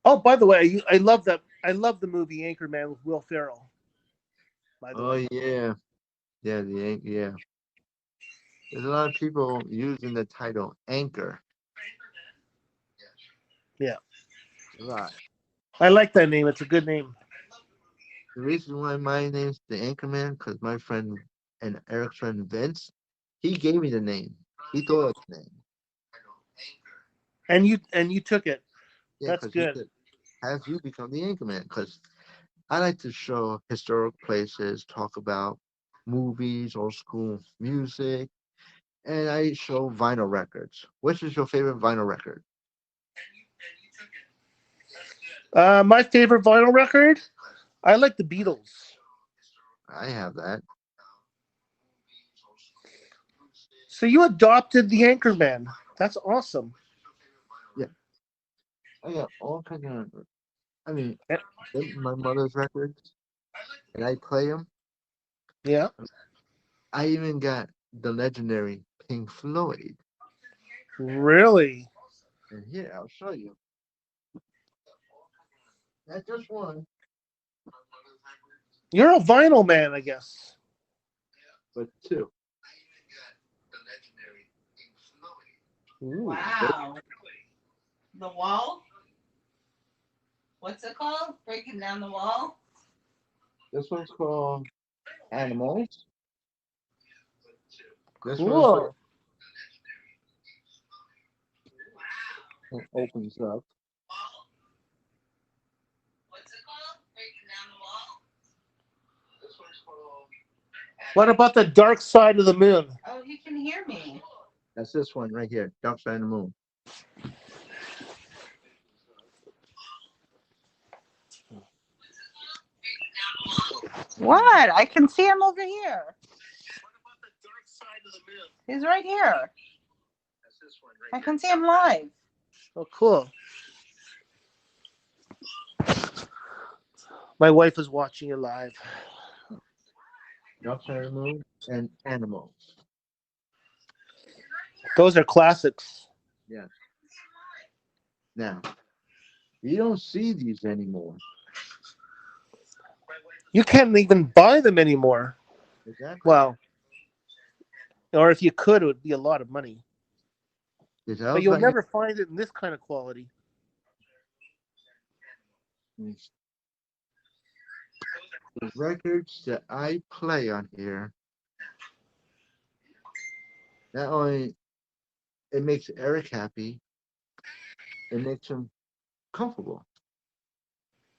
S7: Oh, by the way, I love that. I love the movie Anchorman with Will Ferrell. By the
S2: Oh
S7: way,
S2: yeah, yeah, yeah. There's a lot of people using the title Anchor.
S7: yeah,
S2: A lot.
S7: I like that name. It's a good name.
S2: The reason why my name's the Anchorman, because my friend and Eric's friend Vince, he gave me the name. He thought of the name.
S7: And you took it.
S2: Yeah,
S7: That's
S2: because he
S7: good.
S2: said, "Have you become the Anchorman?" Because I like to show historic places, talk about movies, old school music, and I show vinyl records. Which is your favorite vinyl record?
S7: My favorite vinyl record. I like the Beatles.
S2: I have that.
S7: So you adopted the Anchorman. That's awesome.
S2: Yeah, I got all kinds of. I mean,
S7: Eh,
S2: they're my mother's records, and I play them.
S7: Yeah,
S2: I even got the legendary Pink Floyd.
S7: really.
S2: And here, I'll show you. Not just one,
S7: You're a vinyl man, I guess.
S2: but two.
S7: Ooh.
S6: Wow. The wall? What's it called? Breaking down the wall?
S2: This one's called Animals. This one's called
S7: Cool.
S2: Opens Up.
S6: What's it called? Breaking down the wall?
S7: What about the Dark Side of the Moon?
S6: Oh, he can hear me.
S2: That's this one right here, Dark Side of the Moon.
S6: What? I can see him over here. He's right here. I can see him live.
S7: Oh, cool. My wife is watching it live.
S2: Dark Side of the Moon and Animals.
S7: Those are classics.
S2: Yeah. Now, you don't see these anymore.
S7: You can't even buy them anymore.
S2: Exactly.
S7: Well, or if you could, it would be a lot of money.
S2: Because I
S7: But
S2: was
S7: you'll
S2: like,
S7: never find it in this kind of quality.
S2: the records that I play on here, not only it makes Eric happy, it makes him comfortable.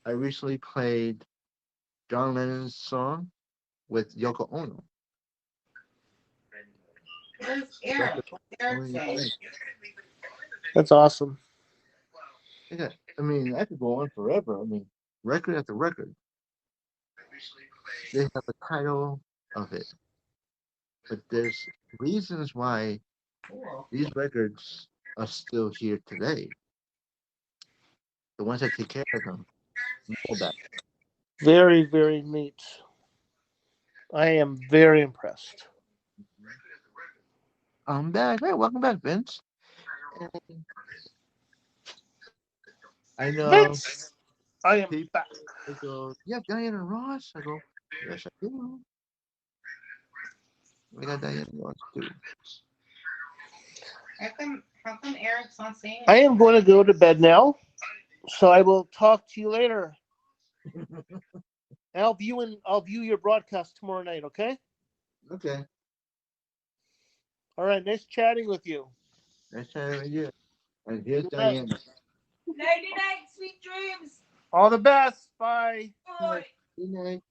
S2: I recently played John Lennon's song with Yoko Ono.
S6: Where's
S2: That's
S6: Eric?
S2: the
S6: What's Eric
S2: only
S6: saying?
S2: thing.
S7: That's awesome.
S2: Yeah, I mean, I could go on forever. I mean, record after record. They have a title of it, but there's reasons why
S6: Cool.
S2: these records are still here today. The ones that take care of them know that.
S7: Very, very neat. I am very impressed.
S2: I'm back. Hey, welcome back, Vince. And I know
S7: Vince, I am
S2: people
S7: back.
S2: go, "You have Diana Ross?" I go, "Yes, I do. We got Diana Ross too."
S6: How come Eric's not saying
S7: I
S6: anything?
S7: am going to go to bed now, so I will talk to you later. And I'll view your broadcast tomorrow night. Okay.
S2: Okay,
S7: All right. Nice chatting with you.
S2: next time right here. And here's
S7: Good night.
S2: Diana.
S6: Nighty night, sweet dreams.
S7: All the best. Bye.
S2: Good night.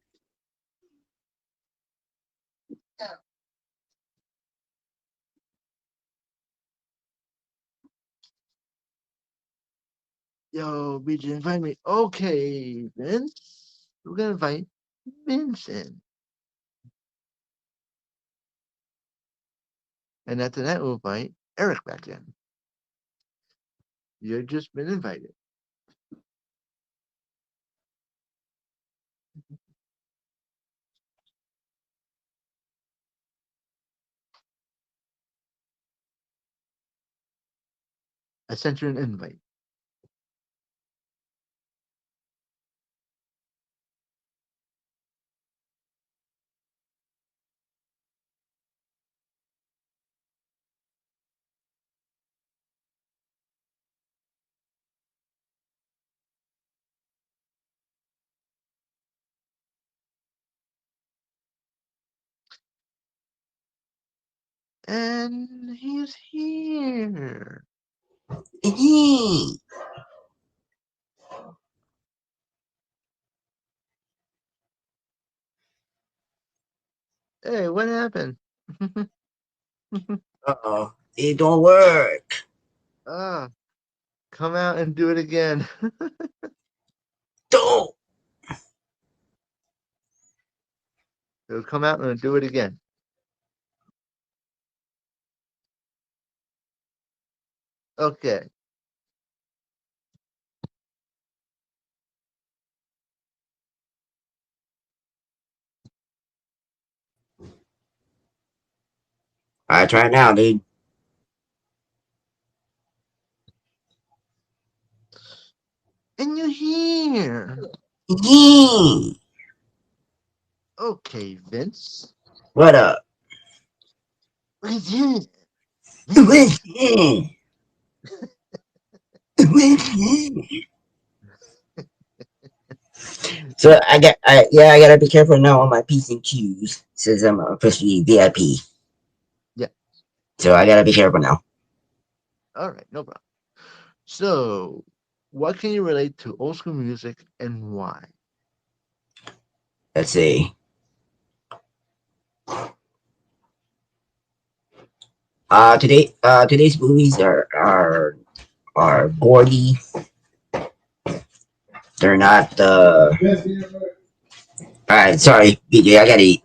S2: Yo, BJ, invite me. Okay, Vince. We're gonna invite Vince in. And after that, we'll invite Eric back in. You've just been invited. I sent you an invite. And he's here. Hey, what happened?
S8: Uh-oh. It don't work.
S2: Ah, come out and do it again.
S8: Don't.
S2: So come out and do it again. Okay.
S8: Alright, try it now, dude.
S2: And you're here.
S8: Yee.
S2: Okay, Vince.
S8: What up?
S2: Look at you.
S8: What's that? What's that? So I gotta be careful now on my P's and Q's since I'm officially VIP.
S2: Yeah.
S8: So I gotta be careful now.
S2: All right, no problem. So, what can you relate to old school music and why?
S8: Let's see. Today's movies are gaudy. They're not Alright, sorry, BJ, I gotta eat.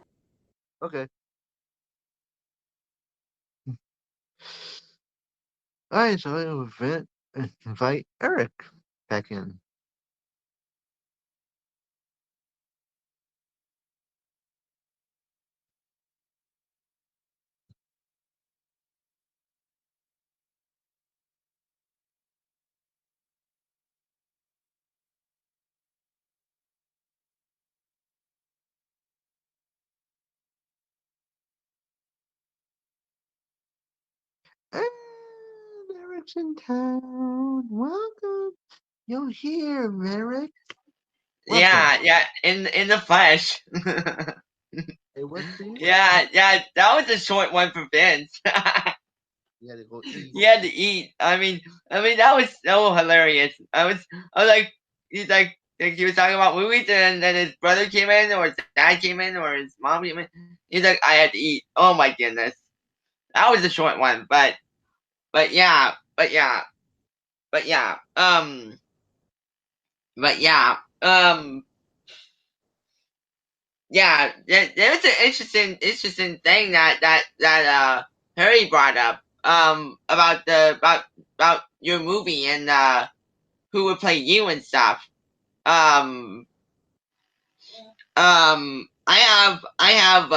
S2: Okay. All right, so I'll invite Eric back in. And Eric's in town. Welcome. You're here, Eric. Welcome.
S4: Yeah, in the flesh.
S2: It worked for you?
S4: Yeah, that was a short one for Vince.
S2: You had to go eat.
S4: He had to eat. I mean that was so hilarious. I was like, like he was talking about movies, and then his brother came in, or his dad came in, or his mom came in. He's like, I had to eat. Oh my goodness, that was a short one, but yeah, but yeah, but yeah, but yeah, yeah. There's an interesting thing that Harry brought up about your movie and who would play you and stuff. Um, I have.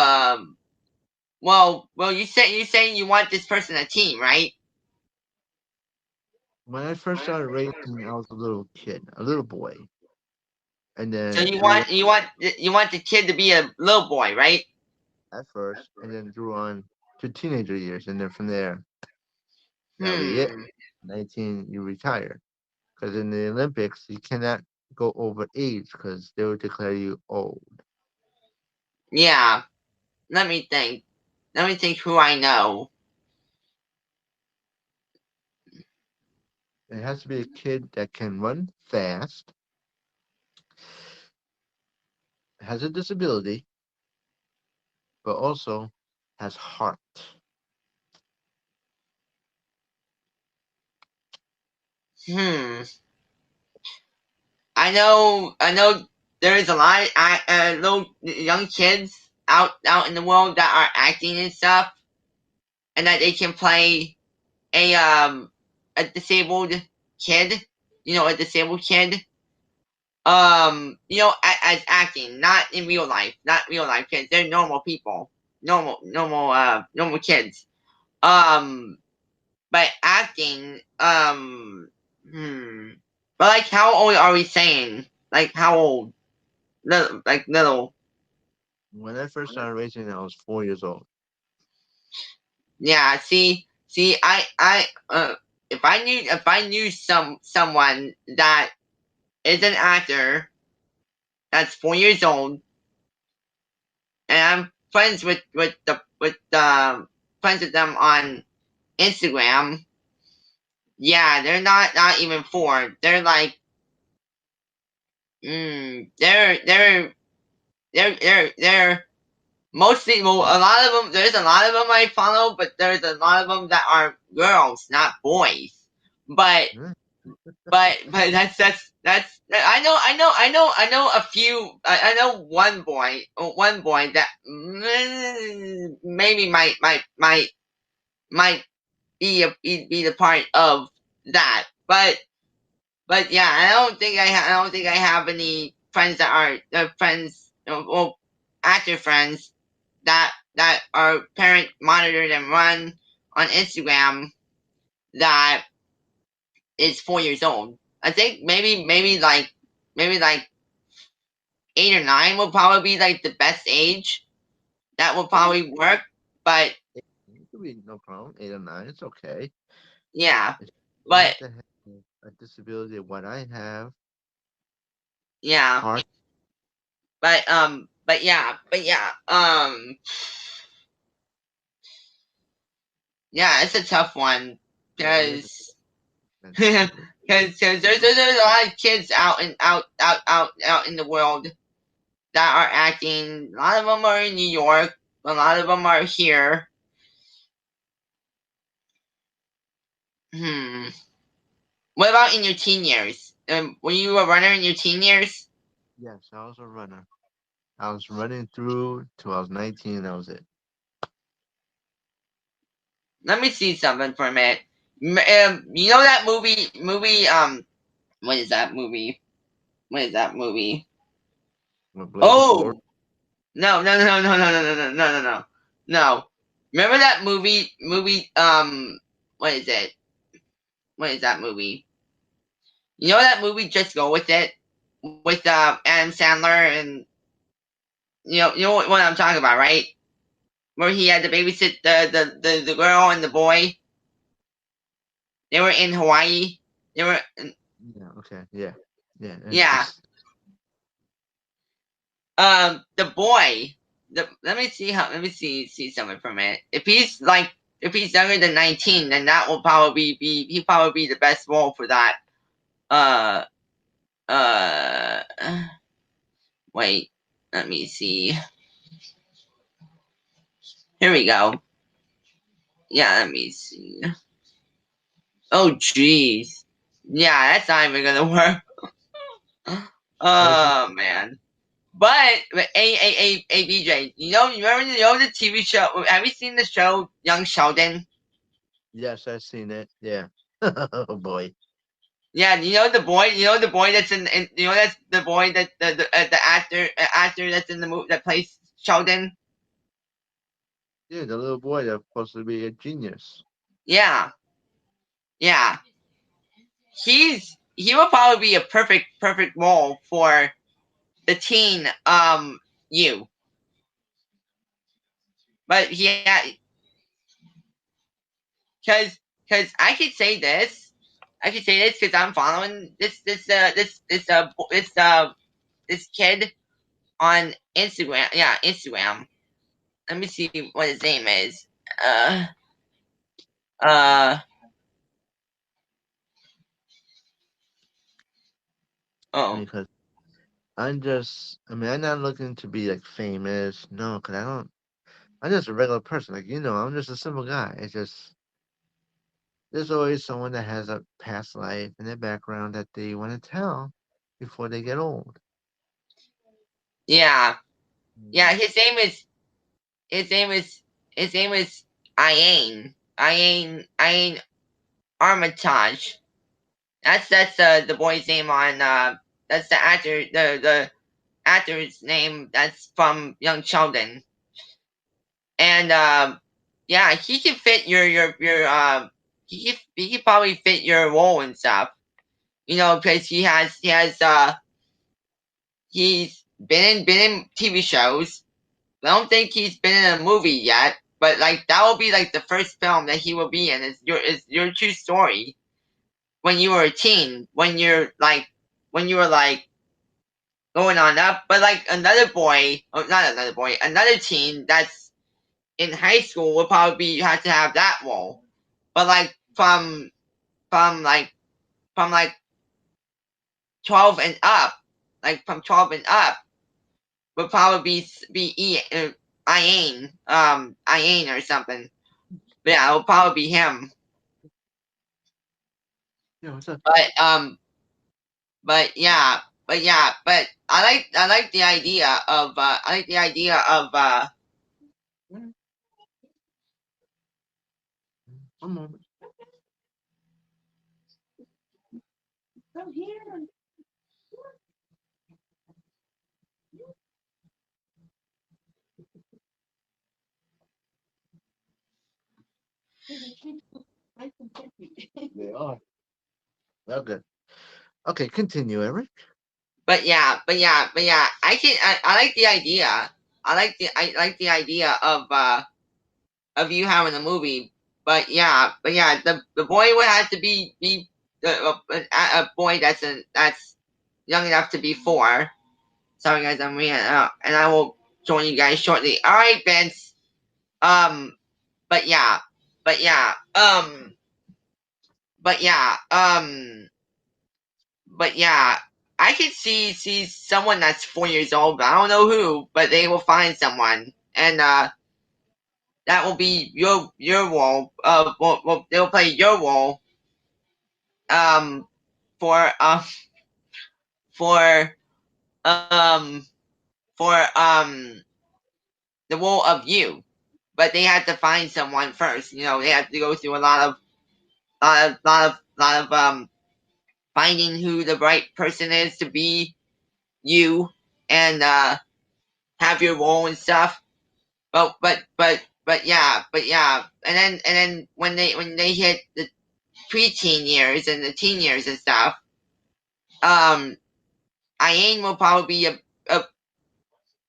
S4: Well, you say you want this person a team, right?
S2: When I first started racing, I was a little kid, a little boy, and
S4: So
S2: then
S4: you
S2: grew up
S4: want the kid to be a little boy, right?
S2: at first, and then grew on to teenager years, and then from there, that'll be it.
S4: Hmm.
S2: 19, you retire. Because in the Olympics, you cannot go over age because they will declare you old.
S4: Yeah. Let me think. Let me think who I know.
S2: It has to be a kid that can run fast, has a disability, but also has heart.
S4: Hmm. I know there is a lot of little young kids out in the world that are acting and stuff, and that they can play a disabled kid, a disabled kid, as acting, not in real life, not real life kids. They're normal people, normal kids. Um, but acting, but like, how old are we saying? Like, how old? Little, like little.
S2: When I first started racing, I was 4 years old.
S4: Yeah. See, if I knew someone that is an actor that's 4 years old, and I'm friends with friends with them on Instagram. Yeah, they're not even four. They're like, they're mostly, well, a lot of them. There's a lot of them I follow, but there's a lot of them that are girls, not boys. But
S2: Yeah.
S4: but that's I know a few. I know one boy that maybe might be the part of that. But yeah, I don't think I have any friends that are friends, well, actor friends that are parent monitored and run on Instagram that is 4 years old. I think maybe like 8 or 9 would probably be like the best age that would probably work. But
S2: It could be no problem. 8 or 9, it's okay.
S4: yeah,
S2: It's, you
S4: but
S2: have to have a disability of what I have,
S4: yeah,
S2: heart.
S4: yeah, it's a tough one
S2: Yeah, it is
S4: because
S2: expensive.
S4: because there's a lot of kids out in the world that are acting. A lot of them are in New York. A lot of them are here. Hmm. What about in your teen years? Were you a runner in your teen years?
S2: Yes, I was a runner. I was running through till I was 19. That was it.
S4: Let me see something for a minute. You know that movie? What is that movie? What is that movie?
S2: With Blaze of Glory.
S4: Oh, no. No. Remember that movie, what is it? What is that movie? You know that movie, Just Go With It? With Adam Sandler, and you know what I'm talking about, right? Where he had to babysit the girl and the boy. They were in Hawaii. They were,
S2: Yeah. Okay. Yeah. Yeah. And
S4: yeah.
S2: it's
S4: The boy. Let me see something for a minute. If he's younger than 19, then that will probably be he probably be the best role for that. Uh uh. Wait. Let me see. Here we go. Yeah. Let me see. Oh, jeez. Yeah, that's not even gonna work.
S2: what you.
S4: Oh man. But BJ, you know the TV show? Have you seen the show Young Sheldon?
S2: Yes, I've seen it. Yeah. Oh boy.
S4: Yeah, you know the boy that's the boy that the actor that's in the movie that plays Sheldon.
S2: Yeah, the little boy that's supposed to be a genius.
S4: Yeah, yeah. He will probably be a perfect role for the teen you. But yeah, because I could say this because I'm following this kid on Instagram. Yeah, Instagram. Let me see what his name is. Uh, uh. Oh,
S2: Because I'm not looking to be like famous. No, cause I'm just a regular person. Like, I'm just a simple guy. It's just, there's always someone that has a past life in their background that they want to tell before they get old.
S4: Yeah, yeah.
S2: Mm.
S4: His name is Ian Armitage. That's the boy's name on that's the actor's name that's from Young Sheldon. And yeah, he can fit your he can probably fit your role and stuff. Because he's been in TV shows. I don't think he's been in a movie yet, but like that will be like the first film that he will be in. Is your true story when you were a teen, when you were like going on up. But like another boy, or not another boy, another teen that's in high school will probably have to have that role. But like from like from like 12 and up, like from 12 and up, would probably Ian or something. But yeah, it'll probably be him.
S2: Yeah, what's up?
S4: But but I like the idea of
S2: Mm, one moment. They are. Well, good. Okay, continue, Eric.
S4: but yeah, I like the idea. I like the idea of you having a movie. But yeah, the boy would have to be a boy that's young enough to be 4. Sorry guys, I'm reading it out, and I will join you guys shortly. All right, Vince. Um, but yeah, but yeah, but yeah, but yeah. I could see someone that's 4 years old, but I don't know who. But they will find someone, and that will be your role. They'll play your role. Um, for for um for the role of you. But they have to find someone first. They have to go through a lot of finding who the right person is to be you, and have your role and stuff. But yeah, and then when they hit the preteen years and the teen years and stuff, um, Ian will probably be a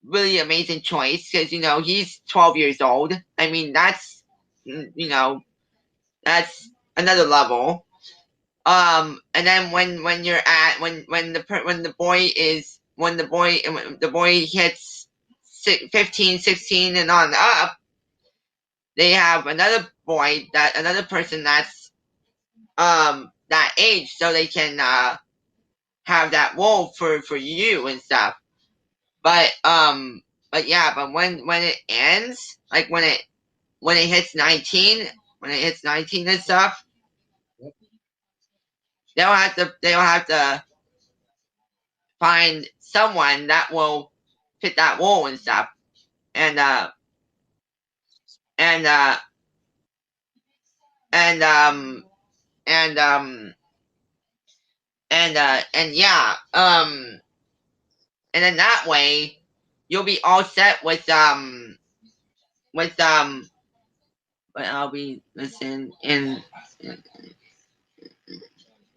S4: really amazing choice because he's 12 years old. I mean that's another level. And then when you're at when the boy hits 15, 16 and on up, they have another person that's that age, so they can have that role for you and stuff. But when it ends, like when it hits 19, and stuff, they'll have to find someone that will fit that role and stuff. And and uh and and and yeah, and then that way you'll be all set with but I'll be listening in.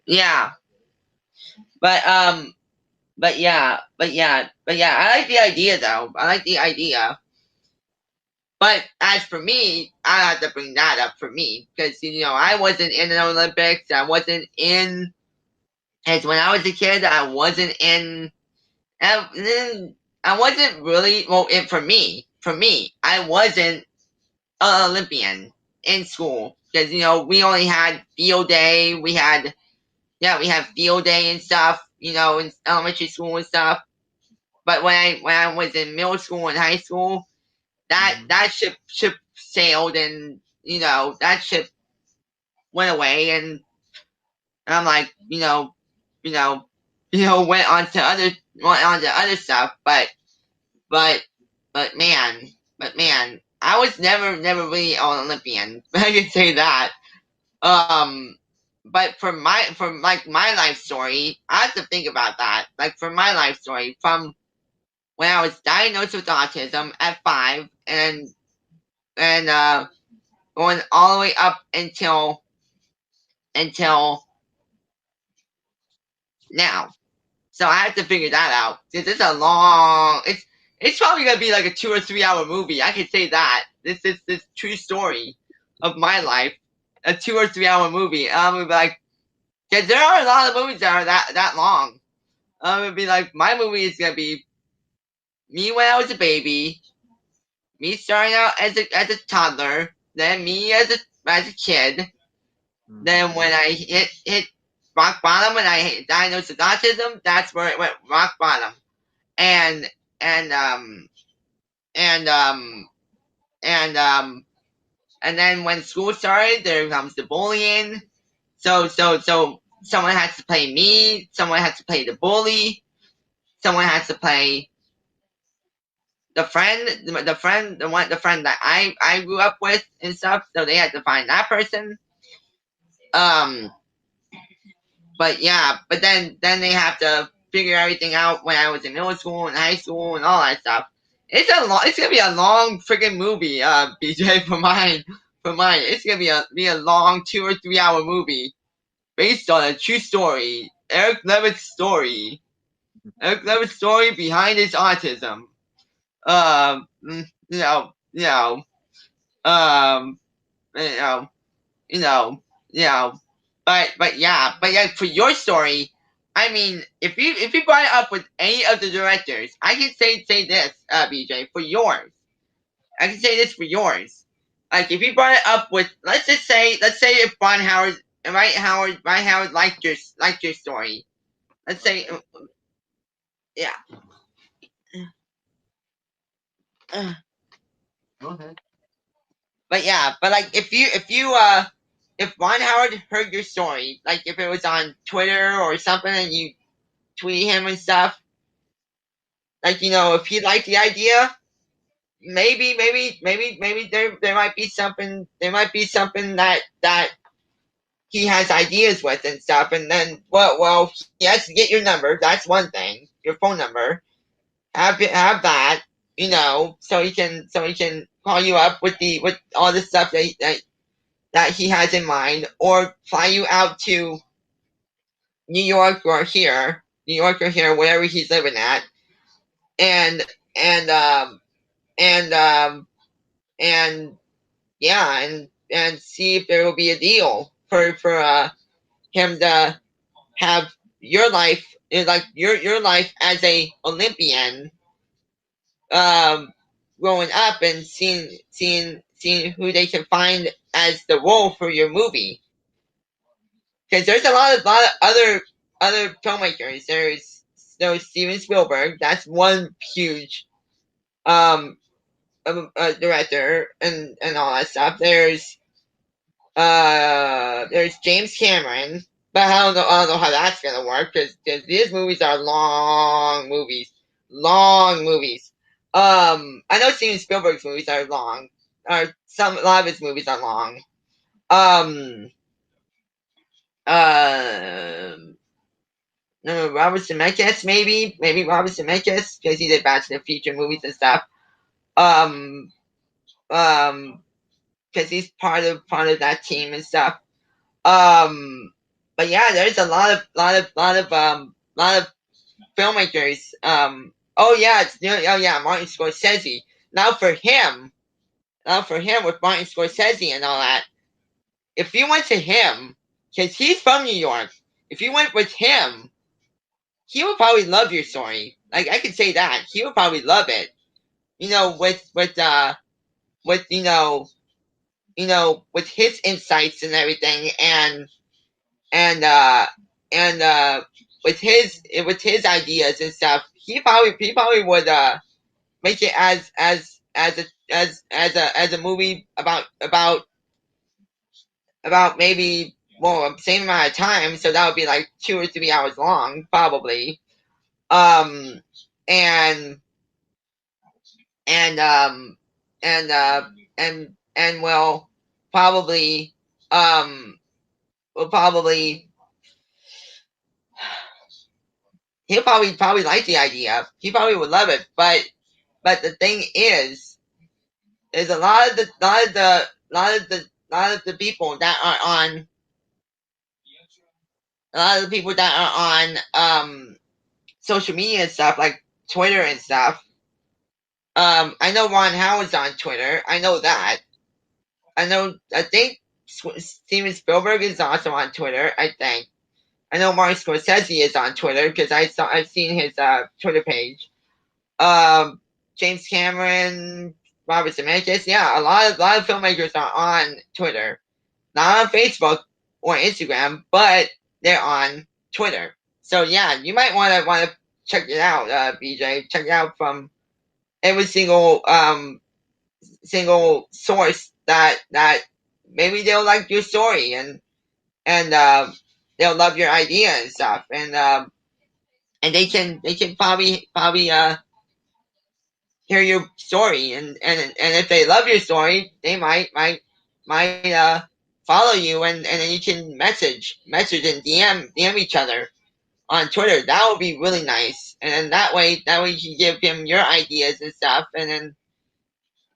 S4: Yeah, but but yeah, I like the idea though. I like the idea. But as for me, I have to bring that up for me because I wasn't in the Olympics. I wasn't in. As when I was a kid, I wasn't in. I wasn't really well. For me, I wasn't an Olympian in school because we only had field day. We had field day and stuff. In elementary school and stuff. but when I was in middle school and high school, that ship sailed, and that ship went away, and I'm like, went on to other stuff, but but man, I was never really an Olympian. I can say that. Um, but my life story, I have to think about that. Like for my life story, from when I was diagnosed with autism at 5, and going all the way up until now. So I have to figure that out. It's a long. It's probably gonna be like a 2 or 3 hour movie. I can say that. This is this true story of my life. A 2 or 3 hour movie. I'm gonna be like, because there are a lot of movies that are that long. I'm gonna be like, my movie is gonna be me when I was a baby, me starting out as a toddler, then me as a kid, then when I hit rock bottom, when I diagnosed with autism, that's where it went rock bottom. And and um and um and and then when school started, there comes the bullying. So someone has to play me, someone has to play the bully, someone has to play the friend that I grew up with and stuff. So they had to find that person. Um, but yeah, but then they have to figure everything out when I was in middle school and high school and all that stuff. It's gonna be a long freaking movie, BJ, for mine. It's gonna be a long 2 or 3 hour movie based on a true story. Eric Levitt's story. Eric Levitt's story behind his autism. Um, mm, you know, you know, um, you know, you know, you know. But yeah, for your story, I mean, if you brought it up with any of the directors, I can say this, BJ, for yours. I can say this for yours. Like if you brought it up with, let's say if Ron Howard liked your story. Let's say, yeah.
S2: Go ahead.
S4: But yeah, but like if Ron Howard heard your story, like if it was on Twitter or something and you tweet him and stuff, like if he liked the idea, maybe there might be something that he has ideas with and stuff, and then well he has to get your number. That's one thing, your phone number. Have that, so he can call you up with all the stuff that he has in mind, or fly you out to New York or here, wherever he's living at, and and and and yeah, and see if there will be a deal for him to have your life, like your life as a Olympian, um, growing up and seeing who they can find as the role for your movie. Because there's a lot of other filmmakers. There's Steven Spielberg. That's one huge um director and all that stuff. There's James Cameron, but I don't know how that's gonna work because these movies are long movies, long movies. I know Steven Spielberg's movies are long, or a lot of his movies are long. Um, um, no, Robert Zemeckis, maybe Robert Zemeckis because he did Back to the Future movies and stuff. Um, um, because he's part of that team and stuff. Um, but yeah, there's a lot of filmmakers. Oh yeah, oh yeah, Martin Scorsese. Now for him, with Martin Scorsese and all that, if you went to him, because he's from New York, if you went with him, he would probably love your story. Like I could say that he would probably love it. With with his insights and everything, and with his ideas and stuff, he probably would make it as a movie about maybe, well, same amount of time, so that would be like 2 or 3 hours long, probably. Um, and and and will probably um will probably he'll probably like the idea. He probably would love it, but the thing is a lot of the people that are on a lot of the people that are on social media and stuff like Twitter and stuff. I know Ron Howard's on Twitter. I know that. I think Steven Spielberg is also on Twitter. I think. I know Martin Scorsese is on Twitter because I've seen his Twitter page. James Cameron, Robert Zemeckis, yeah, a lot of filmmakers are on Twitter, not on Facebook or Instagram, but they're on Twitter. So yeah, you might want to check it out, BJ. Check it out from every single source that maybe they'll like your story and they'll love your idea and stuff and they can probably hear your story and if they love your story they might follow you and then you can message and DM each other on Twitter. That would be really nice, and then that way you can give him your ideas and stuff, and then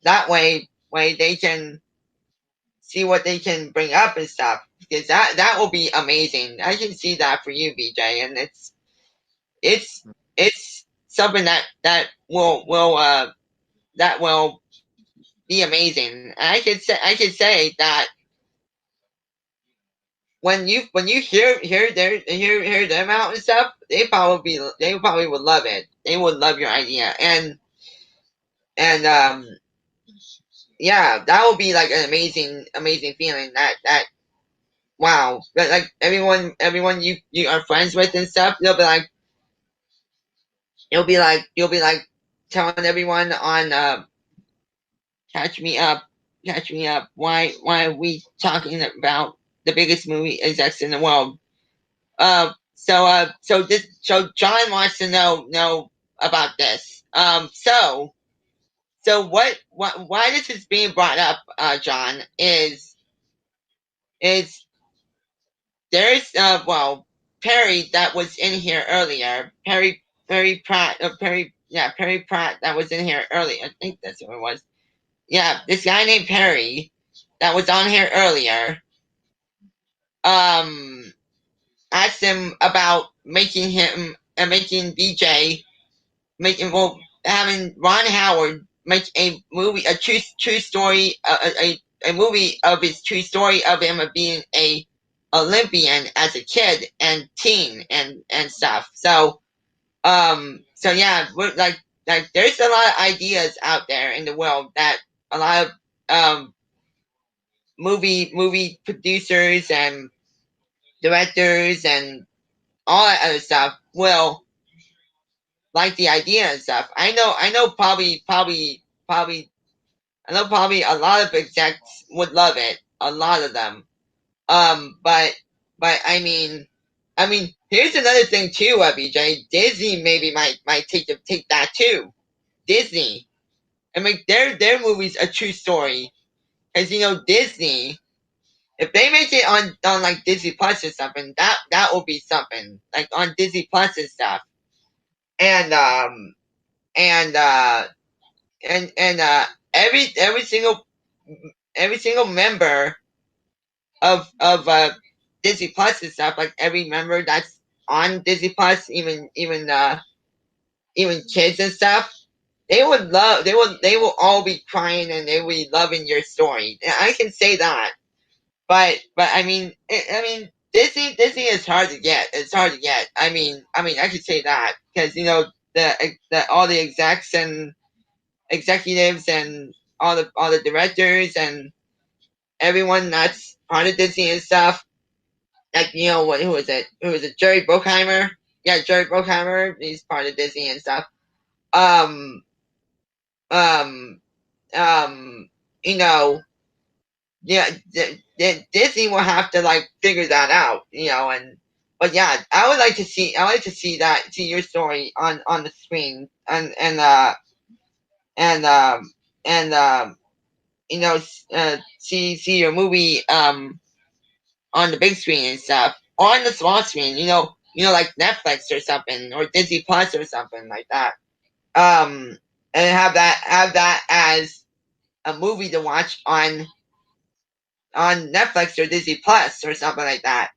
S4: that way they can see what they can bring up and stuff, because that will be amazing. I can see that for you, BJ, and it's it's something that will be amazing. And I could say that when you hear them out and stuff, they probably would love it. They would love your idea, and yeah, that would be like an amazing feeling. That wow, like everyone you are friends with and stuff, you'll be like telling everyone on catch me up, catch me up. Why are we talking about the biggest movie execs in the world? So John wants to know about this. So why this is being brought up, John, is there's well, Perry that was in here earlier, Perry Pratt, Perry Pratt that was in here earlier. I think that's who it was. Yeah, this guy named Perry that was on here earlier. Um, asked him about making BJ having Ron Howard make a movie, a true story, a movie of his true story of him of being a Olympian as a kid and teen and stuff. So yeah, we're like there's a lot of ideas out there in the world that a lot of movie producers and directors and all that other stuff will like the idea and stuff. I know probably a lot of execs would love it. A lot of them. But here's another thing too, BJ. Disney maybe might take that too. Disney. I mean, their movie's a true story, because Disney. If they make it on like Disney Plus or something, that will be something like on Disney Plus and stuff. And and uh and every single member of Disney Plus and stuff, like every member that's on Disney Plus, even kids and stuff, they will all be crying and they will be loving your story. And I can say that, but Disney is hard to get. It's hard to get. I could say that because the all the execs and executives and all the directors and everyone that's part of Disney and stuff like what? Who was it? Who was it? Jerry Bruckheimer. Yeah, Jerry Bruckheimer. He's part of Disney and stuff. Um, um, um, you know, yeah, Disney will have to like figure that out, and but yeah, I would like to see your story on the screen and and see your movie on the big screen and stuff, or on the small screen, like Netflix or something, or Disney Plus or something like that. And have that as a movie to watch on Netflix or Disney Plus or something like that.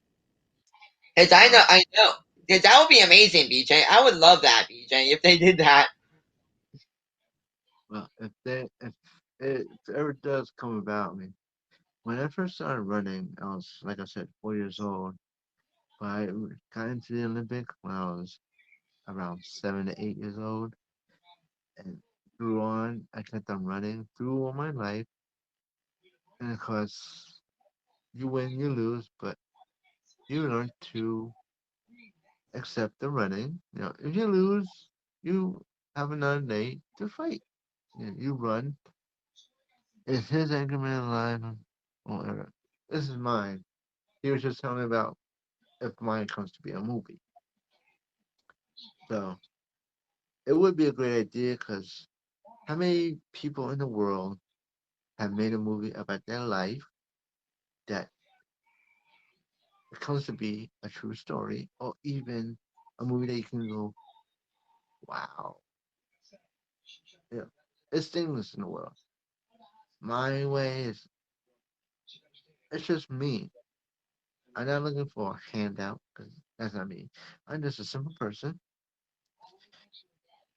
S4: Cause
S2: Well,
S4: I know, cause that would be amazing, BJ. I would love that, BJ, if they did that.
S2: well, if it ever does come about, I mean, when I first started running, I was like I said, 4 years old. But I got into the Olympics when I was around 7 to 8 years old, and through on, I kept on running through all my life. And of course, you win, you lose, but you learn to accept the running. If you lose, you have another day to fight. You run. Is his Anchorman alive? Whatever. This is mine. He was just telling me about if mine comes to be a movie. So it would be a great idea because how many people in the world have made a movie about their life that it comes to be a true story, or even a movie that you can go, wow, yeah, it's things in the world. My way is it's just me. I'm not looking for a handout because that's not me. I'm just a simple person.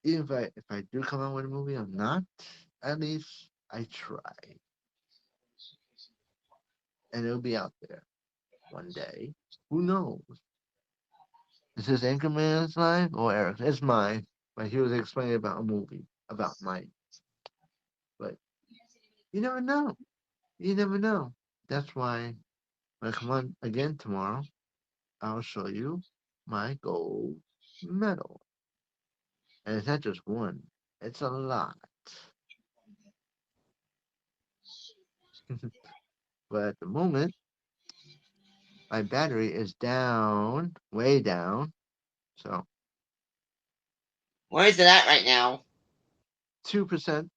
S2: Even if I do come out with a movie or not, at least I try, and it'll be out there one day. Who knows? Is this Anchorman's life or Eric's? It's mine. But he was explaining about a movie about Mike. But you never know. You never know. That's why when I come on again tomorrow, I'll show you my gold medal. And it's not just one, it's a lot. But at the moment, my battery is down, way down. So
S4: Where is it at right now?
S2: 2%.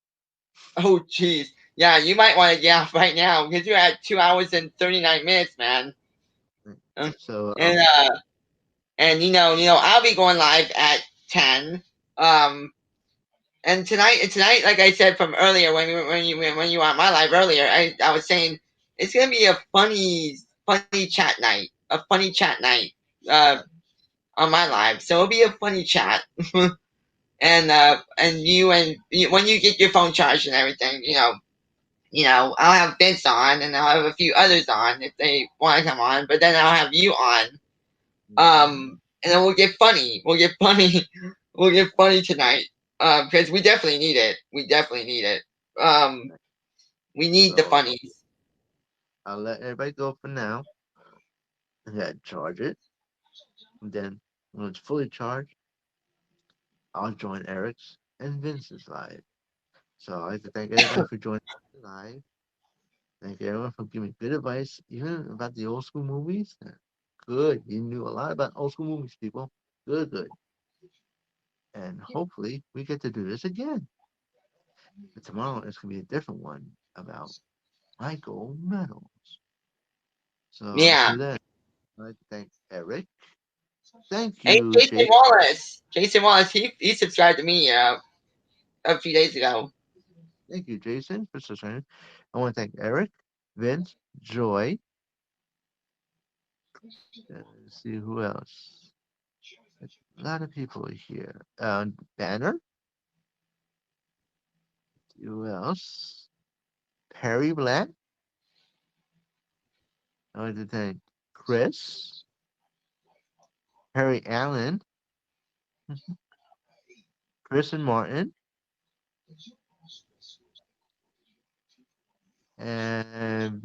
S4: Oh, jeez. Yeah, you might want to get off right now because you're at 2 hours and 39 minutes, man. Uh,
S2: So
S4: And I'll be going live at 10. Um, and tonight, like I said from earlier when you were on my live earlier, I was saying it's gonna be a funny chat night, on my live. So it'll be a funny chat. And when you get your phone charged and everything, I'll have Vince on and I'll have a few others on if they want to come on, but then I'll have you on. And then we'll get funny. We'll get funny. We'll get funny tonight. Because we definitely need it. We definitely need it. Um, we need the
S2: so
S4: funnies.
S2: I'll let everybody go for now. And then charge it. And then when it's fully charged, I'll join Eric's and Vince's live. So I'd like to thank everybody for joining live. Thank everyone for giving good advice, even about the old school movies. Good. You knew a lot about old school movies, people. Good, good. And hopefully we get to do this again. But tomorrow it's gonna be a different one about Michael medals. So
S4: Yeah.
S2: until then, I'd like to thank Eric. Thank
S4: Hey,
S2: you,
S4: Jason
S2: Jake.
S4: Wallace. Jason Wallace. He subscribed to me a few days ago.
S2: Thank you, Jason, for subscribing. I want to thank Eric, Vince, Joy. Let's see who else. A lot of people here. Banner. Who else? Perry Black. I want to thank Chris, Perry Allen, Chris and Martin, and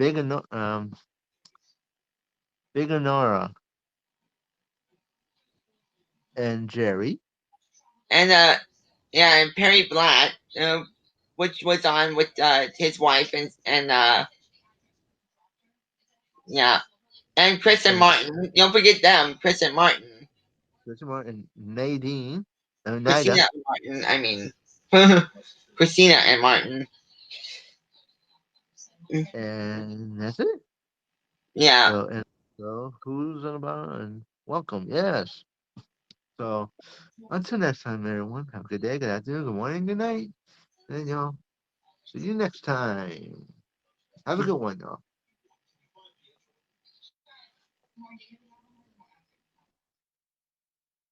S2: Big Nora and Jerry.
S4: And yeah, and Perry Black, which was on with his wife and yeah, and Chris and
S2: And
S4: Martin. Don't forget them, Chris and Martin.
S2: Christopher and Nadine.
S4: Christina
S2: Nida.
S4: and Martin. I mean, Christina and Martin.
S2: And that's it.
S4: Yeah.
S2: So who's on about and welcome. Yes. So until next time, everyone. Have a good day, good afternoon, good morning, good night. And y'all. See you next time. Have a good one, y'all.